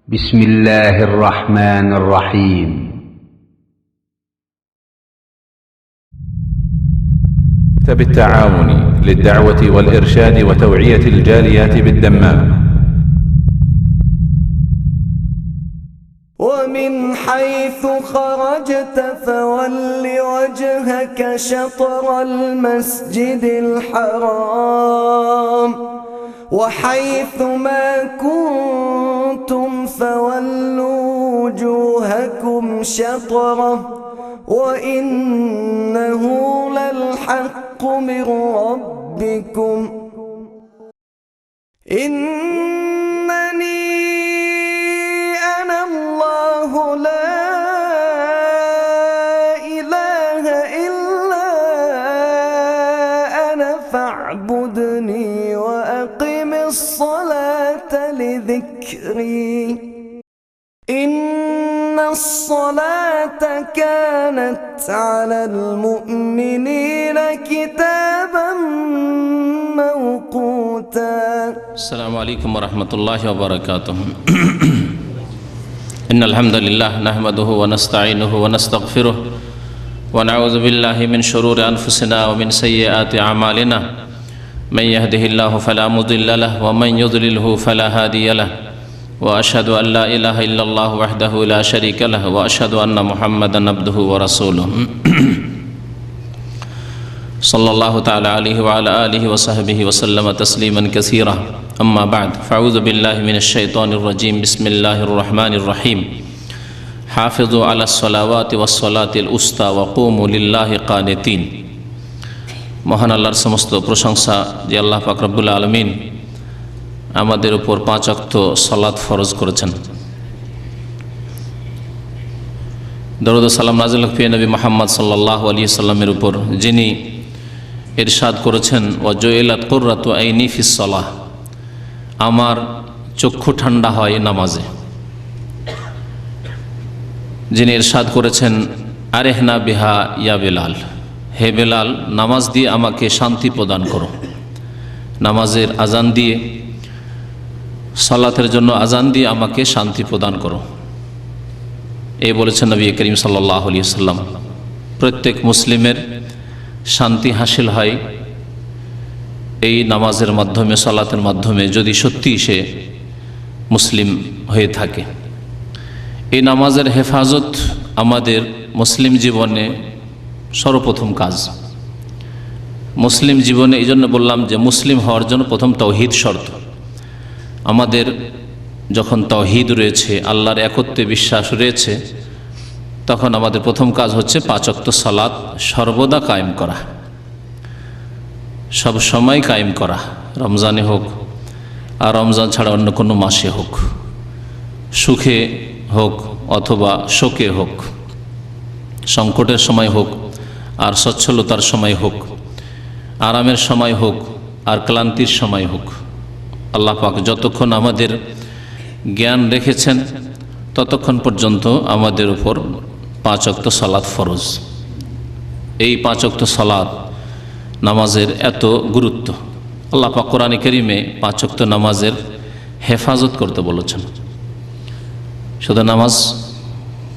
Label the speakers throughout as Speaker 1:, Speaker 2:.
Speaker 1: بسم الله الرحمن الرحيم
Speaker 2: مكتب التعاون للدعوة والإرشاد وتوعية الجاليات بالدمام.
Speaker 3: ومن حيث خرجت فول وجهك شطر المسجد الحرام وحيث ما كنتم فولوا وجوهكم شطره وإنه للحق من ربكم إنني أنا الله لا إله إلا أنا فاعبدني وأقم الصلاة لذكري إن الصلاة كانت على المؤمنين كتابا موقوتا.
Speaker 4: السلام عليكم ورحمة الله وبركاته. إن الحمد لله نحمده ونستعينه ونستغفره ونعوذ بالله من شرور أنفسنا ومن سيئات أعمالنا من يهده الله فلا مضل له ومن يضلله فلا هادي له وأشهد أن لا إله إلا الله وحده لا شريك له وأشهد أن محمدا عبده ورسوله صلى الله تعالى عليه وعلى آله وصحبه وسلم تسليما كثيرا. أما بعد فأعوذ بالله من الشيطان الرجيم. بسم الله الرحمن الرحيم. حافظوا على الصلوات والصلاة الوسطى وقوموا لله قانتين. মহান আল্লাহর সমস্ত প্রশংসা যে আল্লাহ পাক রব্বুল আলামিন আমাদের উপর 5 ওয়াক্ত সালাত ফরজ করেছেন। দরুদ ও সালাম নাযিল হোক প্রিয় নবী মুহাম্মদ সাল্লাল্লাহু আলাইহি সাল্লামের উপর, যিনি ইরশাদ করেছেন ওয়া জুইলাত কুররাতু আইনি ফিস সালাহ, আমার চক্ষু ঠান্ডা হয় নামাজে। যিনি ইরশাদ করেছেন আরেহনা বিহা ইয়া বেলাল, হে বেলাল নামাজ দিয়ে আমাকে শান্তি প্রদান করো। নামাজের আজান দিয়ে, সালাতের জন্য আজান দিয়ে আমাকে শান্তি প্রদান করো, এই বলেছেন নবী করিম সাল্লাল্লাহু আলাইহি সাল্লাম। প্রত্যেক মুসলিমের শান্তি হাসিল হয় এই নামাজের মাধ্যমে, সালাতের মাধ্যমে, যদি সত্যি সে মুসলিম হয়ে থাকে। এই নামাজের হেফাজত আমাদের মুসলিম জীবনে সর্বপ্রথম কাজ। মুসলিম জীবনে এই জন্য বললাম যে মুসলিম হওয়ার জন্য প্রথম তাওহীদ শর্ত। আমাদের যখন তাওহীদ রয়েছে, আল্লাহর একত্বে বিশ্বাস রয়েছে, তখন আমাদের প্রথম কাজ হচ্ছে 5 ওয়াক্ত সালাত সর্বদা কায়েম করা, সব সময় কায়েম করা, রমজানে হোক আর রমজান ছাড়া অন্য কোনো মাসে হোক, সুখে হোক অথবা শোকে হোক, সংকটের সময় হোক আর সচ্ছলতার সময় হোক, আরামের সময় হোক আর ক্লান্তির সময় হোক, আল্লাহ পাক যতক্ষণ আমাদের জ্ঞান রেখেছেন ততক্ষণ পর্যন্ত আমাদের উপর 5 ওয়াক্ত সালাত ফরজ। এই 5 ওয়াক্ত সালাত নামাজের এত গুরুত্ব, আল্লাহ পাক কোরআনে কারীমে 5 ওয়াক্ত নামাজের হেফাজত করতে বলেছেন। শুধু নামাজ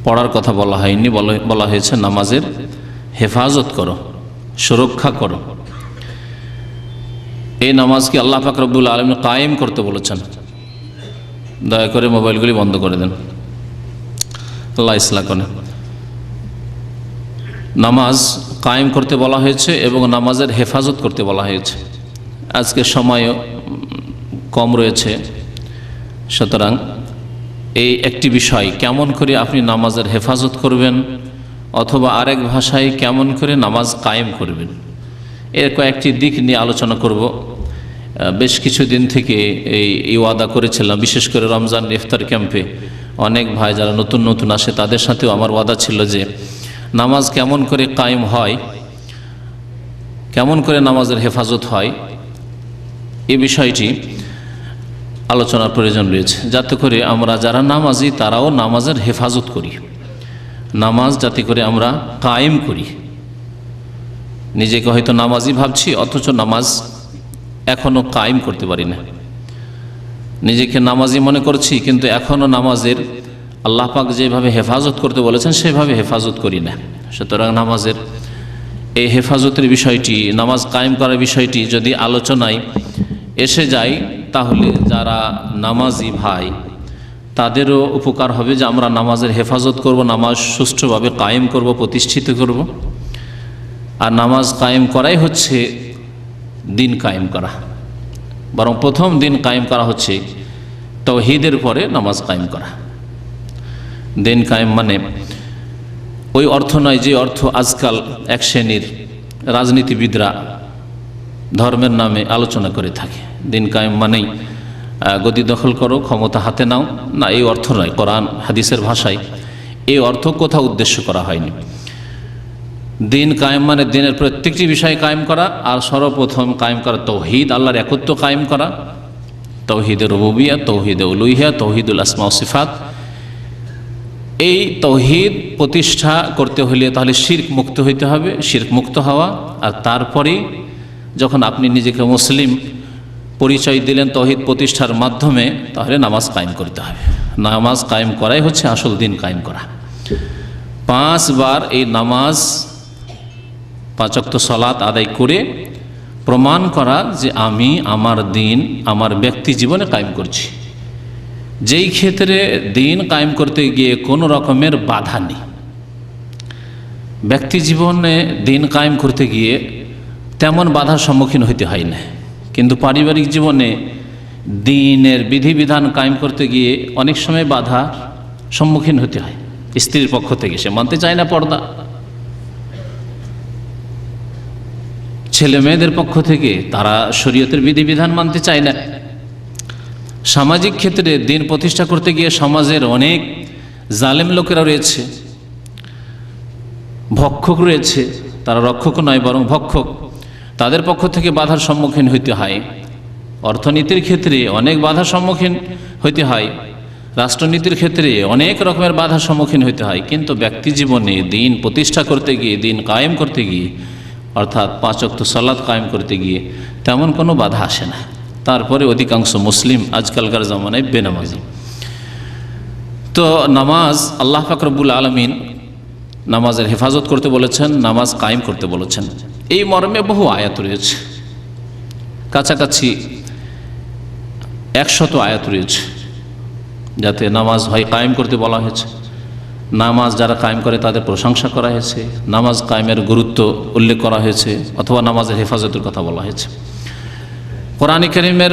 Speaker 4: পড়ার কথা বলা হয়নি, বলা হয়েছে নামাজের হেফাজত করো, সুরক্ষা করো। এই নামাজকে আল্লাহ পাক রব্বুল আলামিন কায়েম করতে বলেছেন। দয়া করে মোবাইলগুলি বন্ধ করে দেন, আল্লাহ ইসলাহ করেন। নামাজ কায়েম করতে বলা হয়েছে এবং নামাজের হেফাজত করতে বলা হয়েছে। আজকে সময় কম রয়েছে, সুতরাং এই একটি বিষয়, কেমন করে আপনি নামাজের হেফাজত করবেন অথবা আরেক ভাষায় কেমন করে নামাজ কায়েম করবেন, এর কয়েকটি দিক নিয়ে আলোচনা করব। বেশ কিছুদিন থেকে এই ওয়াদা করেছিলাম, বিশেষ করে রমজান ইফতার ক্যাম্পে অনেক ভাই যারা নতুন নতুন আসে তাদের সাথেও আমার ওয়াদা ছিল যে নামাজ কেমন করে কায়েম হয়, কেমন করে নামাজের হেফাজত হয়, এই বিষয়টি আলোচনার প্রয়োজন রয়েছে, যাতে করে আমরা যারা নামাজি তারাও নামাজের হেফাজত করি, নামাজ যাতে করে আমরা কায়েম করি। নিজেকে হয়তো নামাজি ভাবছি অথচ নামাজ এখনও কায়েম করতে পারি না। নিজেকে নামাজি মনে করছি, কিন্তু এখনও নামাজের আল্লাহ পাক যেভাবে হেফাজত করতে বলেছেন সেভাবে হেফাজত করি না। সুতরাং নামাজের এই হেফাজতের বিষয়টি, নামাজ কায়েম করার বিষয়টি যদি আলোচনায় এসে যায়, তাহলে যারা নামাজি ভাই তাদেরও উপকার হবে যে আমরা নামাজের হেফাজত করব, নামাজ সুষ্ঠুভাবে কায়েম করব, প্রতিষ্ঠিত করব। আর নামাজ কায়েম করাই হচ্ছে দিন কায়েম করা। বরং প্রথম দিন কায়েম করা হচ্ছে তাওহীদের পরে নামাজ কায়েম করা। দিন কায়েম মানে ওই অর্থ নয় যে অর্থ আজকাল এক শ্রেণীর রাজনীতিবিদরা ধর্মের নামে আলোচনা করে থাকে। দিন কায়েম মানেই গদি দখল করো, ক্ষমতা হাতে নাও, না, এই অর্থ নয়। কোরআন হাদিসের ভাষায় এই অর্থ কোথাও উদ্দেশ্য করা হয়নি। দিন কায়েম মানে দিনের প্রত্যেকটি বিষয় কায়েম করা, আর সর্বপ্রথম কায়েম করা তাওহীদ, আল্লাহর একত্ব কায়েম করা, তাওহীদে রুবুবিয়্যাহ, তাওহীদে উলুহিয়্যাহ, তাওহীদুল আসমা ওয়া সিফাত। এই তাওহীদ প্রতিষ্ঠা করতে হলে তাহলে শিরক মুক্ত হইতে হবে, শিরক মুক্ত হওয়া। আর তারপরে যখন আপনি নিজেকে মুসলিম পরিচয় দিলেন তাওহীদ প্রতিষ্ঠার মাধ্যমে, তাহলে নামাজ কায়েম করতে হবে। নামাজ কায়েম করাই হচ্ছে আসল দিন কায়েম করা। 5 বার এই নামাজ, 5 ওয়াক্ত সালাত আদায় করে প্রমাণ করা যে আমি আমার দিন আমার ব্যক্তি জীবনে কায়েম করছি। যেই ক্ষেত্রে দিন কায়েম করতে গিয়ে কোনো রকমের বাধা নেই। ব্যক্তি জীবনে দিন কায়েম করতে গিয়ে তেমন বাধার সম্মুখীন হইতে হয় না, কিন্তু পারিবারিক জীবনে দিনের বিধিবিধান কায়েম করতে গিয়ে অনেক সময় বাধা সম্মুখীন হতে হয়। স্ত্রীর পক্ষ থেকে সে মানতে চায় না পর্দা, ছেলে মেয়েদের পক্ষ থেকে তারা শরীয়তের বিধিবিধান মানতে চায় না। সামাজিক ক্ষেত্রে দিন প্রতিষ্ঠা করতে গিয়ে সমাজের অনেক জালেম লোকেরা রয়েছে, ভক্ষক রয়েছে, তারা রক্ষক নয় বরং ভক্ষক, তাদের পক্ষ থেকে বাধার সম্মুখীন হইতে হয়। অর্থনীতির ক্ষেত্রে অনেক বাধার সম্মুখীন হইতে হয়, রাষ্ট্রনীতির ক্ষেত্রে অনেক রকমের বাধার সম্মুখীন হইতে হয়। কিন্তু ব্যক্তি জীবনে দিন প্রতিষ্ঠা করতে গিয়ে, দিন কায়েম করতে গিয়ে, অর্থাৎ 5 ওয়াক্ত সালাত কায়েম করতে গিয়ে তেমন কোনো বাধা আসে না। তারপরে অধিকাংশ মুসলিম আজকালকার জামানায় বেনামাজি। তো নামাজ আল্লাহ পাক রব্বুল আলামিন নামাজের হেফাজত করতে বলেছেন, নামাজ কায়েম করতে বলেছেন। এই মর্মে বহু আয়াত রয়েছে, কাছাকাছি 100 আয়াত রয়েছে, যাতে নামাজ হয় কায়েম করতে বলা হয়েছে। নামাজ যারা কায়েম করে তাদের প্রশংসা করা হয়েছে, নামাজ কায়েমের গুরুত্ব উল্লেখ করা হয়েছে, অথবা নামাজের হেফাজতের কথা বলা হয়েছে। কোরআন কারীমের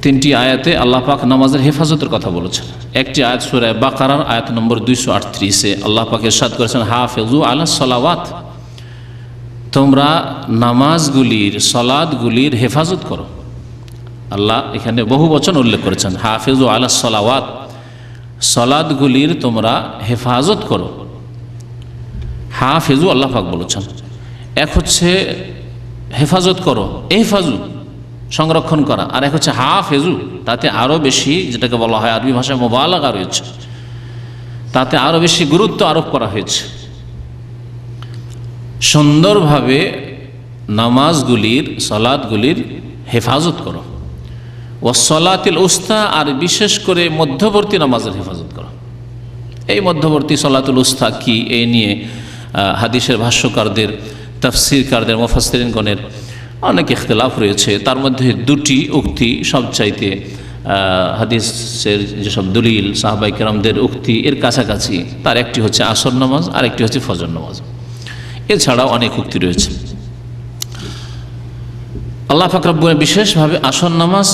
Speaker 4: 3টি আয়াতে আল্লাহ পাক নামাজের হেফাজতের কথা বলেছেন। একটি আয়াত সূরা বাকারার আয়াত নম্বর 238-এ আল্লাহ পাক ইরশাদ করেছেন, হাফিজু আলাস সালাওয়াত, তোমরা নামাজগুলির, সালাতগুলির হেফাজত করো। আল্লাহ এখানে বহু বচন উল্লেখ করেছেন, হাফিজু আলাস সালাওয়াত, সালাতগুলির তোমরা হেফাজত করো। হাফিজু আল্লাহ পাক বলেছেন। এক হচ্ছে হেফাজত করো, এহফাজু সংরক্ষণ করা, আর এক হচ্ছে হাফেজু, তাতে আরও বেশি, যেটাকে বলা হয় আরবি ভাষায় মুবালাগা রয়েছে, তাতে আরও বেশি গুরুত্ব আরোপ করা হয়েছে। সুন্দরভাবে নামাজগুলির, সালাতগুলির হেফাজত করো। ওয়াসসালাতিল উস্তা, আর বিশেষ করে মধ্যবর্তী নামাজের হেফাজত করো। এই মধ্যবর্তী সালাতুল উস্তা কি, এই নিয়ে হাদিসের ভাষ্যকারদের, তাফসীরকারদের, মুফাসসিরিনগণের অনেক ইখতিলাফ রয়েছে। তার মধ্যে 2টি উক্তি সবচাইতে হাদিসের যেসব দলিল, সাহাবায়ে কেরামদের উক্তি এর কাছাকাছি। তার একটি হচ্ছে আসর নামাজ, আর একটি হচ্ছে ফজর নামাজ। এছাড়াও অনেক উক্তি রয়েছে। আল্লাহ পাক রব্বুল বিশেষভাবে আসর নামাজ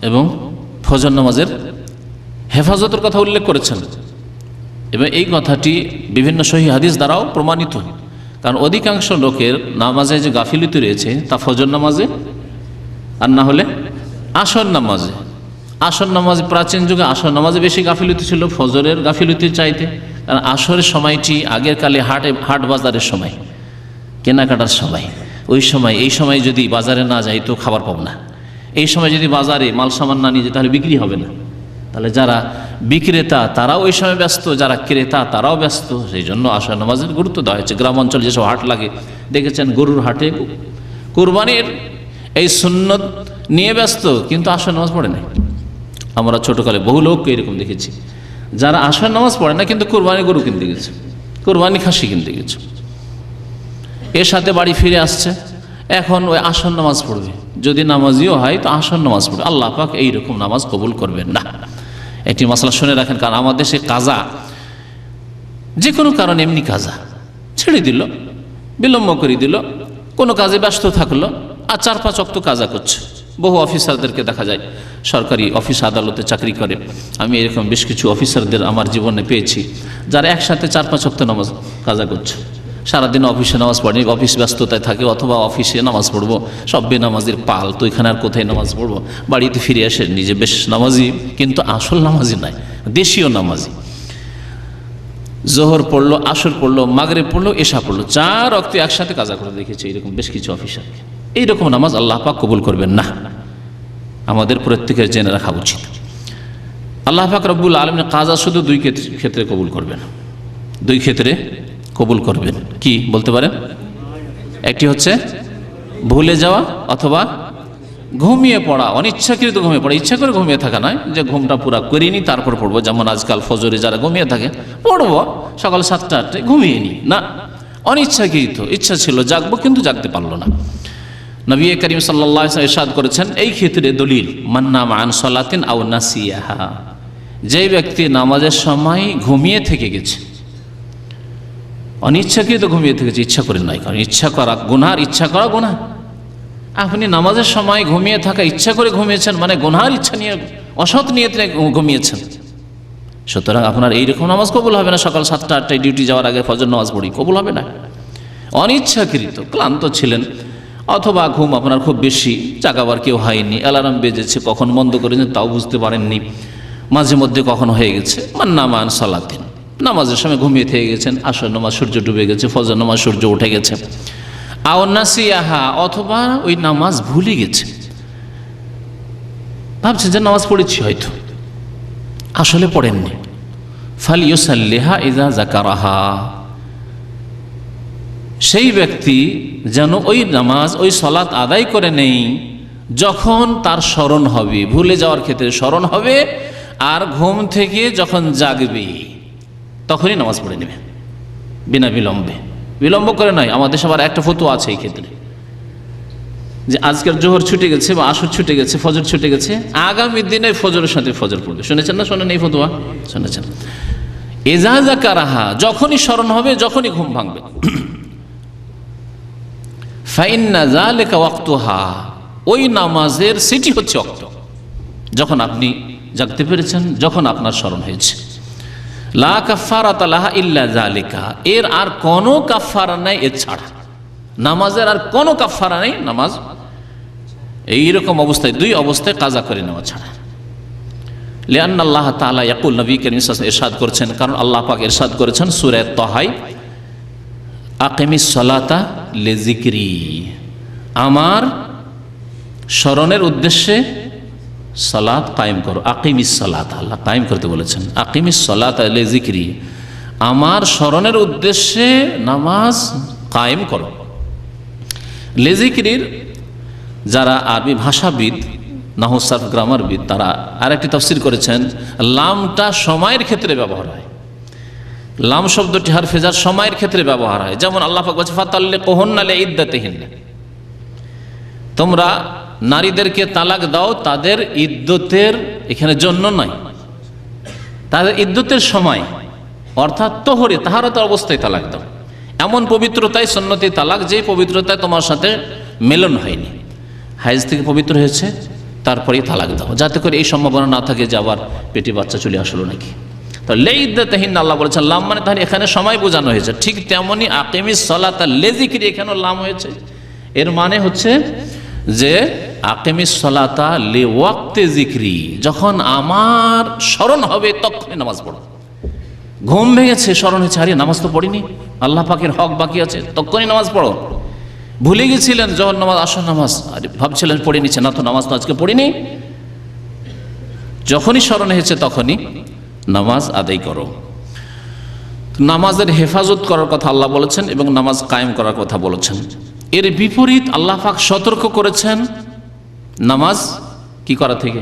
Speaker 4: এবং ফজর নামাজের হেফাজতের কথা উল্লেখ করেছেন, এবং এই কথাটি বিভিন্ন সহিহ হাদিস দ্বারাও প্রমাণিত। কারণ অধিকাংশ লোকের নামাজে যে গাফিলতি রয়েছে তা ফজর নামাজে, আর না হলে আসর নামাজে। আসর নামাজ, প্রাচীন যুগে আসর নামাজে বেশি গাফিলতি ছিল ফজরের গাফিলতির চাইতে। কারণ আসরের সময়টি আগের কালে হাট বাজারের সময়, কেনাকাটার সময়। ওই সময়, এই সময় যদি বাজারে না যাই তো খাবার পাবো না। এই সময় যদি বাজারে মাল সামান না নিয়ে যাই তাহলে বিক্রি হবে না। তাহলে যারা বিক্রেতা তারাও ওই সময় ব্যস্ত, যারা ক্রেতা তারাও ব্যস্ত। সেই জন্য আসর নামাজের গুরুত্ব দেওয়া হয়েছে। গ্রাম অঞ্চলে যেসব হাট লাগে দেখেছেন, গরুর হাটে কুরবানির এই সুন্নত নিয়ে ব্যস্ত, কিন্তু আসর নামাজ পড়ে না। আমরা ছোটোকালে বহু লোককে এরকম দেখেছি, যারা আসর নামাজ পড়ে না কিন্তু কোরবানি গরু কিনতে গেছে, কোরবানি খাসি কিনতে গেছে, এর সাথে বাড়ি ফিরে আসছে, এখন ওই আসর নামাজ পড়বে। যদি নামাজিও হয় তো আসর নামাজ পড়বে। আল্লাহ পাক এইরকম নামাজ কবুল করবেন না। একটি মশলা শুনে রাখেন, কারণ আমাদের দেশে কাজা যে কোনো কারণে এমনি কাজা ছেড়ে দিল, বিলম্ব করে দিল, কোনো কাজে ব্যস্ত থাকলো, আর 4-5 ওয়াক্ত কাজা করছে। বহু অফিসারদেরকে দেখা যায়, সরকারি অফিস আদালতে চাকরি করে, আমি এরকম বেশ কিছু অফিসারদের আমার জীবনে পেয়েছি, যারা একসাথে 4-5 ওয়াক্ত নামাজ কাজা করছে। সারাদিন অফিসে নামাজ পড়েনি, অফিস ব্যস্ততায় থাকে, অথবা অফিসে নামাজ পড়বো, সব বেনামাজির পাল, তো এখানে আর কোথায় নামাজ পড়বো, বাড়িতে ফিরে আসে নিজে বেশ নামাজি, কিন্তু আসল নামাজি নয়, দেশীয় নামাজি। জোহর পড়লো, আসর পড়লো, মাগরিব পড়লো, এশা পড়লো, 4 ওয়াক্ত একসাথে কাজা করে দেখেছি এরকম বেশ কিছু অফিসারকে। এইরকম নামাজ আল্লাহ পাক কবুল করবেন না, আমাদের প্রত্যেকের জেনে রাখা উচিত। আল্লাহ পাক রব্বুল আলামিন কাজা শুধু 2 ক্ষেত্রে কবুল করবেন, 2 ক্ষেত্রে কবুল করবেন। কি বলতে পারেন? একটি হচ্ছে ভুলে যাওয়া অথবা ঘুমিয়ে পড়া, অনিচ্ছাকৃত ঘুমিয়ে পড়া, ইচ্ছা করে ঘুমিয়ে থাকা নয় যে ঘুমটা পুরা করিনি তারপর পড়বো, যেমন আজকাল ফজরে যারা ঘুমিয়ে থাকে, পড়বো সকাল 7টা-8টায়, ঘুমিয়ে নি না, অনিচ্ছাকৃত, ইচ্ছা ছিল জাগবো কিন্তু জাগতে পারলো না। নবী করিম সাল্লাল্লাহু আলাইহি ওয়াসাল্লাম ইরশাদ করেছেন এই ক্ষেত্রে দলিল, মান নামা আন সালাতিন আও নাসিয়াহা, যে ব্যক্তি নামাজের সময় ঘুমিয়ে থেকে গেছে, অনিচ্ছাকৃত ঘুমিয়ে থেকেছে, ইচ্ছা করে নয়, কারণ ইচ্ছা করা গুনার, ইচ্ছা করা গুনাহ। আপনি নামাজের সময় ঘুমিয়ে থাকা, ইচ্ছা করে ঘুমিয়েছেন মানে গুনার ইচ্ছা নিয়ে, অসৎ নিয়তে ঘুমিয়েছেন, সুতরাং আপনার এইরকম নামাজ কবুল হবে না। সকাল 7টা-8টায় ডিউটি যাওয়ার আগে ফজর নামাজ পড়ি, কবুল হবে না। অনিচ্ছাকৃত ক্লান্ত ছিলেন, অথবা ঘুম আপনার খুব বেশি, জাগাবার কেউ হয়নি, অ্যালার্ম বেজেছে, কখন বন্ধ করেছেন তাও বুঝতে পারেননি, মাঝে মধ্যে কখন হয়ে গেছে, মান নামা আন সালাতিন, নামাজের সময় ঘুমিয়ে থেকে গেছেন, আসর নামাজ সূর্য ডুবে গেছে, ফজর নামাজ সূর্য উঠে গেছে, আও নাসিয়াহা, অথবা ওই নামাজ ভুলে গেছে, ভাবছেন যে নামাজ পড়েছি, হয়তো আসলে পড়েননি, ফালিয়ুসাল্লিহা ইযা যাকারাহা, সেই ব্যক্তি যেন ওই নামাজ, ওই সালাত আদায় করে নেই যখন তার স্মরণ হবে, ভুলে যাওয়ার ক্ষেত্রে স্মরণ হবে, আর ঘুম থেকে যখন জাগবে তখনই নামাজ পড়ে নেবে বিনা বিলম্বে, বিলম্ব করে নয়। আমাদের সবার একটা ফতোয়া আছে এই ক্ষেত্রে, যে আজকের জোহর ছুটে গেছে বা আসর ছুটে গেছে, ফজর ছুটে গেছে, আগামী দিনে ফজরের সাথে ফজর পড়বে। শুনেছেন না শোনেন এই ফতোয়া? শুনেছেন। ইযা যাকারাহা, যখনই স্মরণ হবে, যখনই ঘুম ভাঙবে, ফাইন্না যালিকা ওয়াক্তুহা, ওই নামাজের সেটি হচ্ছে ওয়াক্ত, যখন আপনি জাগতে পেরেছেন, যখন আপনার স্মরণ হয়েছে। লা কাফারাতা লাহা ইল্লা যালিকা, এর আর কোনো কাফারা নাই এছাড়া, নামাজের আর কোনো কাফারা নেই, নামাজ এইরকম অবস্থায়, 2 অবস্থায় কাজা করে নেওয়া ছাড়া। লিআন্না আল্লাহ তাআলা ইয়াকুল, নবী করিম সাল্লাল্লাহু আলাইহি ওয়াসাল্লাম ইরশাদ করেছেন, কারণ আল্লাহ পাক ইরশাদ করেছেন সূরা তাহায়, আকিমিস সালাতা লিযিকরি, আমার স্মরণের উদ্দেশ্যে সালাত কায়েম করো। আকিমিস সালাত, আল্লাহ কায়েম করতে বলেছেন, আকিমিস সালাতা লিযিকরি, আমার স্মরণের উদ্দেশ্যে নামাজ কায়েম করো। লিযিকরির যারা আরবি ভাষাবিদ, নাহু সারফ গ্রামারবিদ, তারা আরেকটি তাফসীর করেছেন, লামটা সময়ের ক্ষেত্রে ব্যবহার হয়, লাম শব্দটি হারফে জার সময়ের ক্ষেত্রে ব্যবহার হয়। যেমন আল্লাহ পাক বলেছে ফাতাল্লিকুহুন্না লিইদ্দাতিহিন্না, তোমরা নারীদেরকে তালাক দাও তাদের ইদ্যতের, এখানে জন্য নয়, তাদের ইদ্যতের সময়, অর্থাৎ তোহরে, তাহারত অবস্থায় তালাক দাও, এমন পবিত্রতায় সুন্নতি তালাক, যে পবিত্রতায় তোমার সাথে মিলন হয়নি, হাইজ থেকে পবিত্র হয়েছে তারপরেই তালাক দাও, যাতে করে এই সম্ভাবনা না থাকে যে আবার পেটে বাচ্চা চলে আসলো নাকি। তো লিইদ্দাতিহিন্না আল্লাহ বলেছেন লাম, মানে তাহলে এখানে সময় বোঝানো হয়েছে। ঠিক তেমনি আকিমিস সালাতা লিযিকরি, এখানেও লাম হয়েছে, এর মানে হচ্ছে যে আকিমিস সালাতা লিওয়াক্তি যিকরি, যখন আমার স্মরণ হবে তখনই নামাজ পড়ো। ঘুম ভেঙেছে, স্মরণ হয়েছে, আরে নামাজ তো পড়িনি, আল্লাহ পাকের হক বাকি আছে, তখনই নামাজ পড়ো। ভুলে গেছিলেন জোহর নামাজ, আসর নামাজ, আরে ভাবছিলেন পড়ে নিচ্ছে, না তো নামাজ তো আজকে পড়িনি, যখনই স্মরণ হয়েছে তখনই নামাজ আদায় করো। নামাজের হেফাজত করার কথা আল্লাহ বলেছেন এবং নামাজ কায়েম করার কথা বলেছেন। এর বিপরীত আল্লাহ পাক সতর্ক করেছেন নামাজ কি করা থেকে?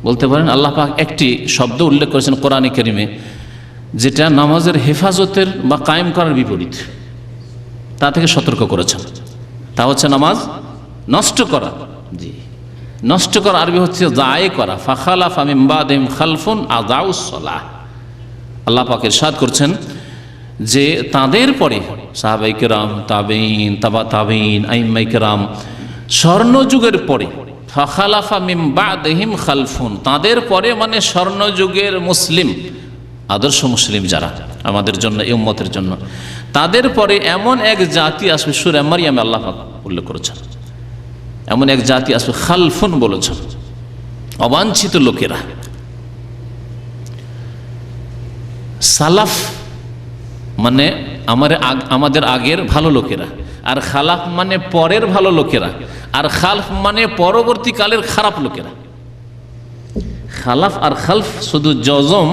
Speaker 4: বলতে পারেন আল্লাহ পাক একটি শব্দ উল্লেখ করেছেন কোরআনে কারিমে, যেটা নামাজের হেফাজতের বা কায়েম করার বিপরীত, তা থেকে সতর্ক করেছেন। তা হচ্ছে নামাজ নষ্ট করা। জি, নষ্ট করা আরবি হচ্ছে দায়ে করা। ফাখালাফা মিন বাদিহিম খালফুন আযাউস সালাহ। আল্লাহ পাক ইরশাদ করছেন যে তাদের পরে সাহাবায়ে কেরাম, তাবেঈন, তাবা তাবেঈন, আইম্মায়ে কেরাম, স্বর্ণযুগের পরে ফাখালাফা মিন বাদিহিম খালফুন, তাদের পরে মানে স্বর্ণযুগের মুসলিম, আদর্শ মুসলিম যারা আমাদের জন্য, এই উম্মতের জন্য, তাদের পরে এমন এক জাতি আসবে, সূরা মারইয়ামে আল্লাহ পাক উল্লেখ করেছেন, এমন এক জাতি আসবে, খালফুন বলেছেন, অবাঞ্ছিত লোকেরা। সালাফ মানে আমাদের আগের ভালো লোকেরা, আর খালাফ মানে পরের ভালো লোকেরা, আর খালফ মানে পরবর্তীকালের খারাপ লোকেরা। খালাফ আর খালফ শুধু জজম,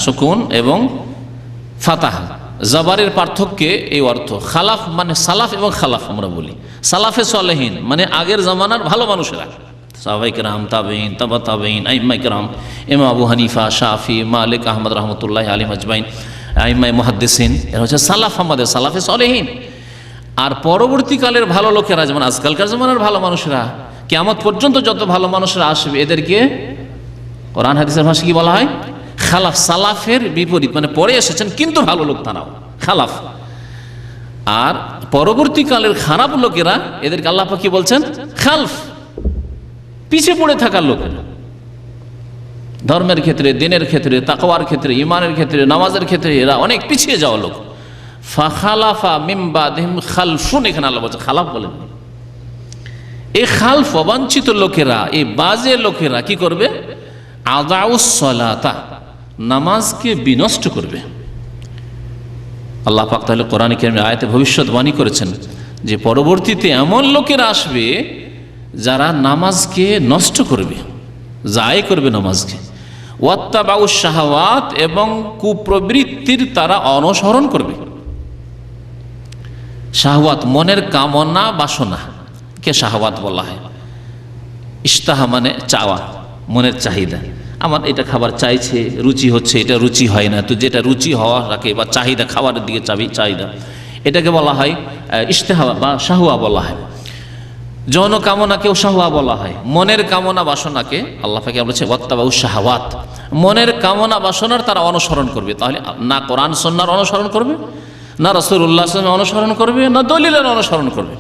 Speaker 4: সুকুন এবং ফাতাহা, জবরের পার্থক্যে এই অর্থ। খালাফ মানে সালাফ এবং খালাফ আমরা বলি। সালাফে সালেহিন মানে আগের জামানার ভালো মানুষেরা, সাহাবায়ে কেরাম, তাবেঈন, তাবা তাবেঈন, আইম্মায়ে কেরাম, ইমাম আবু হানিফা, শাফি, মালিক, আহমদ রহমতুল্লাহি আলাইহিম আজমাইন, আইম্মায়ে মুহাদ্দিসিন, এরা হচ্ছে সালাফ, আমাদের সালাফে সালেহিন। আর পরবর্তীকালের ভালো লোকেরা, যেমন আজকালকার জামানার ভালো মানুষেরা, কিয়ামত পর্যন্ত যত ভালো মানুষরা আসবে, এদেরকে কোরআন হাদিসের ভাষায় কি বলা হয়? খালাফ। সালাফের বিপরীত মানে পরে এসেছেন কিন্তু ভালো লোক, তারাও খালাফ। আর পরবর্তীকালের খারাপ লোকেরা, এদেরকে আল্লাহ পাক কি বলছেন? খালফ, পিছিয়ে পড়ে থাকার লোকেরা। ধর্মের ক্ষেত্রে, দিনের ক্ষেত্রে, তাকওয়ার ক্ষেত্রে, ইমানের ক্ষেত্রে, নামাজের ক্ষেত্রে এরা অনেক পিছিয়ে যাওয়া লোক। ফাখালাফা মিন বাদিহিম খালফুন, এখানে আল্লাহ বলছে, খালাফ বলেন। এই খালফ, অবাঞ্ছিত লোকেরা, এই বাজে লোকেরা কি করবে? আযাউস সালাতা, নামাজকে বিনষ্ট করবে। আল্লাহ পাক তাহলে কোরআন কারীমের আয়াতে ভবিষ্যৎবাণী করেছেন যে পরবর্তীতে এমন লোকেরা আসবে যারা নামাজকে নষ্ট করবে, জায়ে করবে নামাজকে। ওয়াত্তাবাউশ শাহাওয়াত, এবং কুপ্রবৃত্তির তারা অনুসরণ করবে। শাহওয়াত মনের কামনা বাসনা কে শাহওয়াত বলা হয়। ইশতাহা মানে চাওয়া, মনের চাহিদা। আমার এটা খাবার চাইছে, রুচি হচ্ছে, এটা রুচি হয় না, তো যেটা রুচি হওয়া রাখে বা চাহিদা, খাবারের দিকে চাহিদা, এটাকে বলা হয় ইশতেহা বা শাহওয়া বলা হয়। যৌন কামনাকেও শাহওয়া বলা হয়। মনের কামনা বাসনাকে আল্লাহ পাক বলেছে ওয়াত্তাবাউশ শাহাওয়াত, মনের কামনা বাসনার তারা অনুসরণ করবে। তাহলে না কোরআন সুন্নাহর অনুসরণ করবে, না রাসূলুল্লাহ সাল্লাল্লাহু আলাইহি ওয়াসাল্লামের অনুসরণ করবে, না দলিলের অনুসরণ করবে।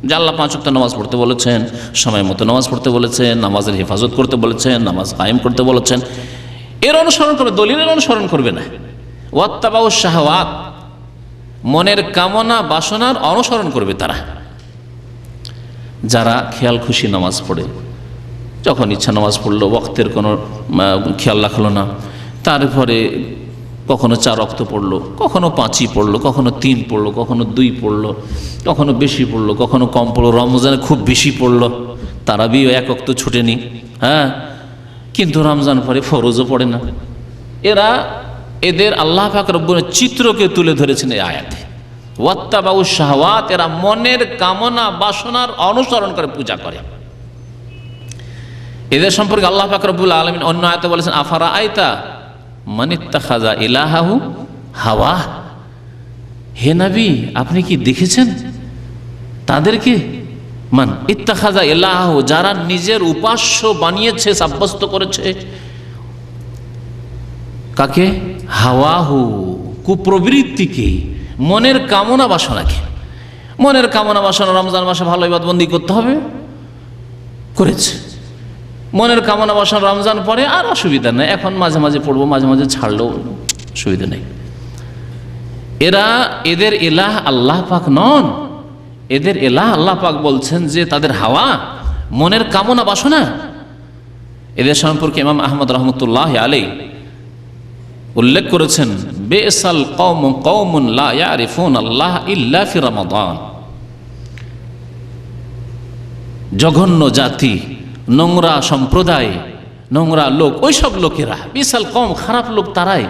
Speaker 4: যে আল্লাহ 5 ওয়াক্ত নামাজ পড়তে বলেছেন, সময় মতো নামাজ পড়তে বলেছেন, নামাজের হেফাজত করতে বলেছেন, নামাজ কায়েম করতে বলেছেন, এর অনুসরণ করবে, দলিলের অনুসরণ করবে না। ওয়াত্তাবাউশ শাহাওয়াত, মনের কামনা বাসনার অনুসরণ করবে তারা। যারা খেয়াল খুশি নামাজ পড়ে, যখন ইচ্ছা নামাজ পড়লো, ওয়াক্তের কোনো খেয়াল রাখলো না, তারপরে কখনো 4 ওয়াক্ত পড়লো, কখনো 5ই পড়লো, কখনো 3 পড়লো, কখনো 2 পড়লো, কখনো বেশি পড়লো, কখনো কম পড়লো, রমজানে খুব বেশি পড়লো, তারাবিও 1 ওয়াক্ত ছুটেনি, কিন্তু রমজান পরে ফরজও পড়ে না। এদের আল্লাহ পাক রব্বুল চিত্রকে তুলে ধরেছেন এই আয়াতে। ওয়াত্তাবাউশ শাহাওয়াত, এরা মনের কামনা বাসনার অনুসরণ করে পূজা করে। এদের সম্পর্কে আল্লাহ পাক রব্বুল আলামিন অন্য আয়াতে বলেছেন আফারা আইতা মান ইত্তাখাযা ইলাহাহু হাওয়া। হে নবী, আপনি কি দেখেছেন তাদেরকে? মান ইত্তাখাযা ইলাহাহু, যারা নিজের উপাস্য বানিয়েছে, সাব্যস্ত করেছে। কাকে? হাওয়াহু, কুপ্রবৃত্তিকে, মনের কামনা বাসনাকে। মনের কামনা বাসনা রমজান মাসে ভালো ইবাদতবন্দি করতে হবে, করেছে। মনের কামনা বাসনা রমজান পরে আর অসুবিধা নেই, এখন মাঝে মাঝে পড়বো, মাঝে মাঝে ছাড়লেও অসুবিধা নেই। এদের ইলাহ আল্লাহ পাক নন। এদের ইলাহ আল্লাহ পাক বলছেন যে তাদের হাওয়া, মনের কামনা বাসনা। এদের সম্পর্কে ইমাম আহমদ রহমতুল্লাহ আলাইহি উল্লেখ করেছেন বেসাল কওম কওমুন লা ইয়ারিফুন আল্লাহ ইল্লা ফি রমাদান। জঘন্য জাতি, নোংরা সম্প্রদায়, নোংরা লোক, ওইসব লোকেরা, বিশাল কম, খারাপ লোক তারাই,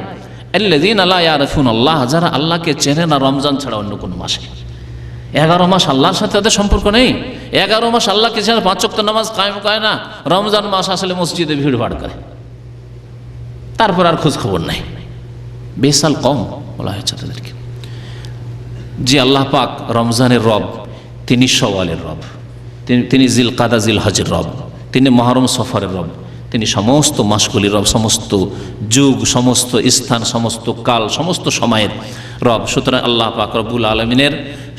Speaker 4: আল্লাযীনা লা ইয়ারিফুন আল্লাহ, যারা আল্লাহকে চেনে না রমজান ছাড়া অন্য কোনো মাসে। 11 মাস আল্লাহর সাথে তাদের সম্পর্ক নেই। 11 মাস আল্লাহকে ছাড়া 5 ওয়াক্ত নামাজ কায়েম করে না, রমজান মাস আসলে মসজিদে ভিড় ভাড় করে, তারপর আর খোঁজ খবর নাই। বেসাল কম বলা হয়েছে তাদেরকে। যে আল্লাহ পাক রমজানের রব, তিনি শওয়ালের রব, তিনি জিল কাদা জিল হজের রব, তিনি মহরম সফরের রব, তিনি সমস্ত মাসগুলির রব, সমস্ত যুগ, সমস্ত স্থান, সমস্ত কাল, সমস্ত সময়ের রব। সুতরাং আল্লাহ পাক রব্বুল আলমিনের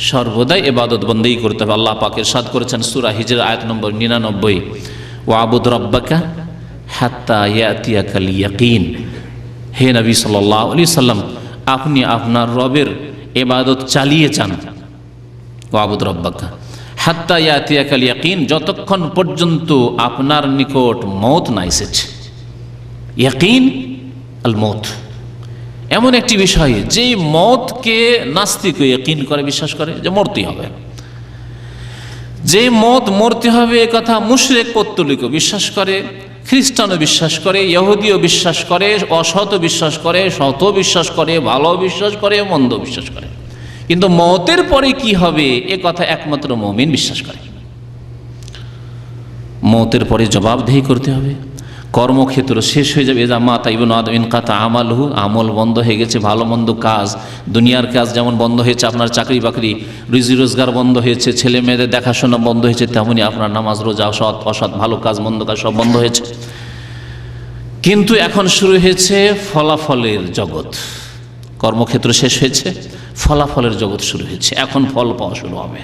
Speaker 4: সর্বদাই ইবাদত বন্দেগী করতে হবে। আল্লাহ পাক ইরশাদ করেছেন সূরা হিজর আয়াত নম্বর 99, ওয়াবুদ রব্বাকা হাত্তা ইয়াতিয়াকাল ইয়াকিন। হে নবী সাল্লাল্লাহু আলাইহি সাল্লাম, আপনি আপনার রবের ইবাদত চালিয়ে যান। ওয়াবুদ রব্বাকা হাত্তা ইয়াতিয়াকাল ইয়াকিন, যতক্ষণ পর্যন্ত আপনার নিকট মওত না এসেছে। ইয়াকিন আল মওত এমন একটি বিষয় যে মওতকে নাস্তিক ইয়াকিন করে, বিশ্বাস করে যে মরতে হবে। যে মওত মরতে হবে এ কথা মুশরিক পৌত্তলিক বিশ্বাস করে, খ্রিস্টানও বিশ্বাস করে, ইহুদিও বিশ্বাস করে, অসৎ বিশ্বাস করে, সৎ বিশ্বাস করে, ভালো বিশ্বাস করে, মন্দ বিশ্বাস করে। কিন্তু মওতের পরে কি হবে এ কথা একমাত্র মুমিন বিশ্বাস করে। মওতের পরে জবাবদেহি করতে হবে, কর্মক্ষেত্র শেষ হয়ে যাবে। এজা মাতা ইবনু আদম ইনকাতা আমালহু, আমল বন্ধ হয়ে গেছে, ভালো মন্দ কাজ, দুনিয়ার কাজ যেমন বন্ধ হয়েছে, আপনার চাকরি বাকরি রুজি রোজগার বন্ধ হয়েছে, ছেলে মেয়েদের দেখাশোনা বন্ধ হয়েছে, তেমনি আপনার নামাজ রোজা, সৎ অসৎ, ভালো কাজ মন্দ কাজ সব বন্ধ হয়েছে। কিন্তু এখন শুরু হয়েছে ফলাফলের জগৎ। কর্মক্ষেত্র শেষ হয়েছে, ফলাফলের জগৎ শুরু হয়েছে, এখন ফল পাওয়া শুরু হবে।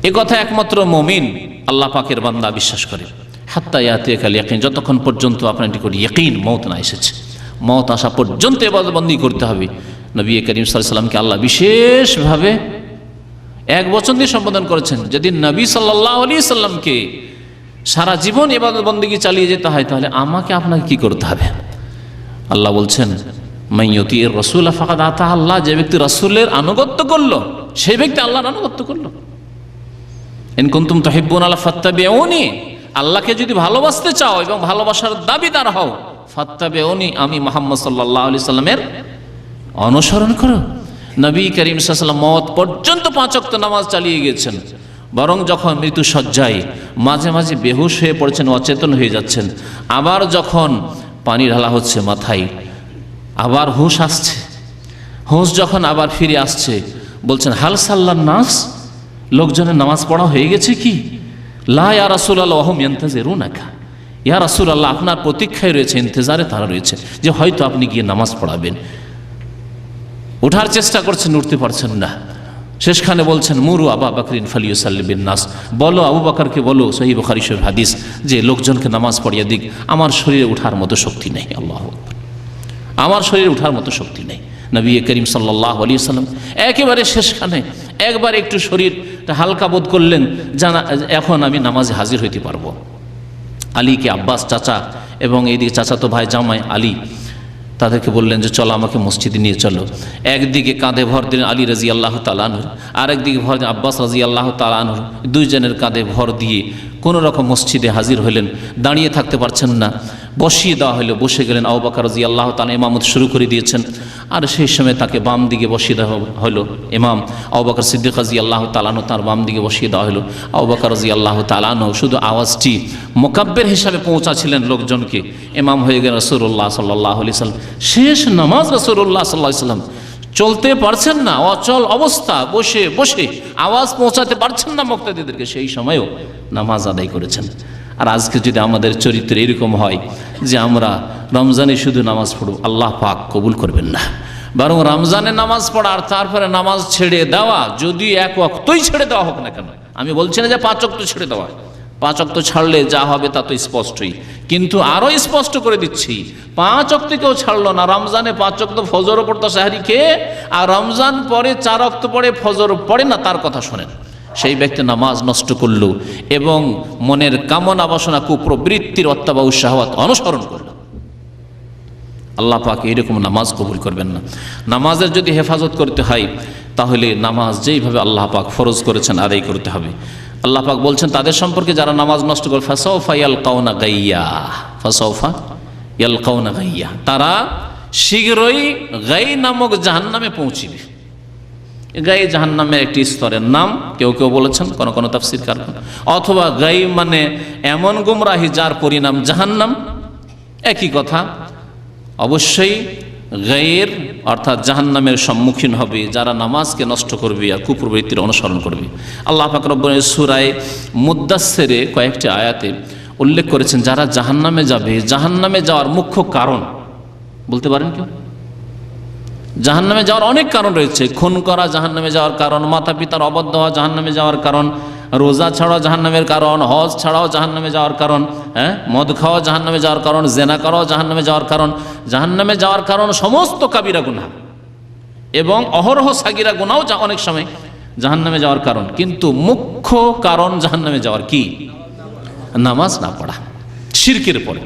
Speaker 4: এ কথা একমাত্র মুমিন আল্লাহ পাকের বান্দা বিশ্বাস করে। হাত্তা ইয়াতিয়াকাল ইয়াকিন, যতক্ষণ পর্যন্ত আপনার নিকট ইয়াকিন মওত না এসেছে, মওত আসা পর্যন্ত ইবাদত বন্দেগী করতে হবে। নবী করিম সাল্লাল্লাহু আলাইহি সাল্লামকে আল্লাহ বিশেষভাবে এক বচন দিয়ে সম্বোধন করেছেন। যদি নবী সাল্লাল্লাহু আলাইহি সাল্লামকে সারা জীবন ইবাদত বন্দেগী চালিয়ে যেতে হয়, তাহলে আমাকে আপনাকে কি করতে হবে? আল্লাহ বলছেন মান ইউতির রাসূলা ফাকাদ আতা আল্লাহ, যে ব্যক্তি রাসূলের আনুগত্য করলো সেই ব্যক্তি আল্লাহর আনুগত্য করলো। ইন কুনতুম তুহিব্বুনা ফাত্তাবিউনি, আল্লাহকে যদি ভালোবাসতে চাও এবং ভালোবাসার দাবিদার হও, ফাত্তাবিউনি, আমি মুহাম্মদ সাল্লাল্লাহু আলাইহি সাল্লামের অনুসরণ করো। নবী করিম সাল্লাল্লাহু আলাইহি ওয়াসাল্লাম মওত পর্যন্ত 5 ওয়াক্ত নামাজ চালিয়ে গেছেন, বরং যখন মৃত্যু শয্যায় মাঝে মাঝে বেহুশ হয়ে পড়েছেন, অচেতন হয়ে যাচ্ছেন, আবার যখন পানি ঢালা হচ্ছে মাথায়, আবার হুঁশ আসছে, হুঁশ যখন আবার ফিরে আসছে, বলছেন হাল সাল্লান নাস, লোকজনের নামাজ পড়া হয়ে গেছে কি? লা ইয়া রাসূলুল্লাহ ওয়াহুম ইয়ানতাজিরুনাকা, ইয়া রাসূলুল্লাহ আপনার প্রতীক্ষায় রয়েছে, ইন্তজারে তারা রয়েছে যে হয়তো আপনি গিয়ে নামাজ পড়াবেন। ওঠার চেষ্টা করছেন, উঠতে পারছেন না। শেষখানে বলছেন মুরু আবু বকরিন ফালিয়ুসাল্লি বিন নাস, বলো আবু বকরকে বলো, সহিহ বুখারী শরীফ হাদিস, যে লোকজনকে নামাজ পড়িয়ে দিক, আমার শরীরে ওঠার মতো শক্তি নেই। আল্লাহু আকবার, আমার শরীরে ওঠার মতো শক্তি নেই। নবী করিম সাল্লাল্লাহু আলাইহি ওয়াসাল্লাম একেবারে শেষখানে একবার একটু শরীরটা হালকা বোধ করলেন, জানা এখন আমি নামাজে হাজির হইতে পারবো। আলীকে আব্বাস চাচা এবং এইদিকে চাচাতো ভাই জামাই আলী, তাদেরকে বললেন যে চলো আমাকে মসজিদে নিয়ে চলো। একদিকে কাঁধে ভর দিলেন আলী রাদিয়াল্লাহু তাআলা আনহু, আরেকদিকে ভর দিলেন আব্বাস রাদিয়াল্লাহু তাআলা আনহু। দুইজনের কাঁধে ভর দিয়ে কোনো রকম মসজিদে হাজির হলেন। দাঁড়িয়ে থাকতে পারছেন না, বসিয়ে দেওয়া হলো, বসে গেলেন। আবু বকর রাদিয়াল্লাহু তাআলা ইমামত শুরু করে দিয়েছেন, আর সেই সময় তাকে বাম দিকে বসিয়ে দেওয়া হলো। ইমাম আবু বকর সিদ্দিক রাদিয়াল্লাহু তাআলা আনহু তার বাম দিকে বসিয়ে দেওয়া হলো। আবু বকর রাদিয়াল্লাহু তাআলা আনহু শুধু আওয়াজটি মুকাব্বির হিসাবে পৌঁছাছিলেন লোকজনকে। ইমাম হয়ে গেলেন রাসূলুল্লাহ সাল্লাল্লাহু আলাইহি সাল্লাম। শেষ নামাজ রাসূলুল্লাহ সাল্লাল্লাহু আলাইহি সাল্লাম, চলতে পারছেন না, অচল অবস্থা, বসে বসে আওয়াজ পৌঁছাতে পারছেন না মুক্তাদিদেরকে, সেই সময়ও নামাজ আদায় করেছেন। আর আজকে যদি আমাদের চরিত্র এরকম হয় যে আমরা রমজানে শুধু নামাজ পড়ব, আল্লাহ পাক কবুল করবেন না। বরং রমজানে নামাজ পড়া আর তারপরে নামাজ ছেড়ে দেওয়া, যদি এক ওয়াক্তই ছেড়ে দেওয়া হোক না কেন, আমি বলছি না যে 5 ওয়াক্ত ছেড়ে দেওয়া, 5 ওয়াক্ত ছাড়লে যা হবে তা তো স্পষ্টই, কিন্তু আরও স্পষ্ট করে দিচ্ছি 5 ওয়াক্ত কেউ ছাড়লো না। রমজানে 5 ওয়াক্ত ফজরও পড়তো সাহারি খেয়ে, আর রমজান পরে 4 ওয়াক্ত পড়ে ফজর পড়ে না, তার কথা শোনেন, সেই ব্যক্তি নামাজ নষ্ট করল এবং মনের কামনা বাসনা কুপ্রবৃত্তির অত্যাবাউ শাহওয়াত অনুসরণ করল। আল্লাহ পাক এরকম নামাজ কবুল করবেন না। নামাজের যদি হেফাজত করতে হয়, তাহলে নামাজ যেইভাবে আল্লাহ পাক ফরজ করেছেন আদায় করতে হবে। আল্লাহ পাক বলছেন তাদের সম্পর্কে যারা নামাজ নষ্ট করে, ফাসাউফা ইয়ালকাউনা গাইয়া, ফাসাউফা ইয়ালকাউনা গাইয়া, তারা শীঘ্রই গাই নামক জাহান্নামে পৌঁছিবে। গাই জাহান্নামের একটি স্তরের নাম, কেউ কেউ বলেছেন, কোন কোন তাফসীরকার। অথবা গাই মানে এমন গুমরাহি যার পরিণাম জাহান্নাম, একই কথা। অবশ্যই গায়ের অর্থাৎ জাহান্নামের সম্মুখীন হবে যারা নামাজকে নষ্ট করবে আর কুপ্রবৃত্তির অনুসরণ করবে। আল্লাহ পাক রব্বুল সূরা মুদ্দাসসিরে কয়েকটি আয়াতে উল্লেখ করেছেন যারা জাহান্নামে যাবে, জাহান্নামে যাওয়ার মুখ্য কারণ বলতে পারেন কেউ? জাহান্নামে যাওয়ার অনেক কারণ রয়েছে। খুন করা জাহান্নামে যাওয়ার কারণ, মাতা পিতার অবাধ্য হওয়া জাহান্নামে যাওয়ার কারণ, রোজা ছাড়াও জাহান্নামের কারণ, হজ ছাড়াও জাহান্নামে যাওয়ার কারণ, মদ খাওয়া জাহান্নামে যাওয়ার কারণ, জেনা করাও জাহান্নামে যাওয়ার কারণ। জাহান্নামে যাওয়ার কারণ সমস্ত কাবিরা গুনাহ এবং অহরহ সাগিরা গুনাহও অনেক সময় জাহান্নামে যাওয়ার কারণ। কিন্তু মুখ্য কারণ জাহান্নামে যাওয়ার কি? নামাজ না পড়া, শিরকের পরে।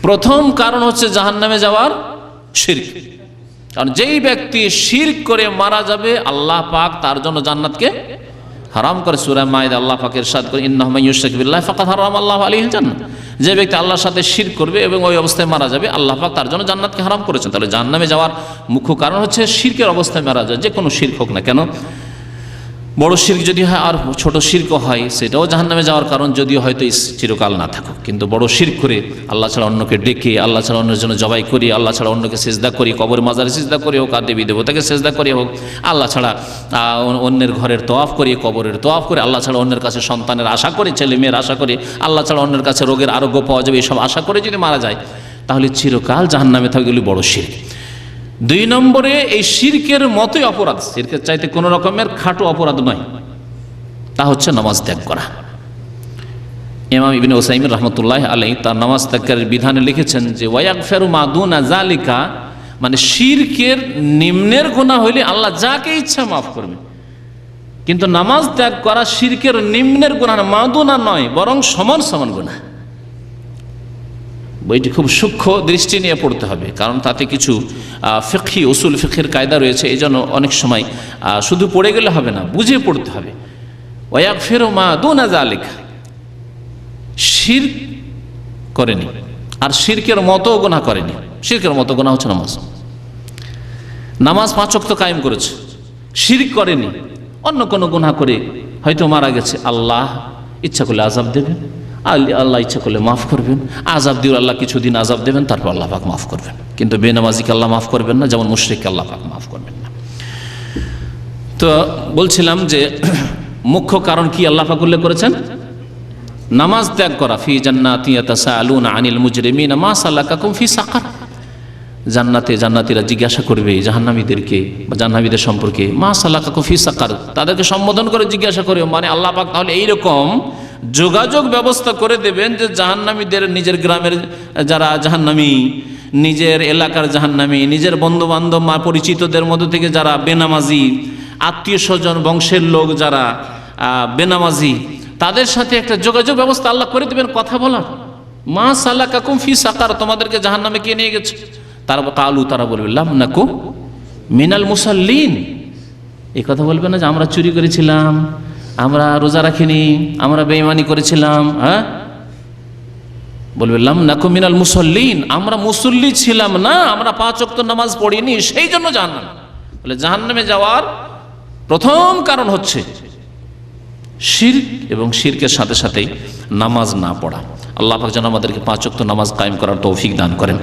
Speaker 4: প্রথম কারণ হচ্ছে জাহান্নামে যাওয়ার শিরক। কারণ যেই ব্যক্তি শিরক করে মারা যাবে আল্লাহ পাক তার জন্য জান্নাতকে হারাম করে। সূরা মাইদা আল্লাহ পাক ইরশাদ করে, ইন্নাহু মান ইউশরিক বিল্লাহি ফাকাদ হারামাল্লাহু আলাইহিল জান্নাহ। যে ব্যক্তি আল্লাহর সাথে শিরক করবে এবং ওই অবস্থায় মারা যাবে আল্লাহ পাক তার জন্য জান্নাতকে হারাম করেছেন। তাহলে জাহান্নামে যাওয়ার মুখ্য কারণ হচ্ছে শিরকের অবস্থায় মারা যায়, যে কোনো শিরক হোক না কেন। বড় শিরক যদি হয় আর ছোট শিরক হয় সেটাও জাহান্নামে যাওয়ার কারণ, যদিও হয়তো চিরকাল না থাকুক। কিন্তু বড় শিরক করে আল্লাহ ছাড়া অন্যকে ডেকে, আল্লাহ ছাড়া অন্যের জন্য জবাই করি, আল্লাহ ছাড়া অন্যকে সেজদা করি, কবর মাজারে সেজদা করে হোক, আর দেবী দেবতাকে সেজদা করে হোক, আল্লাহ ছাড়া অন্যের ঘরের তোয়াফ করি, কবরের তোয়াফ করে, আল্লাহ ছাড়া অন্যের কাছে সন্তানের আশা করে, ছেলে মেয়ের আশা করে, আল্লাহ ছাড়া অন্যের কাছে রোগের আরোগ্য পাওয়া যাবে এসব আশা করে যদি মারা যায় তাহলে চিরকাল জাহান্নামে থাকবে। এগুলি বড় শিরক। 2 নম্বরে এই শিরকের মতোই অপরাধ, শিরকের চাইতে কোনো রকমের খাটো অপরাধ নয়, তা হচ্ছে নামাজ ত্যাগ করা। ইমাম ইবনে উসাইমিন রাহমাতুল্লাহি আলাইহি তার নামাজ ত্যাগের বিধানে লিখেছেন যে ওয়ায়াগফিরু মা দুনা যালিকা, মানে শিরকের নিম্নের গুনাহ হইলে আল্লাহ যাকে ইচ্ছা মাফ করবে, কিন্তু নামাজ ত্যাগ করা শিরকের নিম্নের গুনাহ না, মাদুনা নয়, বরং সমান সমান গুনাহ। বইটি খুব সূক্ষ্ম দৃষ্টি নিয়ে পড়তে হবে, কারণ তাতে কিছু ফিকহি উসুল ফিকহের কায়দা রয়েছে। এই জন্য অনেক সময় শুধু পড়ে গেলে হবে না, বুঝে পড়তে হবে। ওয়াগফিরু মা দুনা যালিকা, শিরক করেনি আর শিরকের মতো গুনাহ করেনি। শিরকের মতো গুনাহ হচ্ছে নামাজ। নামাজ 5 ওয়াক্ত কায়েম করেছে, শিরক করেনি, অন্য কোনো গুনাহ করে হয়তো মারা গেছে, আল্লাহ ইচ্ছা করলে আযাব দেবেন, আল্লাহ ইচ্ছা করলে মাফ করবেন। আযাব দিয়ে আল্লাহ কিছুদিন আযাব দেবেন, তারপর আল্লাহ পাক মাফ করবেন। কিন্তু বেনামাজিকে আল্লাহ মাফ করবেন না, যেমন মুশরিককে আল্লাহ পাক মাফ করবেন না। তো বলছিলাম যে মুখ্য কারণ কি আল্লাহ পাক উল্লেখ করেছেন? নামাজ ত্যাগ করা। ফি জান্নাতি ইয়াতাসাআলুনা আনিল মুজরিমিনা মা সালাকাকুম ফি সাকার, জান্নাতীরা জিজ্ঞাসা করবে জাহান্নামীদেরকে বা জাহান্নামীদের সম্পর্কে, মা সালাকাকুম ফি সাকার, তাদেরকে সম্বোধন করে জিজ্ঞাসা করবে। মানে আল্লাহ পাক তাহলে এইরকম যোগাযোগ ব্যবস্থা করে দেবেন যে জাহান্নামীদের, নিজের গ্রামের যারা জাহান্নামী, নিজের এলাকার জাহান্নামী, নিজের বন্ধু বান্ধব পরিচিতদের মধ্য থেকে যারা বেনামাজি, আত্মীয় স্বজন বংশের লোক যারা বেনামাজি, তাদের সাথে একটা যোগাযোগ ব্যবস্থা আল্লাহ করে দেবেন, কথা বলার। মা সালাকাকুম ফি সাকার, তোমাদেরকে জাহান্নামে কে নিয়ে গেছে? তারা বলবে লাম নাকু মিনাল মুসাল্লিন। এই কথা বলবে না যে আমরা চুরি করেছিলাম, আমরা রোজা রাখিনি, আমরা বেঈমানি করেছিলাম। বলবে লাম নাকু মিনাল মুসাল্লিন, আমরা মুসল্লি ছিলাম না, আমরা 5 ওয়াক্ত নামাজ পড়িনি, সেই জন্য জাহান্নামে। বলে জাহান্নামে যাওয়ার প্রথম কারণ হচ্ছে শিরক, এবং শিরকের সাথে সাথেই নামাজ না পড়া। আল্লাহ পাক যেন আমাদেরকে 5 ওয়াক্ত নামাজ কায়েম করার তৌফিক দান করেন।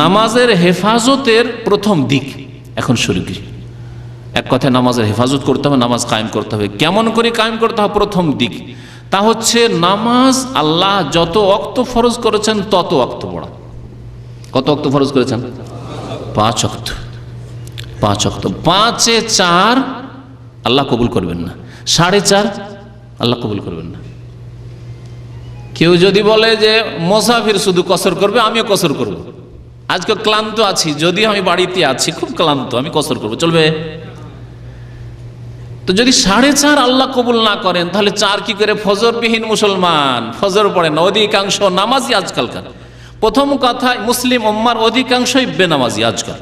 Speaker 4: নামাজের হেফাজতের প্রথম দিক এখন শুরু করি। এক কথায় নামাজের হেফাজত করতে হবে, নামাজ কায়েম করতে হবে। কেমন করে কায়েম করতে হবে? প্রথম দিক তা হচ্ছে নামাজ আল্লাহ যত ওয়াক্ত ফরজ করেছেন তত ওয়াক্ত পড়া। কত ওয়াক্ত ফরজ করেছেন? 5 ওয়াক্ত। 5 ওয়াক্ত, 5-এ 4 আল্লাহ কবুল করবেন না, 4.5 আল্লাহ কবুল করবেন না। কেউ যদি বলে যে মুসাফির শুধু কসর করবে, আমিও কসর করব, আজকে ক্লান্ত আছি, যদি আমি বাড়িতে আছি খুব ক্লান্ত, আমি কসর করব, চলবে? তো যদি 4.5 আল্লাহ কবুল না করেন তাহলে 4 কি করে? ফজরবিহীন মুসলমান, ফজর পড়ে না, অধিকাংশ নামাজি আজকালকার। প্রথম কথা, মুসলিম উম্মার অধিকাংশই বেনামাজি আজকাল।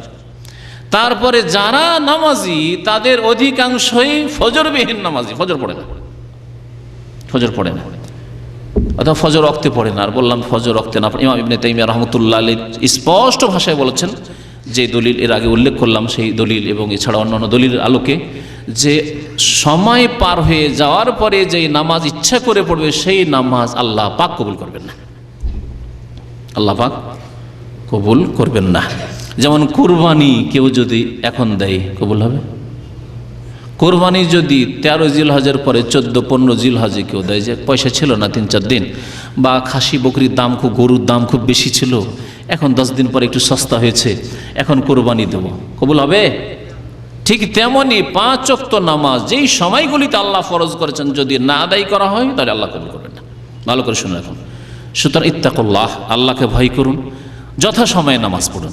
Speaker 4: তারপরে যারা নামাজি তাদের অধিকাংশই ফজরবিহীন নামাজি, ফজর পড়ে না, অথবা ফজর ওয়াক্তে পড়ে না। আর বললাম ফজর ওয়াক্তে না পড়ে, ইমাম ইবনে তাইমিয়া রাহমাতুল্লাহ আলাইহি স্পষ্ট ভাষায় বলেছেন যে দলিল এর আগে উল্লেখ করলাম সেই দলিল এবং এছাড়া অন্যান্য দলিলের আলোকে, যে সময় পার হয়ে যাওয়ার পরে যেই নামাজ ইচ্ছা করে পড়বে সেই নামাজ আল্লাহ পাক কবুল করবেন না, আল্লাহ পাক কবুল করবেন না। যেমন কুরবানি কেউ যদি এখন দেয় কবুল হবে? কোরবানি যদি 13 জিলহজের পরে 14-15 জিলহজে কেউ দেয়, যে পয়সা ছিল না 3-4 দিন, বা খাসি বকরির দাম খুব, গরুর দাম খুব বেশি ছিল, এখন 10 দিন পরে একটু সস্তা হয়েছে, এখন কোরবানি দেব, কবুল হবে? ঠিক তেমনি 5 ওয়াক্ত নামাজ যেই সময়গুলিতে আল্লাহ ফরজ করেছেন যদি না আদায় করা হয় তাহলে আল্লাহ কবুল করবেন না। ভালো করে শুনে রাখুন। সুতরাং ইত্তাকুল্লাহ, আল্লাহকে ভয় করুন, যথাসময়ে নামাজ পড়ুন।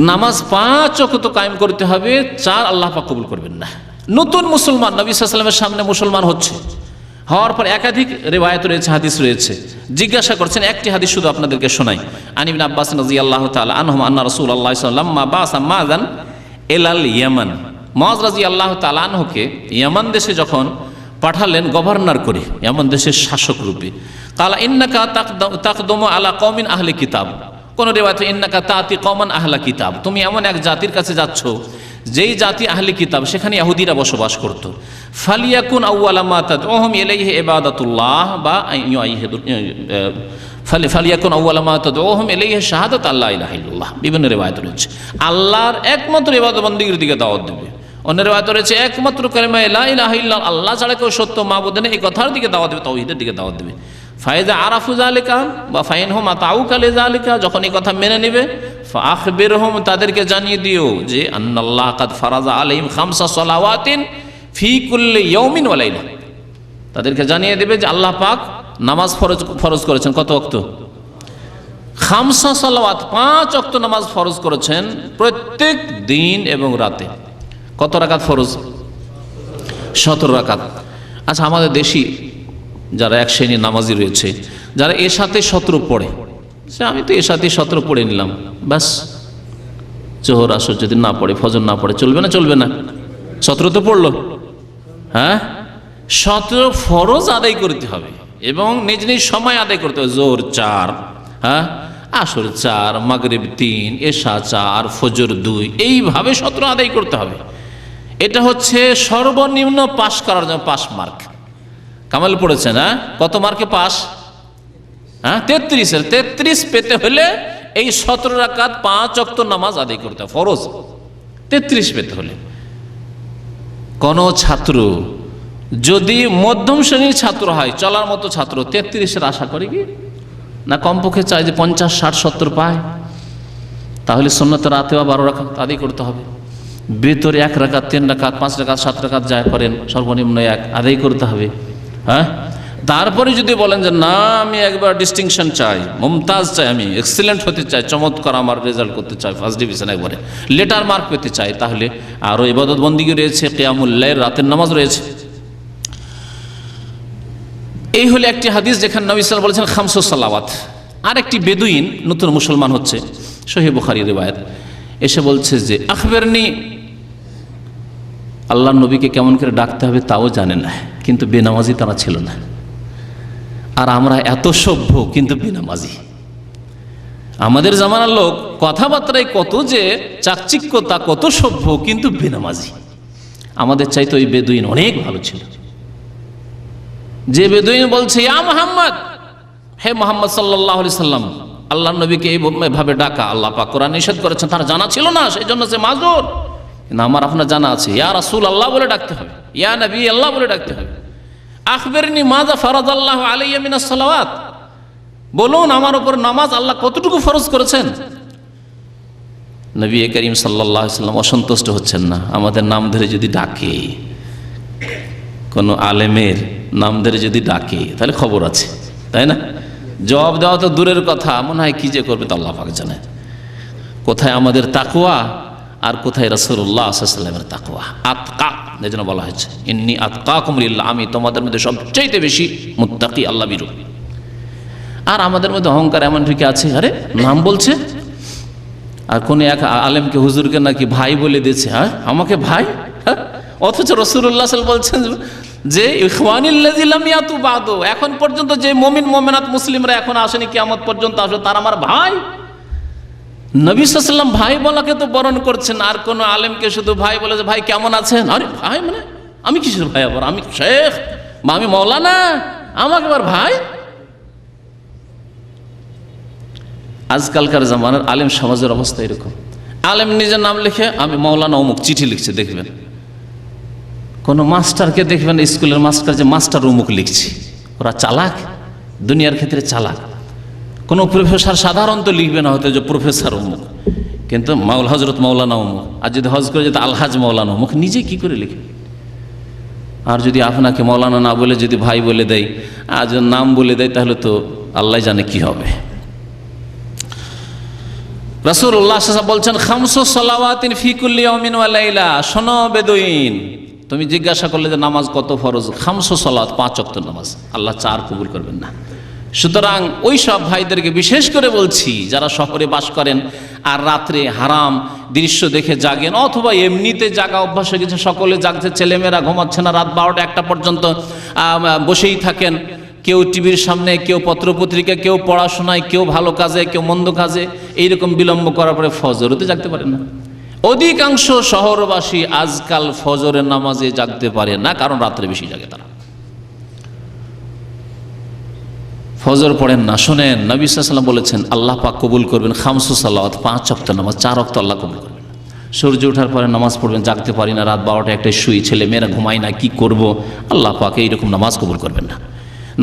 Speaker 4: নামাজ 5 ওয়াক্ত কায়েম করতে হবে, 4 আল্লাহ পাক কবুল করবেন না। নতুন মুসলমান নবী সাল্লাল্লাহু আলাইহি ওয়াসাল্লামের সামনে মুসলমান হওয়ার পর একাধিক রিওয়ায়াত রয়েছে, হাদিস রয়েছে। জিজ্ঞাসা করছেন, একটি হাদিস শুধু আপনাদেরকে শোনাই। আন ইবনে আব্বাস রাদিয়াল্লাহু তাআলা আনহুমা আন্না রাসূলুল্লাহ সাল্লাল্লাহু আলাইহি ওয়াসাল্লাম বাসা মাযান ইলাল ইয়ামান, মুআয রাদিয়াল্লাহু তাআলা আনহুকে ইয়ামান দেশে যখন পাঠালেন গভর্নর করে, ইয়ামান দেশের শাসক রূপে। কালা ইন্নাকা তাকদুমু আলা কওমিন আহলি কিতাব, কোন রিওয়ায়াতে ইন্নাকা তাতি কওমান আহলা কিতাব, তুমি এমন এক জাতির কাছে যাচ্ছ যেই জাতি আহলি কিতাব, সেখানে ইহুদিরা বসবাস করত। ফালিয়াকুন আউয়ালা মা তাদউহুম ইলাইহি ইবাদাতুল্লাহ, বা ফালিয়াকুন আউয়ালা মা তাদউহুম ইলাইহি শাহাদাতু আল্লা ইলাহা ইল্লাল্লাহ। বিভিন্ন রিওয়ায়াত রয়েছে আল্লাহর একমাত্র ইবাদত বন্দেগীর দিকে দাওয়াত দেবে। অন্য রিওয়ায়াত রয়েছে একমাত্র কালিমা লা ইলাহা ইল্লাল্লাহ, আল্লাহ ছাড়া কেউ সত্য মাবুদ নেই, এই কথার দিকে দাওয়াত দেবে, তাওহীদের দিকে দাওয়াত দেবে। ফাইজা আরাফু যালিকা বা ফাইনহুম আতাউকা লিযালিকা, যখন এই কথা মেনে নেবে, ফাআখবিরহুম, তাদেরকে জানিয়ে দিও যে আন্নাল্লাহ কাদ ফারাজা আলাইহিম খামসা সালাওয়াতিন ফি কুল্লি ইয়াউমিন ওয়া লাইলা, তাদেরকে জানিয়ে দেবে যে আল্লাহ পাক নামাজ ফরজ করেছেন কত ওয়াক্ত? খামসা সালাওয়াত, 5 ওয়াক্ত নামাজ ফরজ করেছেন প্রত্যেক দিন এবং রাতে। কত রাকাত ফরজ? 17 রাকাত। আচ্ছা, আমাদের দেশি যারা এক শ্রেণীর নামাজি রয়েছে, যারা এর সাথে 17 পড়ে, সে আমি তো এর সাথে 17 পড়ে নিলাম, ব্যাস জোহর আসর যদি না পড়ে, ফজর না পড়ে, চলবে না? চলবে না। 17 তো পড়লো, হ্যাঁ, 17 ফরজ আদায় করতে হবে এবং নিজ নিজ সময় আদায় করতে হবে। জোহর 4, হ্যাঁ, আসর 4, মাগরিব 3, এশা 4, ফজর 2, এইভাবে 17 আদায় করতে হবে। এটা হচ্ছে সর্বনিম্ন পাস করার জন্য 5 মার্ক। কামাল পড়েছেন, হ্যাঁ, কত মার্কে পাস? হ্যাঁ, 33-এর 33 পেতে হলে এই 17 রাকাত 5 ওয়াক্ত নামাজ আদায় করতে হবে, ফরজ 33 পেতে হলে। কোন ছাত্র যদি মধ্যম শ্রেণীর ছাত্র হয়, চলার মতো ছাত্র, 33-এর আশা করে কি না? কমপক্ষে চাই যে 50, 60, 70 পায়, তাহলে সুন্নাত রাতেও 12 রাকাত আদায় করতে হবে। ভেতরে 1 রাকাত, 3 রাকাত, 5 রাকাত, 7 রাকাত যা করেন সর্বনিম্ন 1 আদায় করতে হবে, হ্যাঁ। তারপরে যদি বলেন যে না, আমি একবার ডিস্টিংশন চাই, মুমতাজ চাই, আমি এক্সিলেন্ট হতে চাই, চমৎকার আমার রেজাল্ট করতে চাই, ফার্স্ট ডিভিশন, একবারে লেটার মার্ক পেতে চাই, তাহলে আরও ইবাদত বন্দেগী রয়েছে, কিয়ামুল লাইল, রাতের নামাজ রয়েছে। এই হলো একটি হাদিস যেখানে নবী সাল্লাল্লাহু আলাইহি ওয়াসাল্লাম বলেছেন খামসুস সালাওয়াত। আর একটি বেদুইন নতুন মুসলমান হচ্ছে, সহিহ বুখারী রিওয়ায়াত, এসে বলছে যে আখবিরনি, আল্লাহর নবীকে কেমন করে ডাকতে হবে তাও জানে না, কিন্তু বেনামাজি তারা ছিল না। আর আমরা এত সভ্য কিন্তু বেনামাজি। আমাদের জামানার লোক কথাবার্তায় কত যে চাকচিক্যতা, কত সভ্য, কিন্তু বেনামাজি। আমাদের চাইতে ওই বেদুইন অনেক ভালো ছিল। যে বেদুইন বলছে ইয়া মুহাম্মদ, হে মুহাম্মদ সাল্লাল্লাহু আলাইহি সাল্লাম, আল্লাহর নবীকে এইভাবে ডাকা আল্লাহ পাক কোরআন নিষেধ করেছেন, তার জানা ছিল না, সেই জন্য সে মাজুর। কিন্তু আমার আপনার জানা আছে, ইয়া রাসূল আল্লাহ বলে ডাকতে হবে, ইয়া নবী আল্লাহ বলে ডাকতে হবে। আখবিরনি মাযা ফারাদাল্লাহু আলাইয়া মিনাস সালাওয়াত, বলুন আমার উপর নামাজ আল্লাহ কতটুকু ফরজ করেছেন। নবী করিম সাল্লাল্লাহু আলাইহি সাল্লাম অসন্তুষ্ট হচ্ছেন না। আমাদের নাম ধরে যদি ডাকে, কোনো আলেমের নাম ধরে যদি ডাকে, তাহলে খবর আছে, তাই না? জবাব দেওয়া তো দূরের কথা, মনে হয় কি যে করবে তো আল্লাহ পাক জানে। কোথায় আমাদের তাকওয়া আর কোথায় রাসূলুল্লাহ সাল্লাল্লাহু আলাইহি ওয়াসাল্লামের তাকওয়া? আতকা, যেন বলা হয়েছে ইন্নী আতকাকুম লিল্লাহ, আমি তোমাদের মধ্যে সবচাইতে বেশি মুত্তাকি, আল্লাহ ভীরু। আর আমাদের মধ্যে অহংকার এমন ঠিক আছে, আরে নাম বলছে, আর কোন এক আলেমকে, হুজুরকে নাকি ভাই বলে দিয়েছে, হ্যাঁ আমাকে ভাই, হ্যাঁ, অথচ রাসূলুল্লাহ সাল্লাল্লাহু আলাইহি ওয়াসাল্লাম বলছেন যে ইখওয়ানিল্লাযী লাম ইয়াতু বাদু, এখন পর্যন্ত যে মুমিন মুমিনাত মুসলিমরা এখন আসেনি, কিয়ামত পর্যন্ত আসবে, তারা আমার ভাই। নবী সাল্লাল্লাহু আলাইহি ওয়াসাল্লাম ভাই বলাকে তো বরণ করছেন, আর কোন আলেমকে শুধু ভাই বলে যে ভাই কেমন আছেন, আরে ভাই মানে আমি কিসের ভাই, আবার আমি শেখ বা আমি মৌলানা, আমাকে আবার ভাই। আজকালকার জামানার আলেম সমাজের অবস্থা এরকম। আলেম নিজের নাম লিখে আমি মৌলানা অমুক, চিঠি লিখছে, দেখবেন কোনো মাস্টারকে দেখবেন স্কুলের মাস্টার যে মাস্টার অমুক লিখছে, ওরা চালাক, দুনিয়ার ক্ষেত্রে চালাক। কোনো প্রফেসর সাধারণত লিখবে না হয়তো যে প্রফেসর অমুক, কিন্তু হজরত মৌলানা অমুক, আর যদি হজ করে যেতে আলহাজ মৌলানা অমুক, নিজে কি করে লিখবে? আর যদি আপনাকে মৌলানা না বলে যদি ভাই বলে দেয় আর যদি নাম বলে দেয়, তাহলে তো আল্লাহ জানে কি হবে। রাসূলুল্লাহ সাল্লাল্লাহু আলাইহি ওয়াসাল্লাম বলছেন খামসু সালাওয়াতিন ফি কুল্লি ইয়াউমিন ওয়া লাইলা। শোনো বেদুইন, তুমি জিজ্ঞাসা করলে যে নামাজ কত ফরজ, খামসু সালাত, 5 ওয়াক্ত নামাজ, আল্লাহ 4 কবুল করবেন না। সুতরাং ওই সব ভাইদেরকে বিশেষ করে বলছি যারা শহরে বাস করেন আর রাত্রে হারাম দৃশ্য দেখে জাগেন, অথবা এমনিতে জাগা অভ্যাস হয়ে গেছে, সকলে জাগছে, ছেলেমেয়েরা ঘুমাচ্ছে না, রাত 12টা 1টা পর্যন্ত বসেই থাকেন, কেউ টিভির সামনে, কেউ পত্রপত্রিকা, কেউ পড়াশোনায়, কেউ ভালো কাজে, কেউ মন্দ কাজে, এইরকম বিলম্ব করার পরে ফজরতে জাগতে পারেন না। অধিকাংশ শহরবাসী আজকাল ফজরের নামাজে জাগতে পারে না, কারণ রাত্রে বেশি জাগে তারা, ফজর পড়েন না। শোনেন, নবী সাল্লাল্লাহু আলাইহি ওয়াসাল্লাম বলেছেন আল্লাহ পাক কবুল করবেন খামসু সালাওয়াত, 5 ওয়াক্ত নামাজ, 4 ওয়াক্ত আল্লাহ কবুল করবেন। সূর্য ওঠার পরে নামাজ পড়বেন, জাগতে পারি না, রাত 12টা 1টায় শুই, ছেলে মেয়েরা ঘুমাই না, কি করব, আল্লাহ পাক এইরকম নামাজ কবুল করবেন না।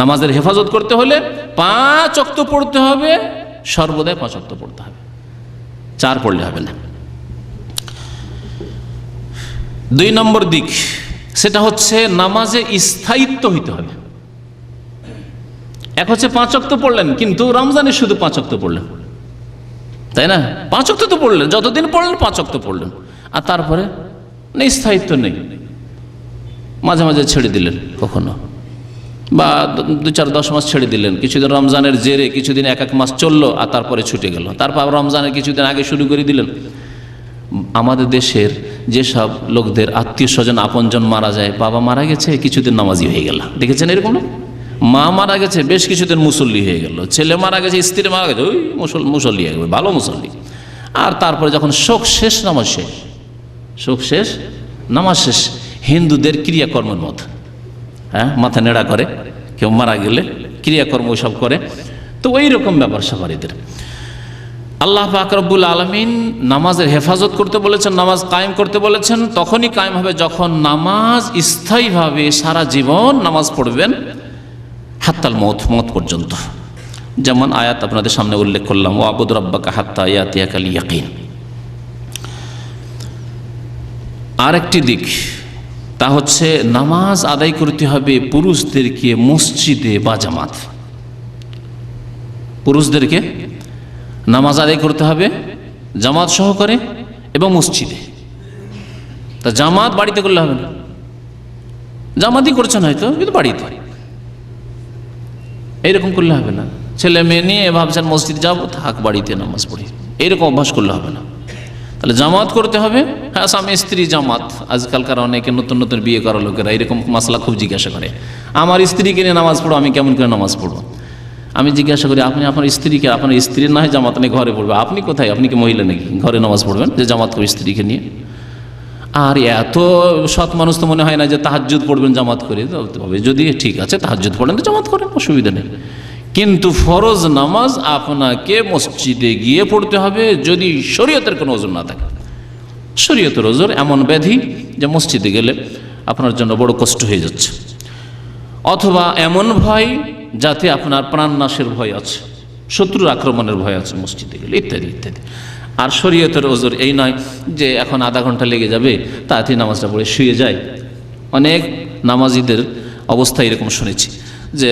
Speaker 4: নামাজের হেফাজত করতে হলে 5 ওয়াক্ত পড়তে হবে, সর্বদাই 5 ওয়াক্ত পড়তে হবে, 4 পড়লে হবে না। 2 নম্বর দিক, সেটা হচ্ছে নামাজে স্থায়িত্ব হইতে হবে। এক হচ্ছে 5 ওয়াক্ত পড়লেন, কিন্তু রমজানে শুধু 5 ওয়াক্ত পড়লেন, তাই না? 5 ওয়াক্ত তো পড়লেন, যতদিন পড়লেন 5 ওয়াক্ত পড়লেন, আর তারপরে স্থায়িত্ব নেই, মাঝে মাঝে ছেড়ে দিলেন, কখনো বা 2-4-10 মাস ছেড়ে দিলেন, কিছুদিন রমজানের জেরে কিছুদিন 1 মাস চললো, আর তারপরে ছুটে গেল, তারপর রমজানের কিছুদিন আগে শুরু করে দিলেন। আমাদের দেশের যেসব লোকদের আত্মীয় স্বজন আপনজন মারা যায়, বাবা মারা গেছে কিছুদিন নামাজি হয়ে গেল, দেখেছেন এরকম না? মা মারা গেছে বেশ কিছুদিন মুসল্লি হয়ে গেল, ছেলে মারা গেছে, স্ত্রী মারা গেছে, ওই মুসল্লি হয়ে গেল, ভালো মুসল্লি। আর তারপরে যখন শোক শেষ, নামাজ শেষ, শোক শেষ, নামাজ শেষ, হিন্দুদের ক্রিয়াকর্মের মতো, হ্যাঁ, মাথা নেড়া করে, কেউ মারা গেলে ক্রিয়াকর্ম সব করে, তো ওই রকম ব্যাপার সাফারিদের। আল্লাহ পাক রব্বুল আলামিন নামাজের হেফাজত করতে বলেছেন, নামাজ কায়েম করতে বলেছেন, তখনই কায়েম হবে যখন নামাজ স্থায়ীভাবে সারা জীবন নামাজ পড়বেন, হাত্তাল মওত, মওত পর্যন্ত। যেমন আয়াত আপনাদের সামনে উল্লেখ করলাম, ওয়াবুদ রাব্বাকা হাত্তা ইয়াতিয়াকাল ইয়াকিন। আরেকটি দিক, তা হচ্ছে নামাজ আদায় করতে হবে পুরুষদেরকে মসজিদে বা জামাত, পুরুষদেরকে নামাজ আদায় করতে হবে জামাত সহকারে এবং মসজিদে। তা জামাত বাড়িতে করলে হবে না, জামাতই করছেন হয়তো, কিন্তু বাড়িতে এইরকম করলে হবে না। ছেলে মেয়ে নিয়ে ভাবছেন মসজিদ যাবো, থাক বাড়িতে নামাজ পড়ি, এইরকম অভ্যাস করলে হবে না। তাহলে জামাত করতে হবে। হ্যাঁ, স্বামী স্ত্রী জামাত, আজকালকার অনেকে নতুন নতুন বিয়ে করা লোকেরা এরকম মাসলা খুব জিজ্ঞাসা করে, আমার স্ত্রীকে নিয়ে নামাজ পড়ো, আমি কেমন করে নামাজ পড়বো? আমি জিজ্ঞাসা করি, আপনি আপনার স্ত্রীকে, আপনার স্ত্রীর না হয় জামাত নিয়ে ঘরে পড়বে, আপনি কোথায়, আপনি কি মহিলা নাকি ঘরে নামাজ পড়বেন যে জামাত করে স্ত্রীকে নিয়ে? আর এত সৎ মানুষ তো মনে হয় না যে তাহাজ্জুদ পড়বেন জামাত করে, তবে যদি ঠিক আছে তাহাজ্জুদ পড়েন তো জামাত করেন, অসুবিধা নেই। কিন্তু ফরজ নামাজ আপনাকে মসজিদে গিয়ে পড়তে হবে, যদি শরীয়তের কোনো ওজর না থাকে। শরীয়তের ওজর এমন ব্যাধি যে মসজিদে গেলে আপনার জন্য বড় কষ্ট হয়ে যাচ্ছে, অথবা এমন ভয় যাতে আপনার প্রাণনাশের ভয় আছে, শত্রুর আক্রমণের ভয় আছে মসজিদে গেলে, ইত্যাদি ইত্যাদি। আর শরীয়তের ওজর এই নয় যে এখন আধা ঘন্টা লেগে যাবে, তাড়াতাড়ি নামাজটা পড়ে শুয়ে যায়। অনেক নামাজিদের অবস্থা এরকম শুনেছি যে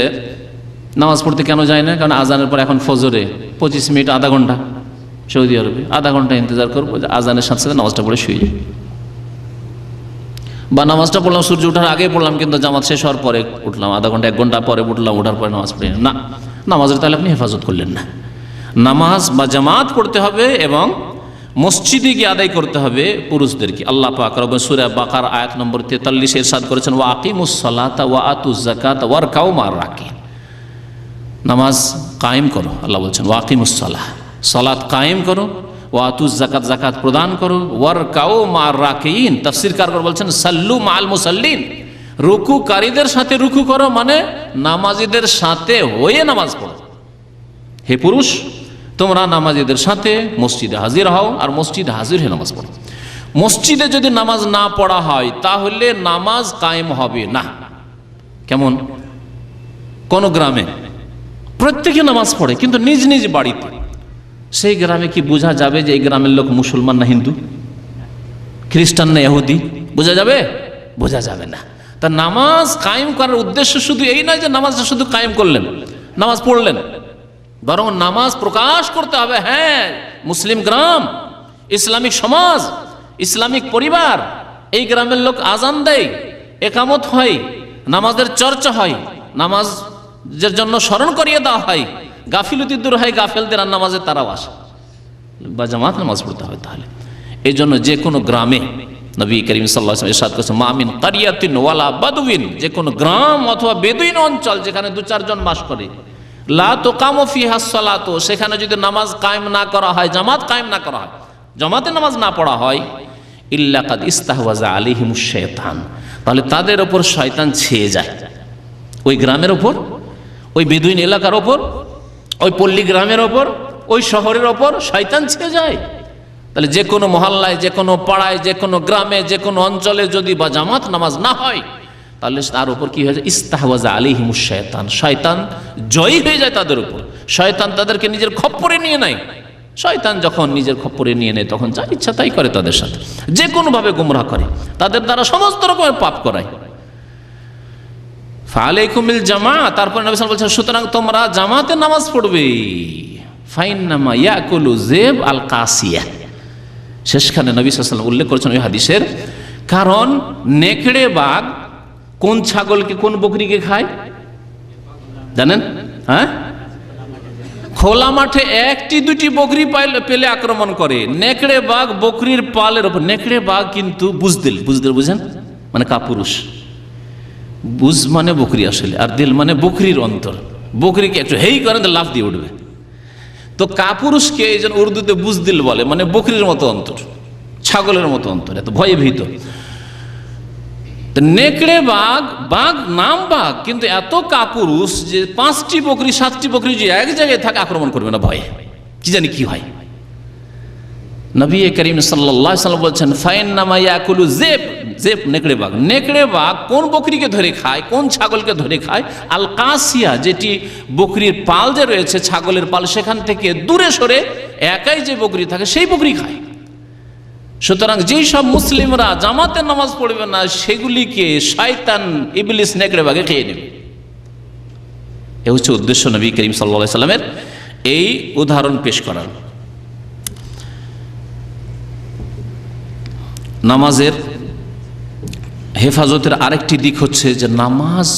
Speaker 4: নামাজ পড়তে কেন যায় না, কারণ আজানের পর এখন ফজরে 25 মিনিট আধা ঘন্টা, সৌদি আরবে আধা ঘন্টা ইন্তজার করবো, আজানের সাথে সাথে নামাজটা পড়ে শুয়ে যায়। বা নামাজটা পড়লাম সূর্য ওঠার আগে পড়লাম, কিন্তু জামাত শেষ হওয়ার পরে উঠলাম, আধা ঘন্টা 1 ঘন্টা পরে উঠলাম, ওঠার পরে নামাজ পড়ি না, নামাজের তাহলে আপনি হেফাজত করলেন না। নামাজ বা জামাত পড়তে হবে এবং মসজিদে গিয়ে আদায় করতে হবে পুরুষদেরকে। আল্লাহ পাক রব্বুল সূরা বাকারা আয়াত নম্বর 43 ইরশাদ করেছেন, ওয়া আকিমুস সালাতা ওয়া আতুজ যাকাতা ওয়ারকাউ মা'র রাকিন। নামাজ কায়েম করো, আল্লাহ বলছেন ওয়া আকিমুস সালাহ, সালাত কায়েম করো, ওয়াতুজ যাকাত, যাকাত প্রদান করো, ওয়ারকাউ মা'আর রাকিঈন, তাফসীরকারগণ বলছেন সাল্লু মা'আল মুসাল্লিন, রুকুকারীদের সাথে রুকু করো, মানে নামাজীদের সাথে হয়ে নামাজ পড়ো। হে পুরুষ, তোমরা নামাজীদের সাথে মসজিদে হাজির হও আর মসজিদে হাজির হয়ে নামাজ পড়ো। মসজিদে যদি নামাজ না পড়া হয় তাহলে নামাজ কায়েম হবে না। কেমন? কোন গ্রামে প্রত্যেকে নামাজ পড়ে কিন্তু নিজ নিজ বাড়িতে, সেই গ্রামে কি বোঝা যাবে যে এই গ্রামের লোক মুসলমান না হিন্দু, খ্রিস্টান না ইহুদি? বোঝা যাবে? বোঝা যাবে না। তা নামাজ কায়েম করার উদ্দেশ্য শুধু এই নয় যে নামাজটা শুধু কায়েম করলেন, নামাজ পড়লেন, বরং নামাজ প্রকাশ করতে হবে। হ্যাঁ, মুসলিম গ্রাম, ইসলামিক সমাজ, ইসলামিক পরিবার, এই গ্রামের লোক আজান দেয়, একামত হয়, নামাজের চর্চা হয়, নামাজের জন্য স্মরণ করিয়ে দেওয়া হয়, গাফিলতি দূর হয়, গাফেলদের আর নামাজের তারাও আসে বা জামাত নামাজ পড়তে হবে। তাহলে এই জন্য যে কোনো গ্রামে নবী করিম সাল্লাল্লাহু আলাইহি ওয়াসাল্লাম ইরশাদ করেছেন, মা মিন কারিয়াতিন ওয়ালা বাদউইন, যে কোনো গ্রাম অথবা বেদুইন অঞ্চল যেখানে 2-4 জন বাস করে, লা তুকামু ফিহা সালাতু, সেখানে যদি নামাজ কায়েম না করা হয়, জামাত কায়েম না করা হয়, জামাতে নামাজ না পড়া হয়, ইল্লা কাদ ইস্তাহওয়াজা আলাইহিমুশ শাইতান, তাহলে তাদের ওপর শয়তান ছেয়ে যায়। ওই গ্রামের ওপর, ওই বেদুইন এলাকার ওপর, ওই পল্লী গ্রামের ওপর, ওই শহরের ওপর শয়তান ছেয়ে যায়। তাহলে যে কোনো মহল্লায়, যে কোনো পাড়ায়, যে কোনো গ্রামে, যে কোনো অঞ্চলে যদি বা জামাত নামাজ না হয়, তাহলে তার উপর কি হয়ে যায়? ইস্তাহওয়াজা আলাইহিমুশ শাইতান, শয়তান জয়ী হয়ে যায় তাদের উপর। শয়তান তাদেরকে নিজের খপ্পরে নিয়ে নেয়। শয়তান যখন নিজের খপ্পরে নিয়ে নেয় তখন যা ইচ্ছা তাই করে তাদের সাথে, যে কোনোভাবে গুমরাহ করে, তাদের দ্বারা সমস্ত রকমের পাপ করায়। ফালাইকুমিল জামা, তারপর নবী সাল্লাল্লাহু আলাইহি ওয়াসাল্লাম বলছেন, সুতরাং তোমরা জামাতে নামাজ পড়বে। ফাইন্নামা ইয়াকুলু যিব আল কাসিয়া, শেষখানে নবী সাল্লাল্লাহু আলাইহি ওয়াসাল্লাম উল্লেখ করেছেন ওই হাদিসের, কারণ নেকড়ে বাঘ কোন ছাগলকে, কোন বকরিকে খায় জানেন? হ্যাঁ, খোলা মাঠে 1-2টি বকরি পেলে আক্রমণ করে। নেকড়ে বাঘ বকরির পালের উপর, নেকড়ে বাঘ কিন্তু বুজদিল, বুজদিল বুঝেন মানে কাপুরুষ, বুজ মানে বকরি আসলে, আর দিল মানে বকরির অন্তর। বকরিকে একটু হেই করেন তো লাফ দিয়ে উঠবে। তো কাপুরুষকে এই জন্য উর্দুতে বুজদিল বলে, মানে বকরির মতো অন্তর, ছাগলের মতো অন্তর, এত ভয়ে ভীত। নেকড়ে বাঘ, বাঘ নাম বাঘ কিন্তু এত কাপুরুষ যে 5টি বকরি 7টি বকরি যে এক জায়গায় থাকে আক্রমণ করবে না ভয়ে, কি জানি কি হয়। নবী করিম সাল্লাল্লাহু আলাইহি ওয়াসাল্লাম বলছেন, ফাইন্নামা ইয়াকুলু যিব, যিব নেকড়ে বাঘ, নেকড়ে বাঘ কোন বকরিকে ধরে খায়, কোন ছাগলকে ধরে খায়? আল কাসিয়া, যেটি বকরির পাল যে রয়েছে, ছাগলের পাল, সেখান থেকে দূরে সরে একাই যে বকরি থাকে সেই বকরি খায়। সুতরাং যেই সব মুসলিমরা জামাতে নামাজ পড়বে না সেগুলিকে শয়তান ইবলিস নেকড়ে বাঘে খেয়ে নেবে। এ হচ্ছে উদ্দেশ্য নবী করিম সাল্লাল্লাহু আলাইহি ওয়াসাল্লামের এই উদাহরণ পেশ করার। নামাজের হেফাজতের আরেকটি দিক হচ্ছে যে নামাজ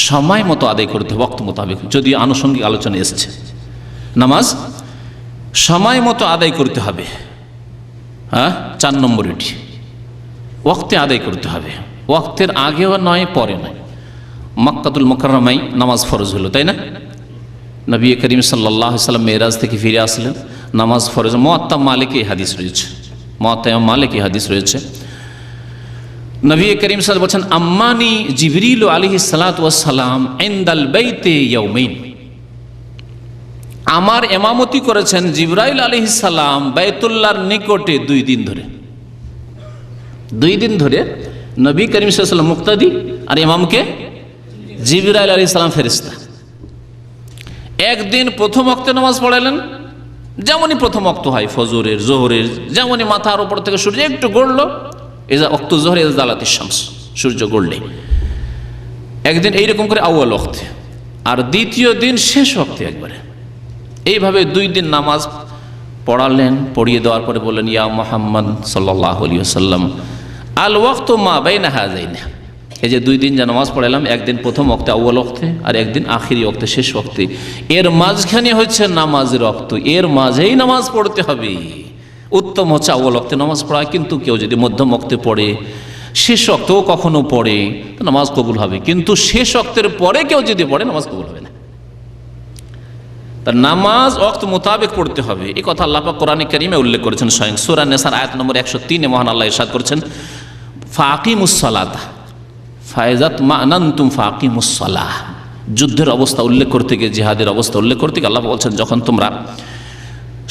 Speaker 4: সময় মতো আদায় করতে হবে, ওয়াক্ত মোতাবেক, যদি আনুষঙ্গিক আলোচনা এসেছে। নামাজ সময় মতো আদায় করতে হবে। হ্যাঁ, 4 নম্বর এটি, ওয়াক্তে আদায় করতে হবে, ওয়াক্তের আগেও নয় পরে নয়। মক্কাতুল মুকাররমায় নামাজ ফরজ হলো, তাই না? নবী করিম সাল্লাল্লাহু আলাইহি ওয়াসাল্লাম মেরাজ থেকে ফিরে আসলেন, নামাজ ফরজ। মুয়াত্তা মালিকে হাদিস রয়েছে, মুয়াত্তা মালিকে হাদিস রয়েছে। নবী করিম সাল্লাল্লাহু আলাইহি ওয়াসাল্লাম বলেছেন, আম্মানি জিবরিল আলাইহিস সালাতু ওয়াস সালাম ইনদাল বাইতে ইয়াউমাইন, আমার ইমামতি করেছেন জিবরাইল আলাইহিস সালাম বাইতুল্লাহর নিকটে 2 দিন ধরে। 2 দিন ধরে নবী করিম সাল্লাল্লাহু আলাইহি ওয়াসাল্লাম মুক্তাদি আর ইমামকে জিবরাইল আলাইহিস সালাম ফেরেশতা। একদিন প্রথম ওয়াক্তে নামাজ পড়ালেন, যেমনই প্রথম ওয়াক্ত হয় ফজরের, জোহরের, যেমনই মাথার উপর থেকে সূর্য একটু গড়লো, এজা ওয়াক্তু জোহর ইযা জালাতিশ শামস, সূর্য গড়লে একদিন এইরকম করে আউয়াল ওয়াক্তে, আর দ্বিতীয় দিন শেষ ওয়াক্তে একবারে। এইভাবে 2 দিন নামাজ পড়ালেন। পড়িয়ে দেওয়ার পরে বললেন, ইয়া মুহাম্মদ সাল্লাল্লাহু আলাইহি ওয়াসাল্লাম আল ওয়াক্তু মা বাইনা হাযাইন, এই যে 2 দিন যে নামাজ পড়ালাম, একদিন প্রথম ওয়াক্তে আউয়াল ওয়াক্তে আর একদিন আখিরি ওয়াক্তে শেষ ওয়াক্তে, এর মাঝখানে হচ্ছে নামাজের ওয়াক্ত, এর মাঝেই নামাজ পড়তে হবে। উত্তম হচ্ছে আউয়াল ওয়াক্তে নামাজ পড়া, কিন্তু কেউ যদি মধ্যম ওয়াক্তে পড়ে, শেষ ওয়াক্তেও কখনো পড়ে, তো নামাজ কবুল হবে। কিন্তু শেষ ওয়াক্তের পরে কেউ যদি পড়ে নামাজ কবুল হবে না। তা নামাজ ওয়াক্ত মোতাবেক পড়তে হবে, এই কথা আল্লাহ পাক কোরআনে কারীমে উল্লেখ করেছেন। স্বয়ং সূরা নিসার আয়াত নম্বর 103 মহান আল্লাহ ইরশাদ করেছেন, ফাকিমুস সালাত ফাইজাত মানান্তুম ফাকিমুস সালাহ। যুদ্ধের অবস্থা উল্লেখ করতে গিয়ে, জিহাদের অবস্থা উল্লেখ করতে গিয়ে আল্লাহ বলছেন, যখন তোমরা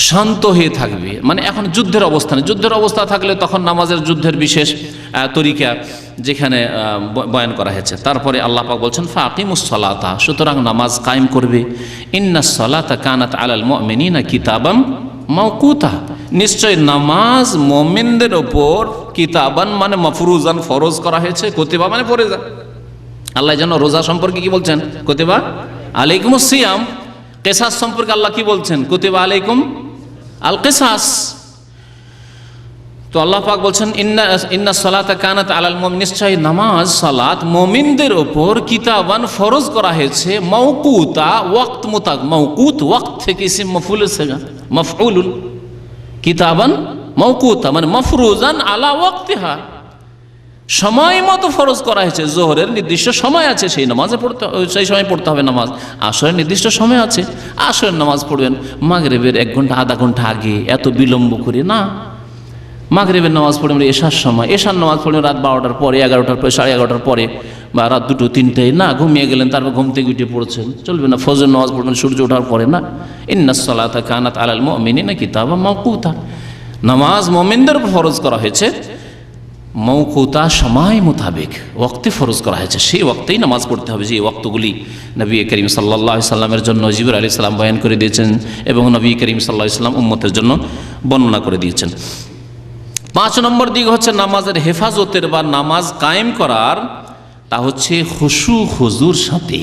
Speaker 4: শান্ত হয়ে থাকবে, মানে এখন যুদ্ধের অবস্থানে, যুদ্ধের অবস্থা থাকলে তখন নামাজের যুদ্ধের বিশেষ তরিকা যেখানে বয়ান করা হয়েছে। তারপরে আল্লাহ পাক বলছেন ফাকিমুস সালাতা, সুতরাং নামাজ কায়েম করবে। ইন্নাস সালাতা কানাত আলাল মুমিনিনা কিতাবাম মাওকুতা, নিশ্চয় নামাজ মুমিনদের ওপর কিতাবান মানে মাফরুজান ফরজ করা হয়েছে, কুতিবা মানে ফরজ। আল্লাহ যেন রোজা সম্পর্কে কি বলছেন, কুতিবা আলাইকুমুস সিয়াম। কিসাস সম্পর্কে আল্লাহ কি বলছেন, কুতিবা আলাইকুম আল কিসাস। তো আল্লাহ পাক বলছেন ইন্না সালাতা কানাত আলাল মুমিন, নিশ্চয় নামাজ সালাত মুমিনদের উপর কিতাবান ফরজ করা হয়েছে, মাওকুতা ওয়াক্ত মোতাক। মাওকুত ওয়াক্ত থেকে ইসম মাফউল সেগা মাফউলুন, কিতাবান মাওকুতা মানে মাফরুজান আলা ওয়াক্তিহা, সময় মতো ফরজ করা হয়েছে। জোহরের নির্দিষ্ট সময় আছে, সেই নামাজে পড়তে, সেই সময় পড়তে হবে নামাজ। আসরের নির্দিষ্ট সময় আছে, আসরের নামাজ পড়বেন। মাগরিবের 1 ঘন্টা আধা ঘন্টা আগে, এত বিলম্ব করে না। মাগরিবের নামাজ পড়বেন এশার সময়, এশার নামাজ পড়বেন রাত 12টার পরে, 11টার পরে, 11:30 পরে, বা রাত 2টো 3টায় না, ঘুমিয়ে গেলেন, তারপর ঘুম থেকে উঠে পড়ছেন, চলবে না। ফজর নামাজ পড়বেন সূর্য ওঠার পরে না। ইন্নাস সালাতা কানাত আলাল মুমিনিনা কিতাবাম মাওকুতা, নামাজ মুমিনদের উপর ফরজ করা হয়েছে মৌকুতা, সময় মোতাবেক, ওয়াক্তে ফরজ করা হয়েছে, সেই ওয়াক্তেই নামাজ পড়তে হবে। যে ওয়াক্তগুলি নবী করিম সাল্লাল্লাহু আলাইহি সাল্লামের জন্য জিবরিল আলাইহিস সালাম বয়ান করে দিয়েছেন এবং নবী করিম সাল্লাল্লাহু আলাইহি সাল্লাম উম্মতের জন্য বর্ণনা করে দিয়েছেন। 5 নম্বর দিক হচ্ছে নামাজের হেফাজতের বা নামাজ কায়েম করার, তা হচ্ছে খুশু খুজুর সাথে,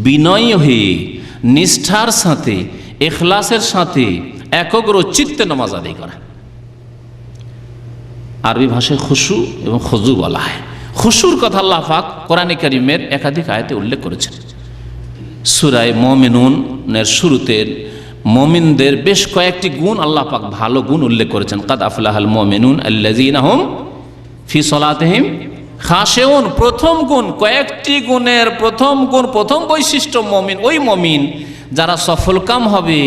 Speaker 4: বিনয় হয়ে, নিষ্ঠার সাথে, ইখলাসের সাথে, একগ্র চিত্তে নামাজ আদায় করা। আরবি ভাষায় খুশু এবং খুজু বলা হয়। খুশুর কথা আল্লাহ পাক কোরআনে কারীমের একাধিক আয়াতে উল্লেখ করেছেন। সূরা মুমিনুনের শুরুতে মুমিনদের বেশ কয়েকটি গুণ আল্লাহ পাক, ভালো গুণ উল্লেখ করেছেন। কাদ আফলাহাল মুমিনুন আল্লাযীনা হুম ফি সালাতিহিম খাশিউন। প্রথম গুণ, কয়েকটি গুণের প্রথম গুণ, প্রথম বৈশিষ্ট্য মুমিন, ওই মুমিন যারা সফলকাম হবে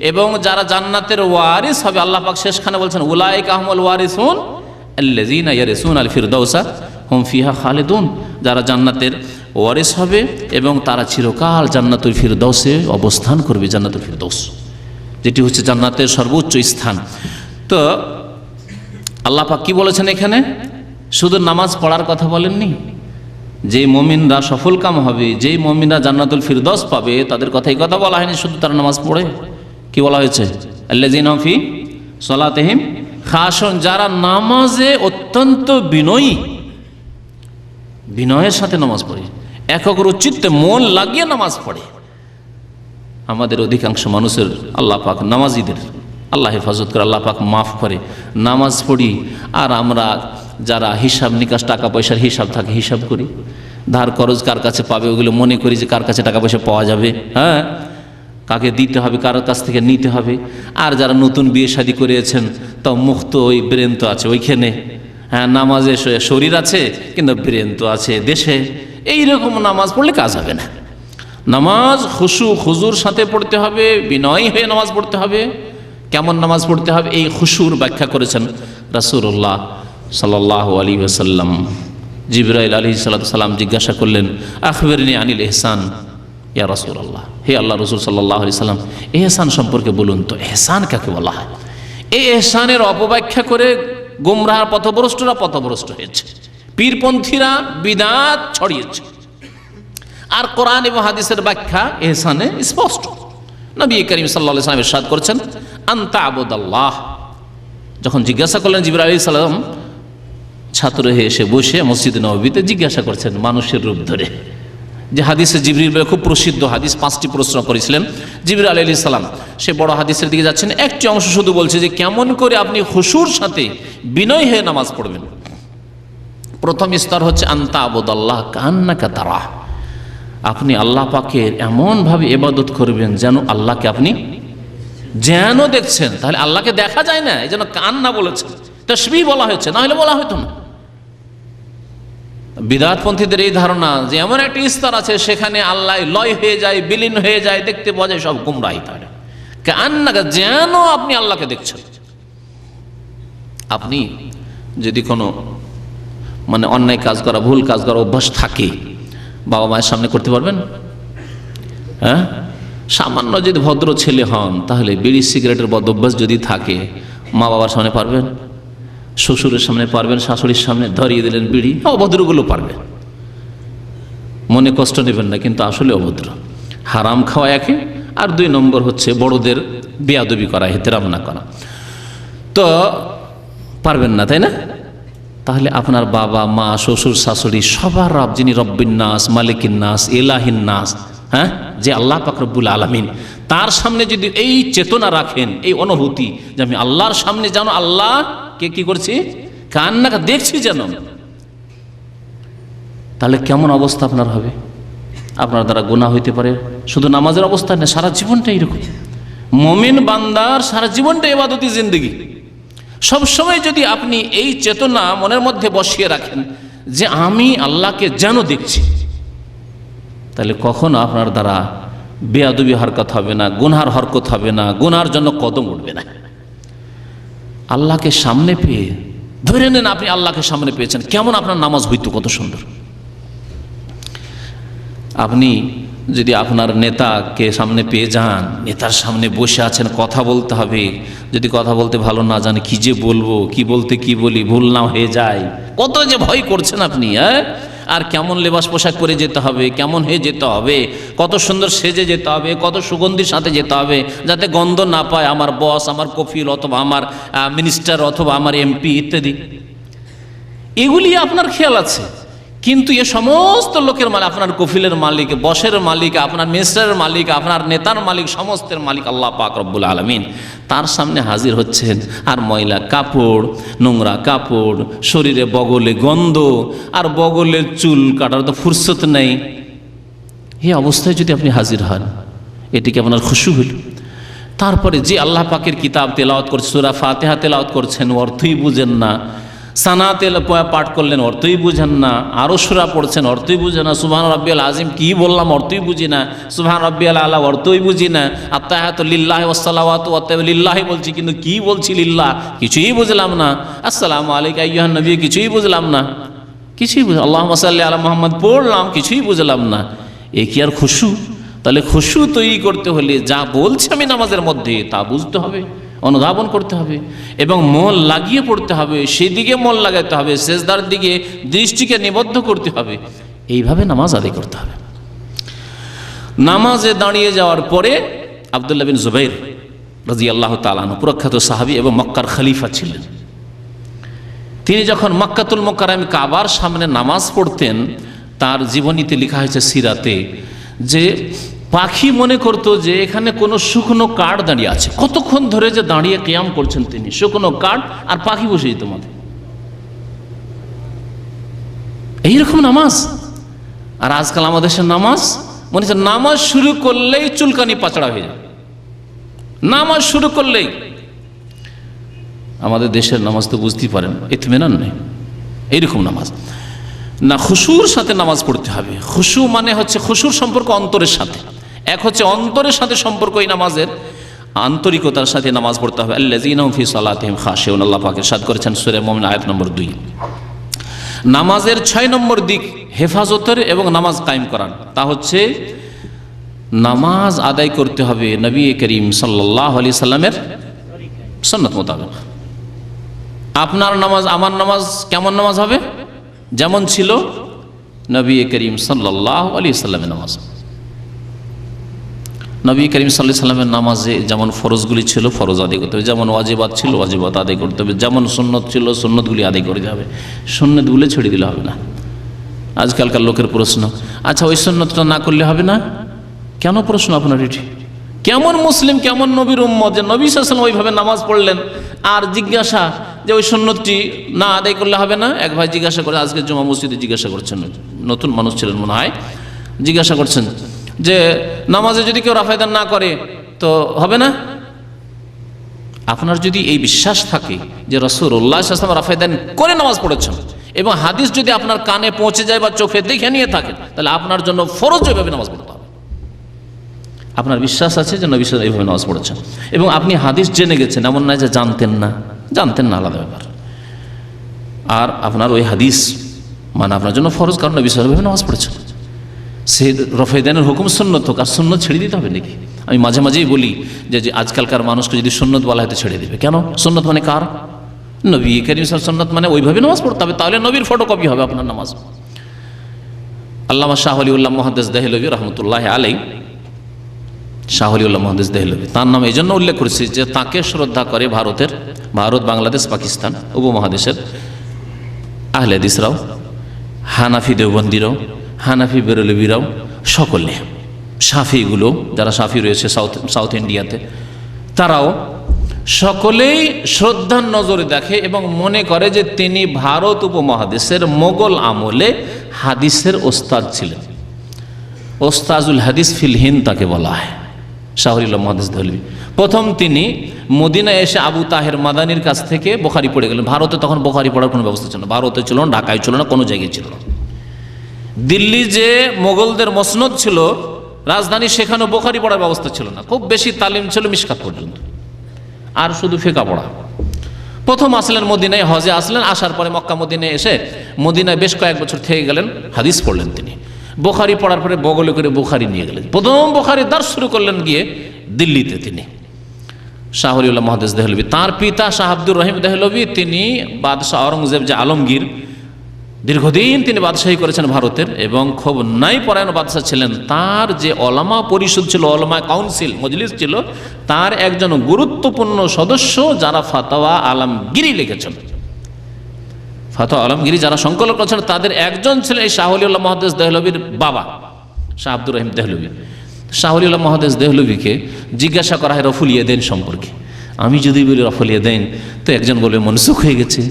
Speaker 4: এবং যারা জান্নাতের ওয়ারিস হবে। আল্লাহ পাক শেষখানে বলছেন উলাইকা হুমুল ওয়ারিসুন আল্লাযীনা ইয়ারিসুনা আল ফিরদাউসা হুম ফিহা খালিদুন, যারা জান্নাতের ওয়ারিস হবে এবং তারা চিরকাল জান্নাতুল ফিরদাউসে অবস্থান করবে। জান্নাতুল ফিরদাউস যেটি হচ্ছে জান্নাতের সর্বোচ্চ স্থান। তো আল্লাহ পাক কি বলেছেন এখানে, শুধু নামাজ পড়ার কথা বলেননি। যেই মুমিনরা সফলকাম হবে, যেই মুমিনরা জান্নাতুল ফিরদাউস পাবে, তাদের কথাই কথা বলা হয়নি শুধু তারা নামাজ পড়ে। কি বলা হয়েছে, আল্লাযীনা ফি সালাতিহিম খাশুন, যারা নামাজে অত্যন্ত বিনয়ী, বিনয়ের সাথে নামাজ পড়ে, একগ্র চিত্তে মন লাগিয়ে নামাজ পড়ে। আমাদের অধিকাংশ মানুষের আল্লাহ পাক নামাজিদের আল্লাহ হেফাজত করে, আল্লাহ পাক মাফ করে, নামাজ পড়ি আর আমরা যারা হিসাব নিকাশ, টাকা পয়সার হিসাব থাকে, হিসাব করি, ধার খরচ কার কাছে পাবে ওগুলো মনে করি যে কার কাছে টাকা পয়সা পাওয়া যাবে, হ্যাঁ, কাকে দিতে হবে, কার কাছ থেকে নিতে হবে। আর যারা নতুন বিয়ে শাদী করেছেন, তো মুখ তো ওই ব্রেন তো আছে ওইখানে, হ্যাঁ, নামাজে শরীর আছে কিন্তু ব্রেন তো আছে দেশে। এইরকম নামাজ পড়লে কাজ হবে না। নামাজ খুশু খুজুর সাথে পড়তে হবে, বিনয়ী হয়ে নামাজ পড়তে হবে। কেমন নামাজ পড়তে হবে, এই খুশুর ব্যাখ্যা করেছেন রাসূলুল্লাহ সাল্লাল্লাহু আলাইহি ওয়াসাল্লাম। জিবরাইল আলাইহিস সালাম জিজ্ঞাসা করলেন, আখবিরনি আনিল ইহসান ইয়া রাসূলুল্লাহ, হে আল্লাহ রাসূল সাল্লাল্লাহু আলাইহি সাল্লাম, ইহসান সম্পর্কে বলুন তো, ইহসান কাকে বলা হয়? এই ইহসানের অপব্যাখ্যা করে গোমরাহ পথভ্রষ্টরা পথভ্রষ্ট হয়েছে, পীরপন্থীরা বিদআত ছড়িয়েছে। আর কোরআন এবং হাদিসের ব্যাখ্যা ইহসানে স্পষ্ট। নবী করিম সাল্লাল্লাহু আলাইহি ওয়াসাল্লাম ইরশাদ করেছেন, আনতা আবুদাল্লাহ। যখন জিজ্ঞাসা করলেন, জিবরাইল আলাইহিস সালাম ছাত্র হয়ে এসে বসে মসজিদ নববীতে জিজ্ঞাসা করছেন মানুষের রূপ ধরে, যে হাদিসে জিবরিল বলে খুব প্রসিদ্ধ হাদিস, 5টি প্রশ্ন করেছিলেন জিবরিল আলাইহিস সালাম। সে বড় হাদিসের দিকে যাচ্ছেন, একটি অংশ শুধু বলছে যে কেমন করে আপনি খুশুর সাথে বিনয় হয়ে নামাজ পড়বেন। প্রথম স্তর হচ্ছে আনতা আবুদাল্লাহ কান্নাকা তারাহ, আপনি আল্লাহ পাকের এমনভাবে ইবাদত করবেন যেন আল্লাহকে আপনি যেন দেখছেন। তাহলে আল্লাহকে দেখা যায় না, এই জন্য কান্না বলেছেন, তাসবিহ বলা হয়েছে, না হলে বলা হতো না। বিদআতপন্থীদের এই ধারণা যে এমন একটা স্তর আছে সেখানে আল্লাহ লয় হয়ে যায়, বিলীন হয়ে যায়, দেখতে পাওয়া যায়, সব গুমরাহি। তাহলে কান্নাকা যেন আপনি আল্লাহকে দেখছেন। আপনি যদি কোনো অন্যায় কাজ করা, ভুল কাজ করা অভ্যাস থাকে, বাবা মায়ের সামনে করতে পারবেন? হ্যাঁ, সামান্য যদি ভদ্র ছেলে হন তাহলে বিড়ি সিগারেটের বদ অভ্যাস যদি থাকে, মা বাবার সামনে পারবেন? শ্বশুরের সামনে পারবেন? শাশুড়ির সামনে ধরিয়ে দিলেন বিড়ি, অভদ্রগুলো পারবে, মনে কষ্ট নেবেন না, কিন্তু আসলে অভদ্র। হারাম খাওয়া একে, আর 2 নম্বর হচ্ছে বড়দের বেয়াদবি করা, এহতেরাম না করা, তো পারবেন না, তাই না? তাহলে আপনার বাবা মা শ্বশুর শাশুড়ি সবার রব, যিনি রব্বিন নাস, মালিকিন নাস, ইলাহিন নাস, হ্যাঁ, যে আল্লাহ পাক রব্বুল আলামিন, তার সামনে যদি এই চেতনা রাখেন, এই অনুভূতি যে আমি আল্লাহর সামনে যেন আল্লাহকে কি করছি, কান্নাকে দেখছি যেন, তাহলে কেমন অবস্থা আপনার হবে? আপনার দ্বারা গুনাহ হইতে পারে। শুধু নামাজের অবস্থা না, সারা জীবনটা এরকম। মুমিন বান্দার সারা জীবনটা ইবাদতি জিন্দেগি। সবসময় যদি আপনি এই চেতনা মনের মধ্যে বসিয়ে রাখেন যে আমি আল্লাহকে যেন দেখছি, তাহলে কখনো আপনার দ্বারা বেয়াদবি হরকত হবে না, গুনহার হরকত হবে না, গুনার জন্য কদম উঠবে না। আল্লাহকে সামনে পেয়ে ধরে নেন আপনি আল্লাহকে সামনে পেয়েছেন, কেমন আপনার নামাজ হইতো, কত সুন্দর। আপনি যদি আপনার নেতাকে সামনে পেয়ে যান, নেতার সামনে বসে আছেন, কথা বলতে হবে, যদি কথা বলতে ভালো না জানে, কি যে বলবো, কি বলতে কি বলি, ভুল না হয়ে যায়, কত যে ভয় করছেন আপনি। আর কেমন লেবাস পোশাক পরে যেতে হবে, কেমন হয়ে যেতে হবে, কত সুন্দর সেজে যেতে হবে, কত সুগন্ধির সাথে যেতে হবে, যাতে গন্ধ না পায় আমার বস, আমার কফিল, অথবা আমার মিনিস্টার, অথবা আমার এমপি ইত্যাদি। এগুলি আপনার খেয়াল আছে, কিন্তু এ সমস্ত লোকের মালিক, আপনার কফিলের মালিক, বসের মালিক, আপনার মিনিস্টারের মালিক, আপনার নেতার মালিক, সমস্তের মালিক আল্লাহ পাক রব্বুল আলামিন, তার সামনে হাজির হচ্ছেন। আর ময়লা কাপড়, নোংরা কাপড়, শরীরে বগলে গন্ধ, আর বগলের চুল কাটার তো ফুরসত নেই। এই অবস্থায় যদি আপনি হাজির হন, এটিকে আপনার খুশি হইল। তারপরে যে আল্লাহ পাকের কিতাব তেলাওয়াত করছে, সূরা ফাতিহা তেলাওয়াত করছেন, অর্থই বুঝেন না, সানা পাঠ করলেন, অর্থই বুঝেন না, আরও সূরা পড়ছেন, অর্থই বুঝে না, সুবহান রাব্বিয়াল আযীম কি বললাম অর্থই বুঝি না, সুবহান রাব্বিয়াল আলা অর্থই বুঝি না, আত্তাহিয়াতু লিল্লাহি ওয়াস সালাওয়াতু লিল্লাহি বলছি, কিন্তু কি বলছি লিল্লাহ কিছুই বুঝলাম না, আসসালামু আলাইকা আইয়ুহান নবী কিছুই বুঝলাম না, কিছুই আল্লাহুম্মা সাল্লি আলা মুহাম্মদ পড়লাম, কিছুই বুঝলাম না। এ কি আর খুশু? তাহলে খুশু তৈরি করতে হলে যা বলছে আমি নামাজের মধ্যে তা বুঝতে হবে, অনুধাবন করতে হবে, এবং মন লাগিয়ে পড়তে হবে, সেদিকে মন লাগাতে হবে, সেজদার দিকে দৃষ্টিকে নিবদ্ধ করতে হবে, এইভাবে নামাজ আদায় করতে হবে। নামাজে দাঁড়িয়ে যাওয়ার পরে আব্দুল্লাহ বিন জুবাইর রাদিয়াল্লাহু তাআলা আনহু, প্রখ্যাত সাহাবী এবং মক্কার খলিফা ছিলেন, তিনি যখন মক্কাতুল মুকাররমে কাবার সামনে নামাজ পড়তেন, তার জীবনীতে লেখা হয়েছে সিরাতে, যে পাখি মনে করতো যে এখানে কোনো শুকনো কাঠ দাঁড়িয়ে আছে, কতক্ষণ ধরে যে দাঁড়িয়ে কিয়াম করছেন তিনি, শুকনো কাঠ আর পাখি বসে যেত মাঠে, এইরকম নামাজ। আর আজকাল আমাদের দেশের নামাজ মনে হচ্ছে নামাজ শুরু করলেই চুলকানি পাচড়া হয়ে যায়, নামাজ শুরু করলেই। আমাদের দেশের নামাজ তো বুঝতেই পারেন, ইতমিনান নেই, এইরকম নামাজ না। খুশুর সাথে নামাজ পড়তে হবে। খুশু মানে হচ্ছে, খুশুর সম্পর্ক অন্তরের সাথে, এক হচ্ছে অন্তরের সাথে সম্পর্ক, এই নামাজের আন্তরিকতার সাথে নামাজ পড়তে হবে। আল্লাযীনা হুম ফি সালাতিহিম খাশিউন, আল্লাহ পাক ইরশাদ করেছেন সূরা মুমিন আয়াত নম্বর 2। নামাজের 6 নম্বর দিক হেফাজতের এবং নামাজ কায়েম করার, তা হচ্ছে নামাজ আদায় করতে হবে নবী করিম সাল্লাল্লাহু আলাইহি সাল্লামের সুন্নাত মোতাবেক। আপনার নামাজ, আমার নামাজ কেমন নামাজ হবে? যেমন ছিল নবী করিম সাল্লাল্লাহু আলাইহি সাল্লামের নামাজ। নবী করিম সাল্লাল্লাহু আলাইহি সাল্লামের নামাজে যেমন ফরজগুলি ছিল ফরজ আদায় করতে হবে, যেমন ওয়াজিবাত ছিল ওয়াজিবাত আদায় করতে হবে, যেমন সুন্নত ছিল সুন্নতগুলি আদায় করতে হবে, সুন্নতগুলো ছেড়ে দিলে হবে না। আজকালকার লোকের প্রশ্ন, আচ্ছা ওই সুন্নতটা না করলে হবে না কেন? প্রশ্ন আপনার এটি। কেমন মুসলিম, কেমন নবীর উম্মত যে নবী সাল্লাল্লাহু আলাইহি ওয়াসাল্লাম ওইভাবে নামাজ পড়লেন, আর জিজ্ঞাসা যে ওই সুন্নতটি না আদায় করলে হবে না। এক ভাই জিজ্ঞাসা করে, আজকে জুমা মসজিদে জিজ্ঞাসা করছেন, নতুন মানুষ ছিলেন মনে হয়, জিজ্ঞাসা করছেন যে নামাজে যদি কেউ রাফায়দান না করে তো হবে না? আপনার যদি এই বিশ্বাস থাকে যে রাসূলুল্লাহ সাল্লাল্লাহু আলাইহি ওয়াসাল্লাম রাফায়দান করে নামাজ পড়েছেন, এবং হাদিস যদি আপনার কানে পৌঁছে যায় বা চোখে দেখে নিয়ে থাকেন, তাহলে আপনার জন্য ফরজ এভাবে নামাজ পড়তে হবে। আপনার বিশ্বাস আছে যে নবী সাল্লাল্লাহু আলাইহি ওয়াসাল্লাম এইভাবে নামাজ পড়েছেন এবং আপনি হাদিস জেনে গেছেন, এমন নয় যে জানতেন না, আলাদা ব্যাপার। আর আপনার ওই হাদিস মানে আপনার জন্য ফরজ, কারণ নবী সাল্লাল্লাহু আলাইহি ওয়াসাল্লাম নামাজ পড়েছেন। সে রফেদানের হুকুম সুন্নত হোক, আর সুন্নত ছেড়ে দিতে হবে নাকি? আমি মাঝে মাঝেই বলি যে আজকালকার মানুষকে যদি সুন্নত বলা হয় তো ছেড়ে দেবে কেন? সুন্নত মানে কার? নবী করিম সাল্লাল্লাহু আলাইহি ওয়াসাল্লাম। সুন্নত মানে ওইভাবে নামাজ পড়তে হবে, তাহলে নবীর ফটোকপি হবে আপনার নামাজ। আল্লামা শাহ ওলিউল্লাহ মুহাদ্দিস দেহলভী রহমতুল্লাহ আলাইহি, শাহ ওলিউল্লাহ মুহাদ্দিস দেহলভী, তার নাম এই জন্য উল্লেখ করেছি যে তাকে শ্রদ্ধা করে ভারত, বাংলাদেশ, পাকিস্তান উপমহাদেশের আহলে হাদিসরাও, হানাফি দেওবন্দিরাও, হানাফি বেরলভীরাও, সকলে শাফিগুলো যারা শাফি রয়েছে সাউথ ইন্ডিয়াতে, তারাও সকলেই শ্রদ্ধার নজরে দেখে এবং মনে করে যে তিনি ভারত উপমহাদেশের মোগল আমলে হাদিসের ওস্তাদ ছিলেন। ওস্তাজুল হাদিস ফিল হিন্দ তাকে বলা হয়, শাহ ওলিউল্লাহ মুহাদ্দিস দেহলভী। প্রথম তিনি মদিনায় এসে আবু তাহের মাদানির কাছ থেকে বুখারী পড়ে গেলেন। ভারতে তখন বুখারী পড়ার কোনো ব্যবস্থা ছিল না, ভারতে ছিল না, ঢাকায় ছিল না, কোনো জায়গায় ছিল না। দিল্লি যে মোগলদের মসনদ ছিল রাজধানী, সেখানে বুখারী পড়ার ব্যবস্থা ছিল না, খুব বেশি তালিম ছিল মিশকাত পর্যন্ত, আর শুধু ফিকহ পড়া। প্রথম আসলেন মদিনায়, হজে আসলেন, আসার পরে মক্কা মদিনায় এসে মদিনায় বেশ কয়েক বছর থেকে গেলেন, হাদিস পড়লেন তিনি। বুখারী পড়ার পরে বগলে করে বুখারী নিয়ে গেলেন, প্রথম বুখারী দার্স শুরু করলেন গিয়ে দিল্লিতে তিনি, শাহ ওলিউল্লাহ মুহাদ্দিস দেহলভী। তার পিতা শাহ আব্দুর রহিম দেহলভী, তিনি বাদশাহ আওরঙ্গজেব যে আলমগীর, দীর্ঘদিন তিনি বাদশাহী করেছেন ভারতের এবং খুব ন্যায় পরায়ণ বাদশাহ ছিলেন। তার যে ওলামা পরিষদ ছিল, ওলামা কাউন্সিল মজলিস ছিল, তার একজন গুরুত্বপূর্ণ সদস্য যারা ফাতোয়া আলমগীরি লিখেছেন, ফাতোয়া আলমগীরি যারা সংকলন করেছেন, তাদের একজন ছিলেন এই শাহ ওলিউল্লাহ মুহাদ্দিস দেহলভীর বাবা শাহ আব্দুর রহিম দেহলভী। শাহ ওলিউল্লাহ মুহাদ্দিস দেহলভীকে জিজ্ঞাসা করা হয় রফুল ইয়াদাইন সম্পর্কে। আমি যদি বলি রফুল ইয়াদাইন, তো একজন বলবে মনসুখ হয়ে গেছে,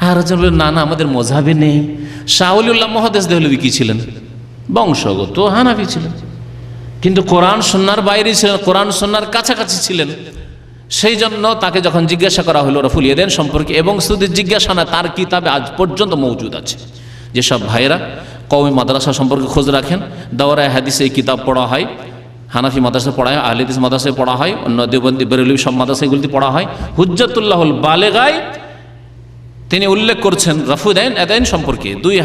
Speaker 4: আর একজন বলবে না আমাদের মযহাবে নেই। শাহ ওলিউল্লাহ মুহাদ্দিস দেহলভী কি ছিলেন? বংশগত হানাফি ছিলেন, কিন্তু কোরআন সুন্নাহর বাইরে ছিলেন, কোরআন সুন্নাহর কাছাকাছি ছিলেন। সেই জন্য তাকে যখন জিজ্ঞাসা করা হলো রফুল ইয়াদাইন সম্পর্কে, এবং শুধু জিজ্ঞাসা না, তার কিতাবে আজ পর্যন্ত মওজুদ আছে। যেসব ভাইয়েরা কওমি মাদ্রাসা সম্পর্কে খোঁজ রাখেন, দাওরায়ে হাদিসে এই কিতাব পড়া হয়, হানাফি মাদ্রাসায় পড়া হয়, আহলে হাদিস মাদ্রাসায় পড়া হয়, অন্য দেওবন্দি বেরেলভী সব মাদ্রাসাগুলিতে পড়া হয়। হুজ্জাতুল্লাহুল বালেগায় তিনি উল্লেখ করছেন রফুল ইয়াদাইন সম্পর্কে, দুই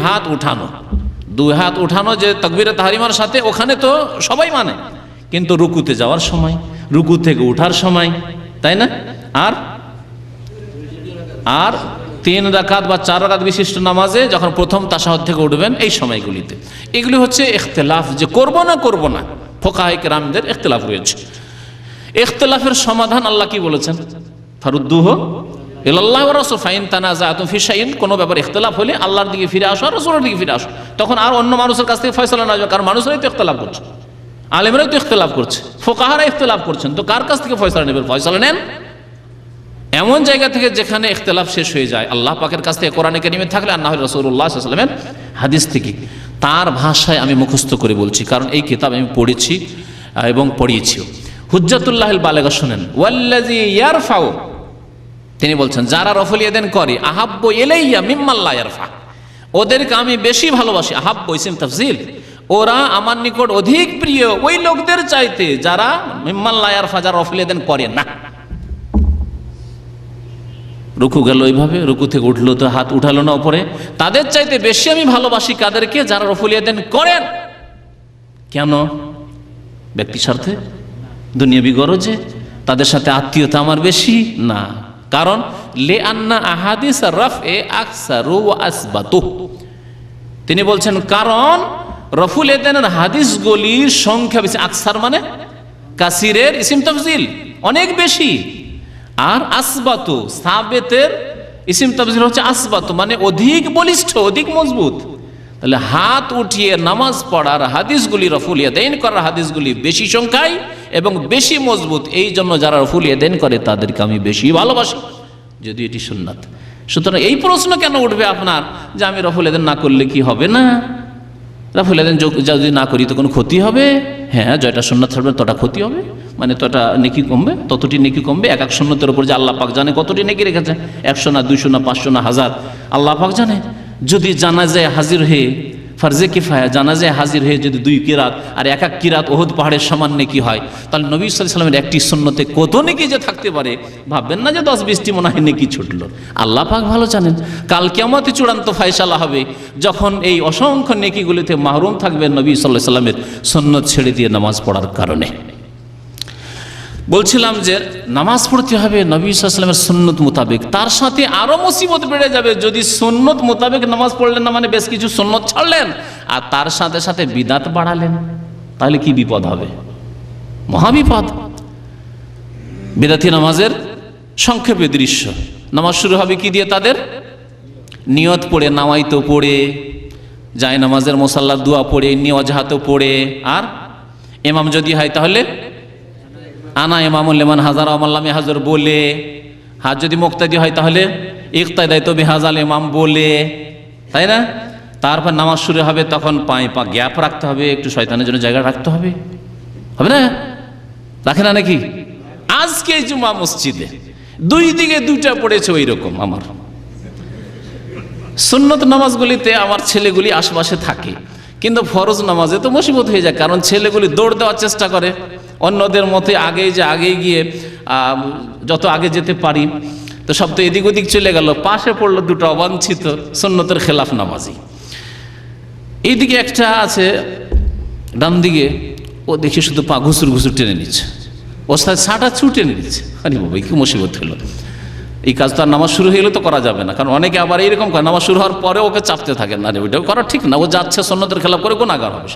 Speaker 4: হাত উঠানো যে তাকবীরে তাহরিমার সাথে, ওখানে তো সবাই মানে, কিন্তু রুকুতে যাওয়ার সময়, রুকু থেকে ওঠার সময়, তাই না, আর 3 রাকাত বা 4 রাকাত বিশিষ্ট নামাজে যখন প্রথম তাশাহুদ থেকে উঠবেন, এই সময়গুলিতে। এগুলি হচ্ছে ইখতিলাফ, যে করব না ফুকাহায়ে কেরামদের ইখতিলাফ রয়েছে। ইখতিলাফের সমাধান আল্লাহ কি বলেছেন? ফারুদ্দুহু ইলাল্লাহি ওয়া রাসূল ফাইন তানাযাআতুম ফি শাইইন, কোনো ব্যাপার ইখতিলাফ হলে আল্লাহর দিকে ফিরে আসো আর রাসূলের দিকে ফিরে আসো। তখন আর অন্য মানুষের কাছ থেকে ফয়সালা না আসবে, কারণ মানুষরাই তো ইখতিলাফ করছে, আলেমরাই তো ইখতিলাফ করছে, ফুকাহারা ইখতিলাফ করছেন, তো কার কাছ থেকে ফয়সালা নেবেন? ফয়সালা নেন এমন জায়গা থেকে যেখানে ইখতিলাফ শেষ হয়ে যায়, আল্লাহ পাকের কাছ থেকে, কোরআনে কারিমে থাকলে, আর না হলে রাসূলুল্লাহ সাল্লাল্লাহু আলাইহি ওয়াসাল্লামের হাদিস থেকে। তার ভাষায় আমি মুখস্থ করে বলছি, কারণ এই কিতাব আমি পড়েছি এবং পড়িয়েছিও। হুজ্জাতুল্লাহিল বালেগা শুনেন, ওয়াল্লাযী ইয়ারফাউ, তিনি বলছেন যারা রফুল ইয়াদাইন করে, আহাব্বু ইলাইয়া মিম্মান লা ইয়ারফা, ওদেরকে আমি বেশি ভালোবাসি। আহাব্বু ইসম তাফজিল, ওরা আমার নিকট অধিক প্রিয় ওই লোকদের চাইতে যারা মিম্মান লা ইয়ারফা, যারা রফুল ইয়াদাইন করে না। রুকু গেল ওইভাবে, রুকু থেকে উঠলো তো হাত উঠালো না উপরে, তাদের চাইতে বেশি আমি ভালোবাসি কাদেরকে? যারা রফুল ইয়াদাইন করেন। কেন? ব্যক্তি স্বার্থে, দুনিয়াবি গরজে, তাদের সাথে আত্মীয়তা আমার বেশি না, কারণ লে আন্না আহাদিস রাফএ আকসারু ওয়া আসবাতু, তিনি বলছেন কারণ রফুল ইয়াদাইনের হাদিসগুলির সংখ্যা বেশি। আকসার মানে কাসিরের ইসম তাফজিল, অনেক বেশি। আর আসবাতু, সাবেতের ইসম তাফজিল হচ্ছে আসবাতু, মানে অধিক বলিষ্ঠ, অধিক মজবুত। তাহলে হাত উঠিয়ে নামাজ পড়ার হাদিসগুলি, রফুল ইয়াদাইন করার হাদিসগুলি বেশি সংখ্যায় এবং বেশি মজবুত। এই জন্য যারা রফুল ইয়াদাইন করে তাদেরকে আমি বেশি ভালোবাসি, যদি এটি সুন্নাত। সুতরাং এই প্রশ্ন কেন উঠবে আপনার যে আমি রফুল ইয়াদাইন না করলে কি হবে? না, রফুল ইয়াদাইন যদি না করি তো কোনো ক্ষতি হবে? হ্যাঁ, জয়টা সুন্নাত ছাড়বেন তটা ক্ষতি হবে, মানে তটা নেকি কমবে, ততটি নেকি কমবে। এক সুন্নতের উপর যে আল্লাহ পাক জানে কতটি নেকি রেখেছে, 100 না 200 না 500 না 1000, আল্লাহ পাক জানে। যদি জানাজায় হাজির হয়ে ফরজে কিফায়া জানাজায় হাজির হয়ে যদি 2 কিরাত আর এক কিরাত ওহুদ পাহাড়ের সমান নেকি হয়, তাহলে নবী সাল্লাল্লাহু আলাইহি ওয়াসাল্লামের একটি সুন্নতে কত নেকি যে থাকতে পারে, ভাববেন না যে 10-20টি মনে হয় নেকি ছুটলো। আল্লাহ পাক ভালো জানেন। কাল কিয়ামতে চূড়ান্ত ফায়সালা হবে, যখন এই অসংখ্য নেকিগুলিতে মাহরুম থাকবে নবী সাল্লাল্লাহু আলাইহি ওয়াসাল্লামের সুন্নত ছেড়ে দিয়ে নামাজ পড়ার কারণে। বলছিলাম যে নামাজ পড়তে হবে নবী সাল্লাল্লাহু আলাইহি ওয়াসাল্লামের সুন্নত মোতাবেক। তার সাথে আরো মুসিবত বেড়ে যাবে যদি সুন্নত মোতাবেক নামাজ পড়লেন না, মানে বেশ কিছু সুন্নত ছাড়লেন আর তার সাথে সাথে বিদাত বাড়ালেন, তাহলে কি বিপদ হবে, মহাবিপদ। বিদাতি নামাজের সংক্ষেপে দৃশ্য, নামাজ শুরু হবে কি দিয়ে, তাদের নিয়ত পড়ে, নাওয়াইতো পড়ে, যায় নামাজের মুসাল্লার দোয়া পড়ে, নিওয়াজহাতো পড়ে, আর ইমাম যদি হয় তাহলে আনা ইমামুল লিমান হাজারা ওয়াল্লাম হাজর বলে, হাজ যদি মুক্তাদি হয় তাহলে ইক্তাদাইতু বিহাজাল ইমাম বলে, তাই না? তারপর নামাজ শুরু হবে, তখন পায়ে পা গ্যাপ রাখতে হবে, একটু শয়তানের জন্য জায়গা রাখতে হবে, হবে না? রাখে না নাকি? আজকে জুমা মসজিদে 2 দিকে 2টা পড়েছে ওই রকম। আমার সুন্নত নামাজগুলিতে আমার ছেলেগুলি আশপাশে থাকে, কিন্তু ফরজ নামাজে তো মুসিবত হয়ে যায়, কারণ ছেলেগুলি দৌড় দেওয়ার চেষ্টা করে অন্যদের মতে, আগে গিয়ে যত আগে যেতে পারি, তো সব তো এদিক ওদিক চলে গেল, পাশে পড়লো 2টা অবাঞ্ছিত সুন্নতের খেলাফ নামাজি। এইদিকে একটা আছে ডান দিকে, ও দেখি শুধু পা ঘুসুর ঘুসুর টেনে নিচ্ছে, ওস্তাদ ছাটা ছু টেনে নিচ্ছে। আরে বাবা, কি মুসিবত হলো! এই কাজ তো আর নামাজ শুরু হয়ে গেলে তো করা যাবে না, কারণ অনেকে আবার এইরকম করে, নামাজ শুরু হওয়ার পরে ওকে চাপতে থাকে, না রে ওইটাও করা ঠিক না, ও যাচ্ছে সুন্নতের খেলাফ করে, গুনাহগার হবে।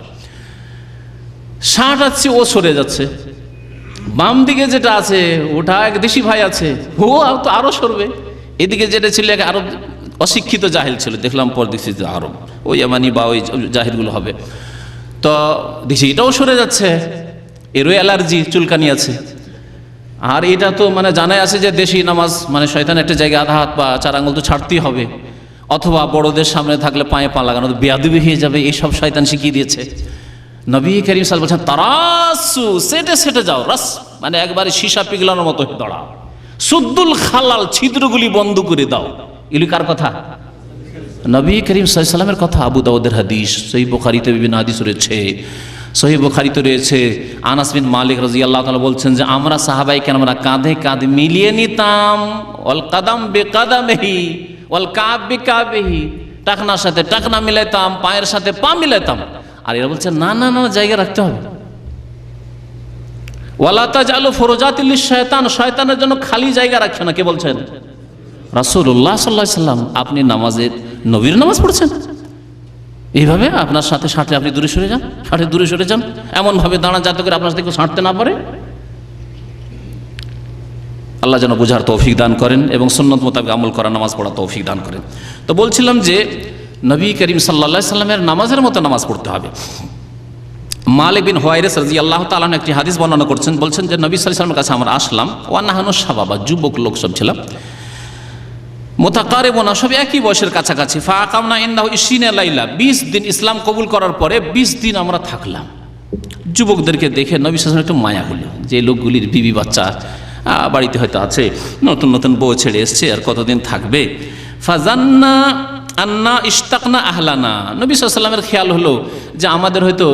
Speaker 4: ছাটাচ্ছে, ও সরে যাচ্ছে। বাম দিকে যেটা আছে ওটা এক দেশি ভাই আছে, ও তো আরো সরবে। এদিকে যেটা ছিল আরো অশিক্ষিত জাহিল ছিল, দেখলাম পর দেখছি আরো ওই ইয়ামানি বা ওই জাহিরগুলো হবে, তো দেখছি এটাও সরে যাচ্ছে, এরও অ্যালার্জি, চুলকানি আছে। আর এটা তো মানে জানাই আছে যে দেশি নামাজ মানে শয়তান একটা জায়গায় আধা হাত বা 4 আঙুল তো ছাড়তেই হবে, অথবা বড়দের সামনে থাকলে পায়ে পা লাগানো বেয়াদবি হয়ে যাবে, এইসব শয়তান শিখিয়ে দিয়েছে। নবী করিম সাল্লাল্লাহু আলাইহি ওয়াসাল্লাম বলছেন তারাসু, সেটে যাও, রাস মানে একবারে সীসা পিঘলানোর মতো দাঁড়াও, সুদ্দুল খালাল, ছিদ্রগুলি বন্ধ করে দাও। এগুলি কার কথা? নবী করিম সাল্লাল্লাহু আলাইহি ওয়াসাল্লামের কথা। আবু দাউদের হাদিস, সহিহ বুখারীতে বিভিন্ন হাদিস রয়েছে, সহিহ বুখারীতে রয়েছে। আনাস বিন মালিক রাদিয়াল্লাহু তাআলা বলছেন যে আমরা সাহাবায়ে কেরামরা কাঁধে কাঁধ মিলিয়ে নিতাম, ওয়াল কাদাম বিকাদামিহি ওয়াল কাব বিকাবিহি, টাকনার সাথে টাকনা মিলাইতাম, পায়ের সাথে পা মিলাইতাম। আর এরা বলছে না না না, জায়গা রাখতে হবে। ওয়ালা তাজালু ফুরুজাতিল লিশ-শায়তান, শয়তানের জন্য খালি জায়গা রাখছে না। কে বলছেন? রাসূলুল্লাহ সাল্লাল্লাহু আলাইহি ওয়াসাল্লাম। আপনি নামাজে নবীর নামাজ পড়ছেন, এইভাবে আপনার সাথে সাঁটে আপনি দূরে সরে যান, সাঁটে দূরে সরে যান, এমন ভাবে দাঁড়ান যাতে করে আপনার সাথে কেউ সাঁটতে না পারে। আল্লাহ যেন বুঝার তৌফিক দান করেন এবং সুন্নত মোতাবেক আমল করা, নামাজ পড়া তৌফিক দান করেন। তো বলছিলাম যে নবী করিম সাল্লাল্লাহু আলাইহি ওয়াসাল্লামের নামাজের মতো নামাজ পড়তে হবে। মালিক বিন হুয়াইরিস রাদিয়াল্লাহু তাআলা একটি হাদিস বর্ণনা করছেন, বলছেন যে নবী সাল্লাল্লাহু আলাইহি ওয়াসাল্লামের কাছে আমরা আসলাম, ওয়া নাহানু শাবাবা, যুবক লোক সব ছিলাম, মুতাকারিবুনা, সব একই বয়সের কাছাকাছি। ফাআকামনা ইন্দাহু 20 লাইলা, 20 দিন ইসলাম কবুল করার পরে 20 দিন আমরা থাকলাম। যুবকদেরকে দেখে নবী সাল্লাল্লাহু আলাইহি ওয়াসাল্লাম একটু মায়া হলো, যে লোকগুলির বিবি বাচ্চা বাড়িতে হয়তো আছে, নতুন নতুন বউ ছেড়ে এসছে, আর কতদিন থাকবে। ফাজান্না আন্না ইশতাকনা আহলানা, নবী সাল্লাল্লাহু আলাইহি ওয়াসাল্লামের খেয়াল হলো যে আমাদের হয়তো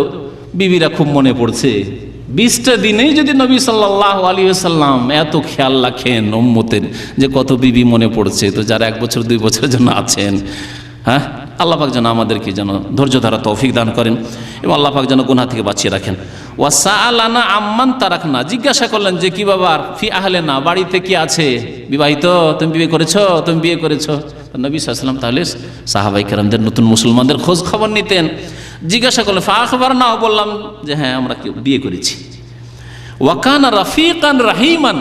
Speaker 4: বিবিরা খুব মনে পড়ছে। 20টা দিনেই যদি নবী সাল্লাল্লাহু আলাইহি ওয়াসাল্লাম এত খেয়াল রাখেন উম্মতের যে কত বিবি মনে পড়ছে, তো যারা 1 বছর 2 বছরের জন্য আছেন, হ্যাঁ, আল্লাহ পাক যেন আমাদেরকে যেন ধৈর্য ধরা তৌফিক দান করেন এবং আল্লাহ পাক যেন গুনাহ থেকে বাঁচিয়ে রাখেন। ওয়া সাআলানা আম্মান তারাকনা, জিজ্ঞাসা করলেন যে কি বাবা, ফি আহলেনা, বাড়িতে কি আছে, বিবাহিত, তুমি বিয়ে করেছো, তুমি বিয়ে করেছো। নবী সাল্লাল্লাহু আলাইহি ওয়াসাল্লাম তাহলে সাহাবায়ে কেরামদের, নতুন মুসলমানদের খোঁজ খবর নিতেন। জিজ্ঞাসা করলেন, ফাআখবারনা, বললাম যে হ্যাঁ আমরা বিয়ে করেছি। ওয়া কানা রাফিকান রাহিমান,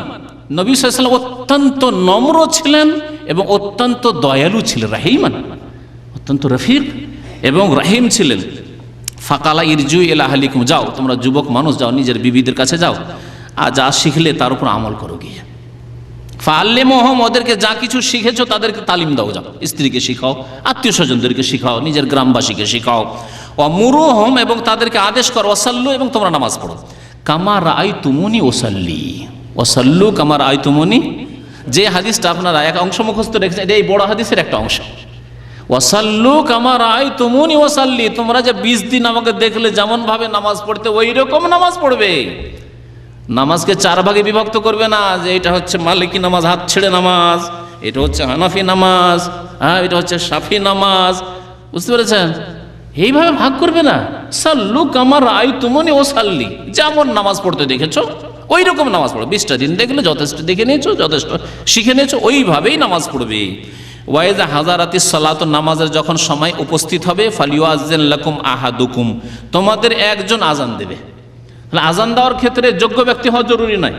Speaker 4: নবী সাল্লাল্লাহু আলাইহি ওয়াসাল্লাম অত্যন্ত নম্র ছিলেন এবং অত্যন্ত দয়ালু ছিলেন। রাহিমান, অত্যন্ত রফিক এবং রাহিম ছিলেন। ফাকালা ইরজু ইলা আহলিকুম, যাও তোমরা যুবক মানুষ, যাও নিজের বিবিদের কাছে যাও, আর যা শিখলে তার উপর আমল করো গিয়ে। ফাআল্লিমুহুম, ওদেরকে যা কিছু শিখেছো তাদেরকে তালিম দাও, যাও স্ত্রীকে শিখাও, আত্মীয় স্বজনদেরকে শিখাও, নিজের গ্রামবাসীকে শিখাও। ওয়ামুরুহুম, এবং তাদেরকে আদেশ করো, ওয়াসাল্লু, এবং তোমরা নামাজ পড়ো। কামা রাআইতুমুনি ওয়াসাল্লি, ওয়াসাল্লু কামা রাআইতুমুনি। যে হাদিসটা আপনারা এক অংশ মুখস্থ রেখেছেন, এটা এই বড় হাদিসের একটা অংশ। ওয়াসাল্লু কামা রাআইতুমুনি ওয়াসাল্লি, তোমরা যে 20 দিন আমাকে দেখলে যেমন ভাবে নামাজ পড়তে ওই রকম নামাজ পড়বে। নামাজকে 4 ভাগে বিভক্ত করবে না, যে এটা হচ্ছে মালিকি নামাজ, হাত ছেড়ে নামাজ, এটা হচ্ছে হানাফি নামাজ, এটা হচ্ছে শাফি নামাজ, বুঝতে পেরেছেন? এইভাবে ভাগ করবে না। সাল্লু কামা রাআইতুমুনি ওয়াসাল্লি, যেমন নামাজ পড়তে দেখেছো ওই রকম নামাজ পড়ো। 20টা দিন দেখলে যথেষ্ট, দেখে নিয়েছো, যথেষ্ট শিখে নিয়েছো, ওইভাবেই নামাজ পড়বে। ওয়াইজা হাজারাতিস সালাত, নামাজের যখন সময় উপস্থিত হবে, ফালিউআজ্জিন লাকুম আহাদুকুম, তোমাদের একজন আজান দেবে। আজান দেওয়ার ক্ষেত্রে যোগ্য ব্যক্তি হওয়া জরুরি নয়,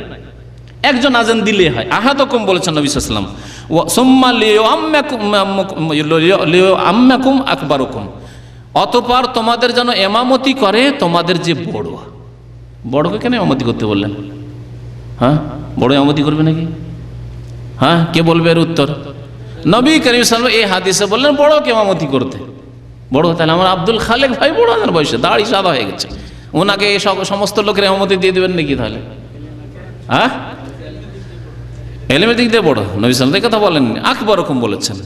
Speaker 4: একজন আজান দিলে হয়। আহাদুকুম বলেছেন নবী সাল্লাল্লাহু আলাইহি ওয়াসাল্লাম। সুম্মা লিউআম্মাকুম আকবারুকুম, অতঃপর তোমাদের যেন ইমামতি করে তোমাদের যে বড়। বড়কে কেন ইমামতি করতে বললেন? বড় ইমামতি করবে নাকি? কে বলবে এর উত্তর? নবী করিম সাল্লাল্লাহু আলাইহি ওয়াসাল্লাম এই হাদিসে বললেন বড়কে ইমামতি করতে। বড়, তাহলে আমার আব্দুল খালেক ভাই বড় আনার বয়সে, দাড়ি সাদা হয়ে গেছে, ওনাকে সমস্ত লোকের ইমামতি দিয়ে দেবেন নাকি? তাহলে এলেমের দিক দিয়ে বড়, নবী সাল্লাল্লাহু আলাইহি ওয়াসাল্লাম কথা বলেননি, আকবরকুম বলেছেন।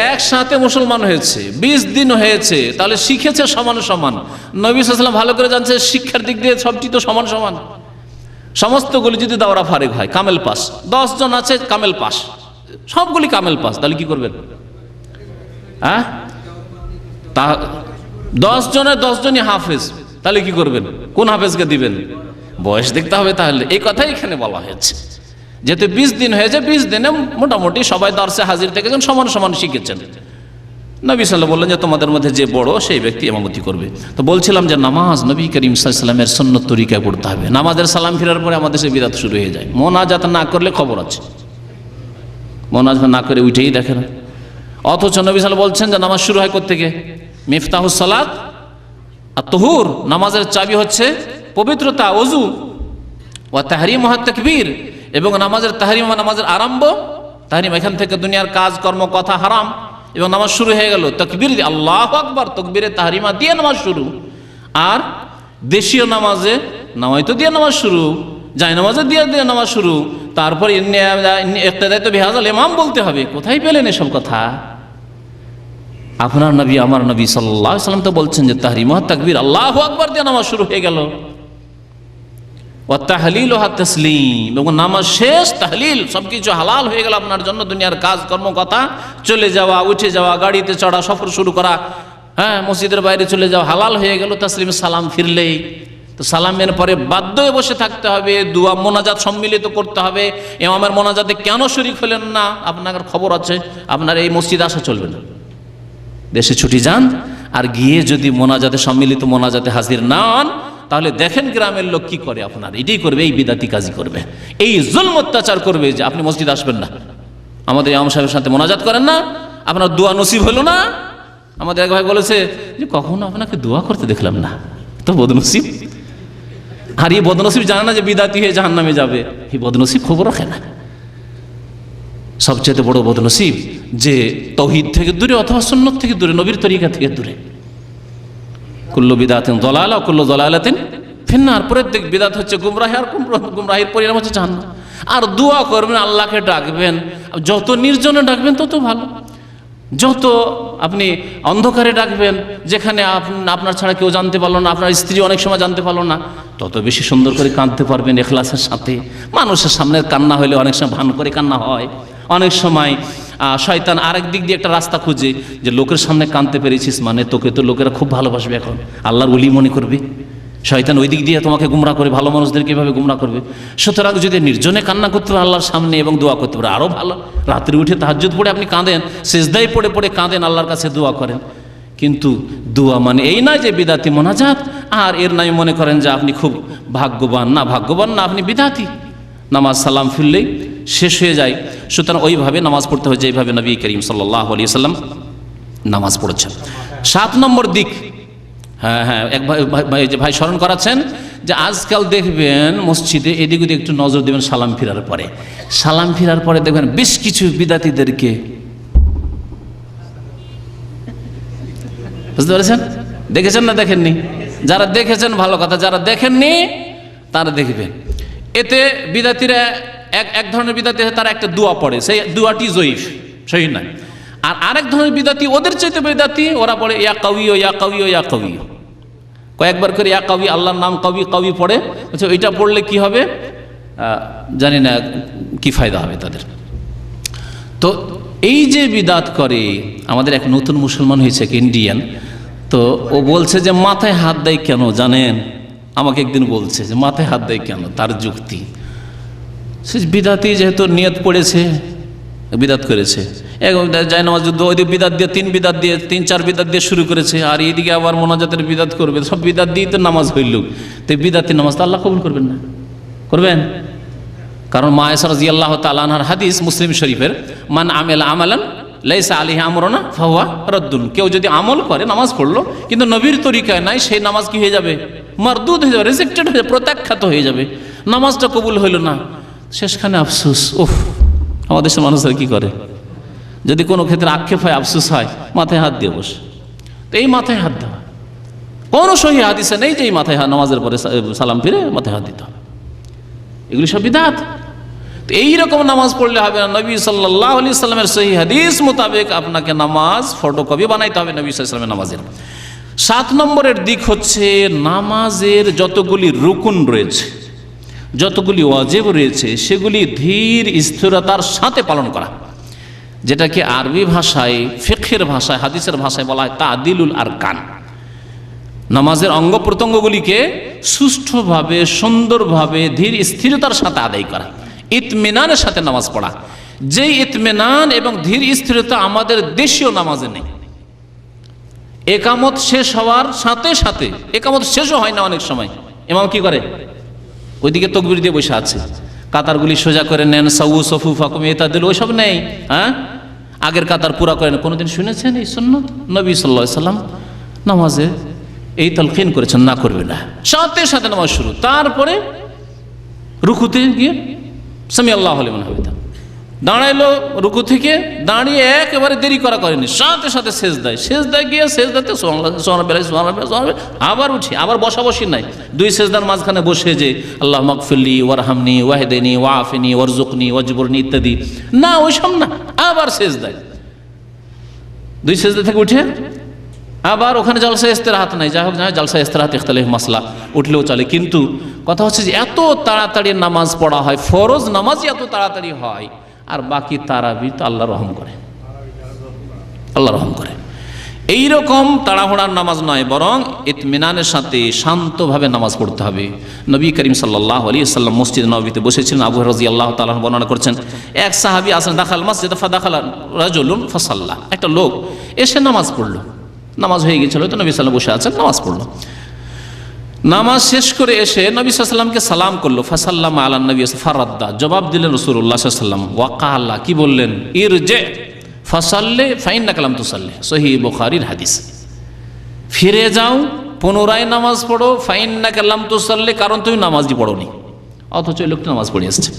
Speaker 4: একসাথে মুসলমান হয়েছে, 20 দিন হয়েছে, তাহলে শিখেছে সমান সমান। নবী সাল্লাল্লাহু আলাইহি ওয়াসাল্লাম ভালো করে জানছে শিক্ষার দিক দিয়ে সবটি তো সমান সমান। সমস্তগুলি যদি দাওরা ফারিক হয়, কামেল পাস, 10 জন আছে কামেল পাস, সবগুলি কামেল পাস, তাহলে কি করবেন? 10 জনের 10 জনই হাফেজ, তাহলে কি করবেন? কোন হাফেজকে দিবেন? বয়স দেখতে হবে। তাহলে এই কথাই এখানে বলা হয়েছে, যেহেতু 20 দিন হয়েছে, 20 দিনে মোটামুটি সবাই দর্শে হাজির থেকেছেন, সমান সমান শিখেছেন। নবী সাল্লাল্লাহু বললেন যে তোমাদের মধ্যে যে বড় সেই ব্যক্তি ইমামতি করবে। তো বলছিলাম যে নামাজ নবী করিম সাল্লাল্লাহু আলাইহি ওয়াসাল্লামের সুন্নত তরিকায় পড়তে হবে। নামাজের সালাম ফেরার পরে আমাদের সে বিদআত শুরু হয়ে যায়। মোনাজাত না করলে খবর আছে, মোনাজাত না করে উঠেই দেখেন। অথচ নবী সাল্লাল্লাহু বলছেন যে নামাজ শুরু হয় কোত্থেকে? মিফতাহুস সালাত আত-তুহুর, নামাজের চাবি হচ্ছে পবিত্রতা, ওযু, ওয়া তাহরিমুহা তাকবীর, এবং নামাজের তাহরিম, নামাজের আরম্ভ, তাহরিম এখান থেকে দুনিয়ার কাজ কর্ম কথা হারাম, এবং নামাজ শুরু হয়ে গেল তাকবীর দিয়ে, আল্লাহু আকবার, তাকবীরে তাহরিমা দিয়ে নামাজ শুরু। আর দেশীয় নামাজে নামাইতো দিয়ে নামাজ শুরু, যায় নামাজে দিয়ে দিয়ে নামাজ শুরু, তারপর ইক্তেদায়ে বিহাযাল ইমাম বলতে হবে। কোথায় পেলেন এসব কথা? আপনার নবী আমার নবী সাল্লাল্লাহু আলাইহি ওয়াসাল্লাম তো বলছেন যে তাহরিমুহা তাকবীর, আল্লাহু আকবার দিয়ে নামাজ শুরু হয়ে গেল। ওয়া তাহলিলুহা তাসলিম, এবং নামাজ শেষ তাহলিল, সবকিছু হালাল হয়ে গেল আপনার জন্য। দুনিয়ার কাজ কর্ম কথা, চলে যাওয়া, উঠে যাওয়া, গাড়িতে চড়া, সফর শুরু করা, মসজিদের বাইরে চলে যাওয়া, হালাল হয়ে গেল। তাসলিম, সালাম ফিরলেই তো সালামের পরে বাধ্য হয়ে বসে থাকতে হবে, দুয়া মোনাজাত সম্মিলিত করতে হবে। ইমামের মোনাজাতে কেন শরীক হলেন না? আপনার খবর আছে, আপনার এই মসজিদে আসা চলবে না। দেশে ছুটি যান, আর গিয়ে যদি মোনাজাতে সম্মিলিত মোনাজাতে হাজির না হন, তাহলে দেখেন গ্রামের লোক কি করে। আপনার এটাই করবে, এই বিদাতি কাজই করবে, এই জুলম অত্যাচার করবে যে আপনি মসজিদে আসবেন না, আমাদের ইমাম সাহেবের সাথে মোনাজাত করেন না, আপনার দোয়া নসিব হলো না। আমাদের এক ভাই বলেছে যে কখনো আপনাকে দোয়া করতে দেখলাম না, তো বদনসিব। আর এই বদনসিব জানে না যে বিদাতি হয়ে জাহান্নামে যাবে, এই বদনসিব খবর রাখে না। সবচেয়ে বড় বদনসিব যে তাওহীদ থেকে দূরে অথবা সুন্নাত থেকে দূরে, নবীর তরিকা থেকে দূরে। কুল্লু বিদাতিন দালালা, কুল্লু দালালাতিন ফিন্নার, প্রত্যেক বিদাত হচ্ছে গুমরাহি, আর গুমরাহির পরিণাম হচ্ছে জাহান্নাম। আর দোয়া করবেন, আল্লাহকে ডাকবেন, যত নির্জনে ডাকবেন তত ভালো। যত আপনি অন্ধকারে ডাকবেন, যেখানে আপনার ছাড়া কেউ জানতে পারলো না, আপনার স্ত্রী অনেক সময় জানতে পারলো না, তত বেশি সুন্দর করে কাঁদতে পারবেন ইখলাসের সাথে। মানুষের সামনে কান্না হলে অনেক সময় ভান করে কান্না হয়, অনেক সময় শয়তান আরেক দিক দিয়ে একটা রাস্তা খুঁজে যে লোকের সামনে কাঁদতে পেরেছিস মানে তোকে তো লোকেরা খুব ভালোবাসবে, এখন আল্লাহর ওলি মনে করবে। শয়তান ওই দিক দিয়ে তোমাকে গুমরা করে, ভালো মানুষদেরকে এভাবে গুমরা করবে। সুতরাং যদি নির্জনে কান্না করতে পারে আল্লাহর সামনে এবং দোয়া করতে পারে আরও ভালো। রাত্রে উঠে তাহাজ্জুদ পড়ে আপনি কাঁদেন, সেজদায় পড়ে পড়ে কাঁদেন, আল্লাহর কাছে দোয়া করেন। কিন্তু দোয়া মানে এই নয় যে বিদাতি মোনাজাত, আর এর নাই মনে করেন যে আপনি খুব ভাগ্যবান। না, ভাগ্যবান না, আপনি বিদাতি। নামাজ সালাম ফিরলেই শেষ হয়ে যায়। সুতরাং ওইভাবে নামাজ পড়তে হয় যেভাবে নবী করিম সাল্লাল্লাহু আলাইহি ওয়াসাল্লাম নামাজ পড়েছেন। 7 নম্বর দিক, এক ভাই স্মরণ করাচ্ছেন যে আজকাল দেখবেন মসজিদে এদিক ওদিক একটু নজর দেবেন সালাম ফিরার পরে। সালাম ফিরার পরে দেখবেন বেশ কিছু বিদাতিদেরকে, বুঝতে পেরেছেন? দেখেছেন না দেখেননি? যারা দেখেছেন ভালো কথা, যারা দেখেননি তারা দেখবেন। এতে বিদাতিরা এক ধরনের বিদাতি, তারা একটা দোয়া পড়ে, সেই দোয়াটি জয়ীফ, সহি নয়। আর আরেক ধরনের বিদাতি, ওদের চাইতে বিদাতি, ওরা পড়ে ইয়া কাউইও ইয়া কাউইও ইয়া কাউইও, কয়েকবার করে ইয়া কাউই, আল্লাহর নাম কাউই কাউই পড়ে। আচ্ছা, ওইটা পড়লে কি হবে জানি না, কি ফায়দা হবে তাদের। তো এই যে বিদাত করে, আমাদের এক নতুন মুসলমান হয়েছে, এক ইন্ডিয়ান, তো ও বলছে যে মাথায় হাত দেয় কেন জানেন? আমাকে একদিন বলছে যে মাথায় হাত দেয় কেন, তার যুক্তি সে বিদাতি যেহেতু নিয়ত পড়েছে, বিদাত করেছে। যায় নামাজ যুদ্ধ, ওই বিদাত দিয়ে তিন বিদাত দিয়ে 3-4 বিদাত দিয়ে শুরু করেছে, আর এইদিকে আবার মোনাজাতের বিদাত করবে, সব বিদাত দিয়ে তো নামাজ হইল। তো বিদাতের নামাজ তো আল্লাহ কবুল করবেন না, করবেন? কারণ মা আয়েশা রাদিয়াল্লাহু তাআলা আনহার হাদিস মুসলিম শরীফের, মান আমেলা আমালান লাইসা আলাইহি আমরুনা ফাহুয়া রাদ্দুন, কেউ যদি আমল করে, নামাজ পড়লো কিন্তু নবীর তরিকায় নাই, সেই নামাজ কি হয়ে যাবে? মারদুদ হয়ে যাবে, রিজেক্টেড হয়ে যাবে, প্রত্যাখ্যাত হয়ে যাবে, নামাজটা কবুল হইল না। শেষখানে আফসোস, ওহ আমাদের দেশের মানুষরা কি করে, যদি কোনো ক্ষেত্রে আক্ষেপ হয়, আফসোস হয়, মাথায় হাত দিয়ে বসে। তো এই মাথায় হাত দেওয়া কোনো সহি হাদিসে নেই যে এই মাথায় হাত, নামাজের পরে সালাম ফিরে মাথায় হাত দিতে হবে, এগুলি সব বিদআত। তো এইরকম নামাজ পড়লে হবে না। নবী সাল্লাল্লাহু আলাইহি সাল্লামের সহি হাদিস মোতাবেক আপনাকে নামাজ ফটোকপি বানাইতে হবে নবী সাল্লাল্লাহু আলাইহি সাল্লামের নামাজের। 7 নম্বরের দিক হচ্ছে নামাজের যতগুলি রুকুন রয়েছে, যতগুলি ওয়াজিব রয়েছে, সেগুলি ধীর স্থিরতার সাথে পালন করা, যেটাকে আরবি ভাষায়, ফিকহের ভাষায়, হাদিসের ভাষায় বলা হয় তাদিলুল আরকান। নামাজের অঙ্গ প্রত্যঙ্গগুলিকে সুষ্ঠুভাবে, সুন্দরভাবে, ধীর স্থিরতার সাথে আদায় করা, ইতমিনানের সাথে নামাজ পড়া। যেই ইতমিনান এবং ধীর স্থিরতা আমাদের দেশীয় নামাজে নেই। একামত শেষ হওয়ার সাথে সাথে, একামত শেষও হয় না অনেক সময়, ইমাম কি করে? ওইদিকে তকবির দিয়ে বসে আছে, কাতারগুলি সোজা করে নেন, সাউ সফু ফাকুম ইতাদিল, ওইসব নেই। হ্যাঁ, আগের কাতার পুরা করেন। কোনোদিন শুনেছেন এই সুন্নত? নবী সাল্লাল্লাহু আলাইহি সাল্লাম নামাজে এই তালকিন করেছেন, না করবে না, সাথে সাথে নামাজ শুরু। তারপরে রুকুতে গিয়ে সামি আল্লাহু লিমান হামিদা, দাঁড়াইলো, রুকু থেকে দাঁড়িয়ে একেবারে দেরি করা করেনি, সাথে সাথে সেজদায় গিয়ে সেজদাতে সুবহানাল্লাহ, আবার উঠি, আবার বসাবসি নাই, 2 সেজদার মাঝখানে বসে যে আল্লাহ মাগফিরলি ওয়ারহামনি ওয়াহদিনি ওয়াআফিনি ওয়ারজুকনি ওয়াজবুরনি ইত্যাদি না, ওইসব না, আবার সেজদায়, 2 সেজদা থেকে উঠে আবার ওখানে জালসা ইস্তিরাহাত নাই। যাই হোক, জালসা ইস্তিরাহাত ইখতিলাফ মাসলা, উঠলেও চলে। কিন্তু কথা হচ্ছে যে এত তাড়াতাড়ি নামাজ পড়া হয়, ফরজ নামাজই এত তাড়াতাড়ি হয়, আর বাকি তারাবি তো আল্লাহ রহম করে, আল্লাহ রহম করে। এইরকম তাড়াহুড়ার নামাজ নয়, বরং ইতমিনানের সাথে শান্তভাবে নামাজ পড়তে হবে। নবী করিম সাল্লাল্লাহু আলাইহি ওয়াসাল্লাম মসজিদ নববীতে বসেছিলেন। আবু হুরায়রা রাদিয়াল্লাহু তাআলা বর্ণনা করছেন, এক সাহাবী আসেন, দাখাল মসজিদ ফাদাখালা রাজুলুন ফাসাল্লা, একটা লোক এসে নামাজ পড়লো, নামাজ হয়ে গেছিল, তো নবী সাল্লাল্লাহু বসে আছেন, নামাজ পড়লো। নামাজ শেষ করে এসে নবী সাল্লাল্লাহু আলাইহি ওয়াসাল্লামকে সালাম করলো, ফাসাল্লামা আলা নবী ফারাদ্দা, জবাব দিলেন রাসূলুল্লাহ সাল্লাল্লাহু আলাইহি ওয়াসাল্লাম, ওয়াকালা, কি বললেন? ইরজি ফাসাল্লি ফাইন্নাকা লাম তুসাল্লি, সহিহ বুখারীর হাদিস। ফিরে যাও, পুনরায় নামাজ পড়ো, ফাইন্নাকা লাম তুসাল্লি, কারণ তুমি নামাজই পড়োনি। অথচ ওই লোকটা নামাজ পড়ে আসছে।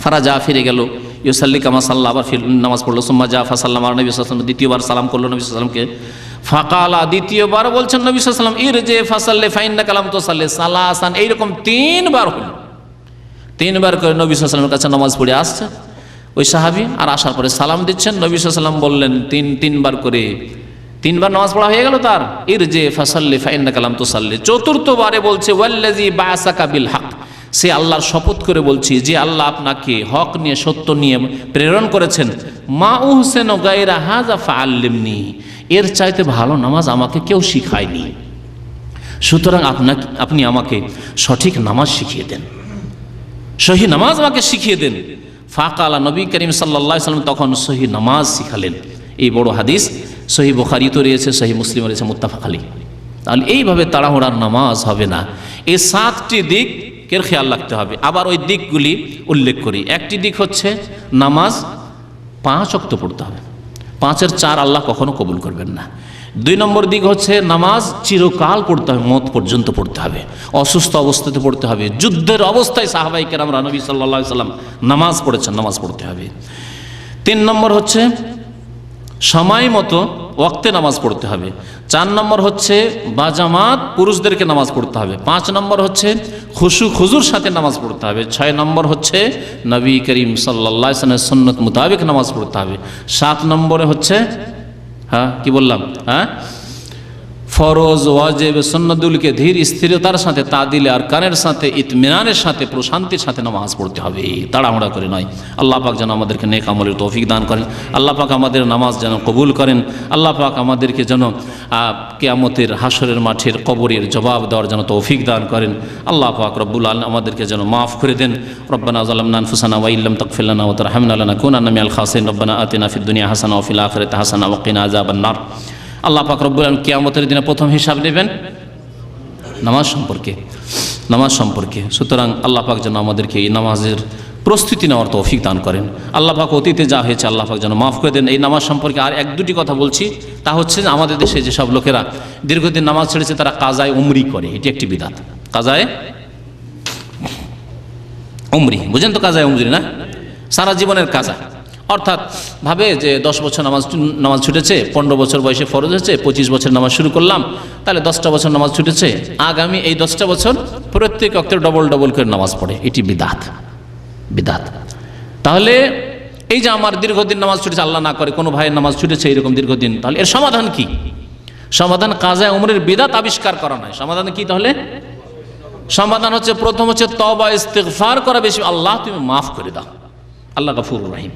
Speaker 4: ফারাজা, ফিরে গেল, ইউসাল্লি কামা সাল্লাহ, আবার নামাজ পড়লো। সুম্মা জা ফাসাল্লামা আলা নবী সাল্লাল্লাহু আলাইহি ওয়াসাল্লাম, দ্বিতীয়বার সালাম করলো নবী সাল্লাল্লাহু আলাইহি ওয়াসাল্লামকে। ফাকালা, দ্বিতীয়বার বলছেন নবী সাল্লাল্লাহু আলাইহি ওয়াসাল্লাম, ইরজি ফাসাল্লি ফাইন্নাকা লাম তুসাল্লি সালাসান, এইরকম 3 বার হলো। 3 বার করে নবী সাল্লাল্লাহু আলাইহি ওয়াসাল্লামের কাছে নামাজ পড়ে আসছে ওই সাহাবী, আর আসার পরে সালাম দিচ্ছেন। নবী সাল্লাল্লাহু আলাইহি ওয়াসাল্লাম বললেন, 3 বার করে, 3 বার নামাজ পড়া হয়ে গেল তার। ইরজি ফাসাল্লি ফাইন্নাকা লাম তুসাল্লি। চতুর্থবারে বলছে, ওয়াল্লাযী বা'সাকা বিল হক, সে আল্লাহর শপথ করে বলছি, যে আল্লাহ আপনাকে হক নিয়ে, সত্য নিয়ে প্রেরণ করেছেন, মা উহসিনু গায়রা হাযা ফাআল্লিমনি, এর চাইতে ভালো নামাজ আমাকে কেউ শিখায়নি, সুতরাং আপনি আমাকে সঠিক নামাজ শিখিয়ে দেন, সহি নামাজ আমাকে শিখিয়ে দেন। ফাকালা, নবী করিম সাল্লাল্লাহু আলাইহি ওয়াসাল্লাম তখন সহি নামাজ শিখালেন। এই বড় হাদিস সহি বুখারীতে রয়েছে, সহি মুসলিমে রয়েছে, মুত্তাফাক আলাইহি। তাহলে এইভাবে তাড়াহুড়ার নামাজ হবে না। এই 7টি দিকের খেয়াল রাখতে হবে। আবার ওই দিকগুলি উল্লেখ করি। একটি দিক হচ্ছে নামাজ 5 ওয়াক্ত পড়তে হবে, 5-এর 4 আল্লাহ কখনো কবুল করবেন না। 2 নম্বর দিক হচ্ছে নামাজ চিরকাল পড়তে হবে, মওত পর্যন্ত পড়তে হবে, অসুস্থ অবস্থাতে পড়তে হবে। যুদ্ধের অবস্থায় সাহাবায়ে কেরামরা নবী সাল্লাল্লাহু আলাইহি ওয়াসাল্লাম নামাজ পড়েছেন, নামাজ পড়তে হবে। 3 নম্বর হচ্ছে সময় মতো ওয়াক্তে নামাজ পড়তে হবে। 4 নম্বর হচ্ছে বাজামাত পুরুষদেরকে নামাজ পড়তে হবে। 5 নম্বর হচ্ছে খুশু খুজুর সাথে নামাজ পড়তে হবে। 6 নম্বর হচ্ছে নবী করিম সাল্লাল্লাহু আলাইহি ওয়াসাল্লামের সুন্নত মোতাবেক নামাজ পড়তে হবে। 7 নম্বরে হচ্ছে কি বললাম ফরজ ওয়াজিব সুন্নতগুলিকে ধীর স্থিরতার সাথে তাদিলে আর কানের সাথে ইতমিনানের সাথে প্রশান্তির সাথে নামাজ পড়তে হবে, তাড়াহুড়া করে নয়। আল্লাহ পাক যেন আমাদেরকে নেক আমলের তৌফিক দান করেন। আল্লাহ পাক আমাদের নামাজ যেন কবুল করেন। আল্লাহ পাক আমাদেরকে যেন কিয়ামতের হাসরের মাঠের কবরের জবাব দেওয়ার যেন তৌফিক দান করেন। আল্লাহ পাক রব্বুল আলামিন আমাদেরকে যেন মাফ করে দেন। রব্বানা যালামনা আনফুসানা ওয়া ইল্লাম তাগফির লানা ওয়া তারহামনা লানাকুনান্না মিনাল খাসিরিন। রব্বানা আতিনা ফিদ দুনিয়া হাসানা ওয়া ফিল আখিরাতি হাসানা ওয়া কিনা আযাবান নার। আল্লাহ পাক রব্বুল আলামিন কিয়ামতের দিনে প্রথম হিসাব নেবেন নামাজ সম্পর্কে। সুতরাং আল্লাহ পাক যেন আমাদেরকে এই নামাজের প্রস্তুতি নেওয়ার তৌফিক দান করেন। আল্লাহ পাক অতীতে যা হয়েছে আল্লাহ পাক যেন মাফ করে দেন। এই নামাজ সম্পর্কে আর 1-2টি কথা বলছি, তা হচ্ছে যে আমাদের দেশে যেসব লোকেরা দীর্ঘদিন নামাজ ছেড়েছে তারা কাজায়ে উমরি করে, এটি একটি বিদআত। কাজায়ে উমরি, বুঝেন তো কাজায়ে উমরি না? সারা জীবনের কাজা, অর্থাৎ ভাবে যে 10 বছর নামাজ ছুটেছে, 15 বছর বয়সে ফরজ হয়েছে, 25 বছর নামাজ শুরু করলাম, তাহলে 10টা বছর নামাজ ছুটেছে, আগামী এই 10টা বছর প্রত্যেক ওয়াক্তে ডবল করে নামাজ পড়ে, এটি বিদআত। তাহলে এই যে আমার দীর্ঘদিন নামাজ ছুটেছে, আল্লাহ না করে কোনো ভাইয়ের নামাজ ছুটেছে এরকম দীর্ঘদিন, তাহলে এর সমাধান কি? সমাধান কাজায়ে উমরের বিদআত আবিষ্কার করা নয়। সমাধান কি তাহলে? সমাধান হচ্ছে প্রথম হচ্ছে তওবা ইস্তিগফার করা বেশি। আল্লাহ তুমি মাফ করে দাও, আল্লাহ গফুরুর রহিম।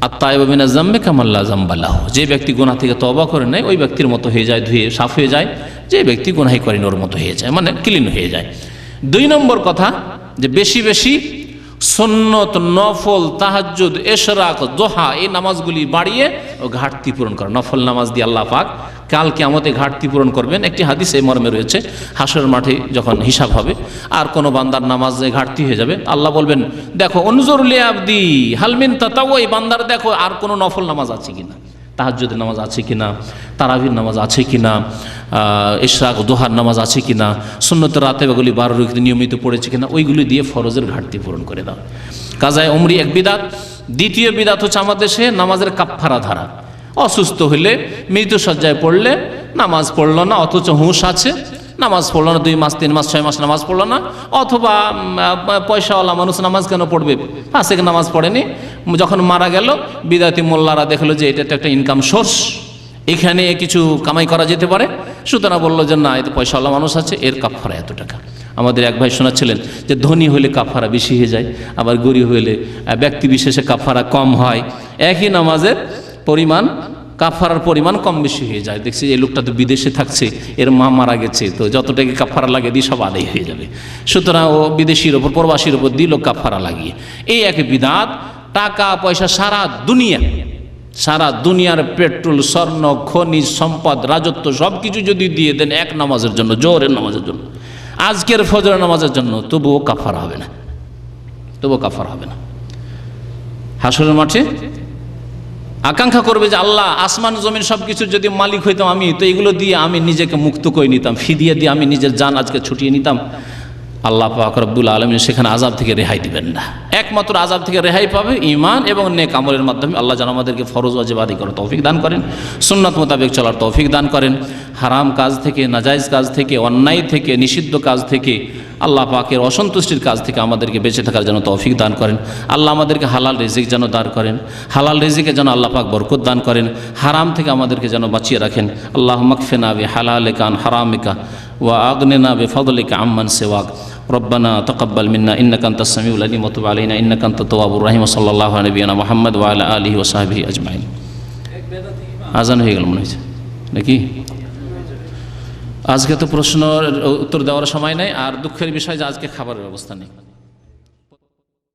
Speaker 4: আত-তাইবু মিনাজ যামবি কামান লা যামবা লাহু, যে ব্যক্তি গুনাহ থেকে তওবা করে নেয় ওই ব্যক্তির মতো হয়ে যায়, ধুয়ে সাফ হয়ে যায়। যে ব্যক্তি গুনাহই করেন ওর মতো হয়ে যায়, মানে ক্লিন হয়ে যায়। 2 নম্বর কথা যে বেশি বেশি সুন্নত, নফল, তাহাজ্জুদ, ইশরাক, দোহা এই নামাজগুলি বাড়িয়ে ও ঘাটতি পূরণ করা। নফল নামাজ দিয়ে আল্লাহ পাক কাল কিয়ামতে ঘাটতি পূরণ করবেন। একটি হাদিস এই মর্মে রয়েছে, হাসরের মাঠে যখন হিসাব হবে আর কোনো বান্দার নামাজে ঘাটতি হয়ে যাবে, আল্লাহ বলবেন দেখো উনজুর লি আবদি হাল মিন তাতাওয়ু, এই বান্দার দেখো আর কোনো নফল নামাজ আছে কিনা, তাহাজ্জুদের নামাজ আছে কিনা, তারাবির নামাজ আছে কিনা, ইশরাক দোহার নামাজ আছে কিনা, সুন্নতের রাতেবাগুলি 12 রাকাত নিয়মিত পড়েছে কিনা, ওইগুলি দিয়ে ফরজের ঘাটতি পূরণ করে দাও। কাজায়ে উমরি এক বিদআত। দ্বিতীয় বিদআত হচ্ছে আমাদের দেশে নামাজের কাফফারা ধারা। অসুস্থ হলে মৃত্যুসজ্জায় পড়লে নামাজ পড়লো না, অথচ হুঁশ আছে, নামাজ পড়লো না, 2 মাস 3 মাস 6 মাস নামাজ পড়লো না, অথবা পয়সাওয়ালা মানুষ নামাজ কেন পড়বে, ফাসেক নামাজ পড়েনি, যখন মারা গেল বিদাতি মোল্লারা দেখলো যে এটা একটা ইনকাম সোর্স, এখানে কিছু কামাই করা যেতে পারে, সুতরাং বললো যে না এতে পয়সাওয়ালা মানুষ আছে, এর কাফারা এত টাকা। আমাদের এক ভাই শোনাচ্ছিলেন যে ধনী হলে কাফারা বেশি হয়ে যায়, আবার গরিব হলে ব্যক্তি বিশেষে কাফারা কম হয়, একই নামাজের পরিমাণ কাফারার পরিমাণ কম বেশি হয়ে যায়। দেখছি এই লোকটা তো বিদেশে থাকছে, এর মা মারা গেছে, তো যত টাকা কাফারা লাগে দিয়ে সব আদায় হয়ে যাবে, সুতরাং ও বিদেশির ওপর প্রবাসীর ওপর দিল কাফারা লাগিয়ে। এই এক বিদআত। টাকা পয়সা সারা দুনিয়ার পেট্রোল, স্বর্ণ, খনিজ সম্পদ, রাজত্ব সব কিছু যদি দিয়ে দেন এক নামাজের জন্য, জোহরের নামাজের জন্য, আজকের ফজরের নামাজের জন্য, তবুও কাফারা হবে না। হাসরের মাঠে আকাঙ্ক্ষা করবে যে আল্লাহ আসমান জমিন সব কিছুর যদি মালিক হইতাম আমি, তো এগুলো দিয়ে আমি নিজেকে মুক্ত করে নিতাম, ফিদিয়া দিয়ে আমি নিজের জান আজকে ছুটিয়ে নিতাম। আল্লাহ পাক রব্বুল আলামিন সেখানে আযাব থেকে রেহাই দিবেন না। একমাত্র আযাব থেকে রেহাই পাবে ঈমান এবং নেক আমলের মাধ্যমে। আল্লাহ যেন আমাদেরকে ফরজ ওয়াজিব আদায় করার তৌফিক দান করেন, সুন্নাত মোতাবেক চলার তৌফিক দান করেন, হারাম কাজ থেকে, নাজায়েজ কাজ থেকে, অন্যায় থেকে, নিষিদ্ধ কাজ থেকে, আল্লাহ পাকের অসন্তুষ্টির কাজ থেকে আমাদেরকে বেঁচে থাকার জন্য তৌফিক দান করেন। আল্লাহ আমাদেরকে হালাল রিজিক যেন দান করেন, হালাল রিজিকে যেন আল্লাহ পাক বরকত দান করেন, হারাম থেকে আমাদেরকে যেন বাঁচিয়ে রাখেন। আল্লাহুম্মা কফিনা বিহালালিকা আন হারামিকা ওয়া আগনিনা বিফাদলিকা আম্মান সিওয়াক। রব্বানা তাকাব্বাল মিন্না ইন্নাকা আনতাস সামিউল আলিম ওয়া তুব আলাইনা ইন্নাকা আনতাত তাওয়াবুর রহিম। সাল্লাল্লাহু আলা নবিয়িনা মুহাম্মদ ওয়া আলা আলিহি ওয়া সাহবিহি আজমাইন। আজান হয়ে গেল মনে হচ্ছে নাকি? আজকে তো প্রশ্নের উত্তর দেওয়ার সময় নেই, আর দুঃখের বিষয় যে আজকে খাবারের ব্যবস্থা নেই।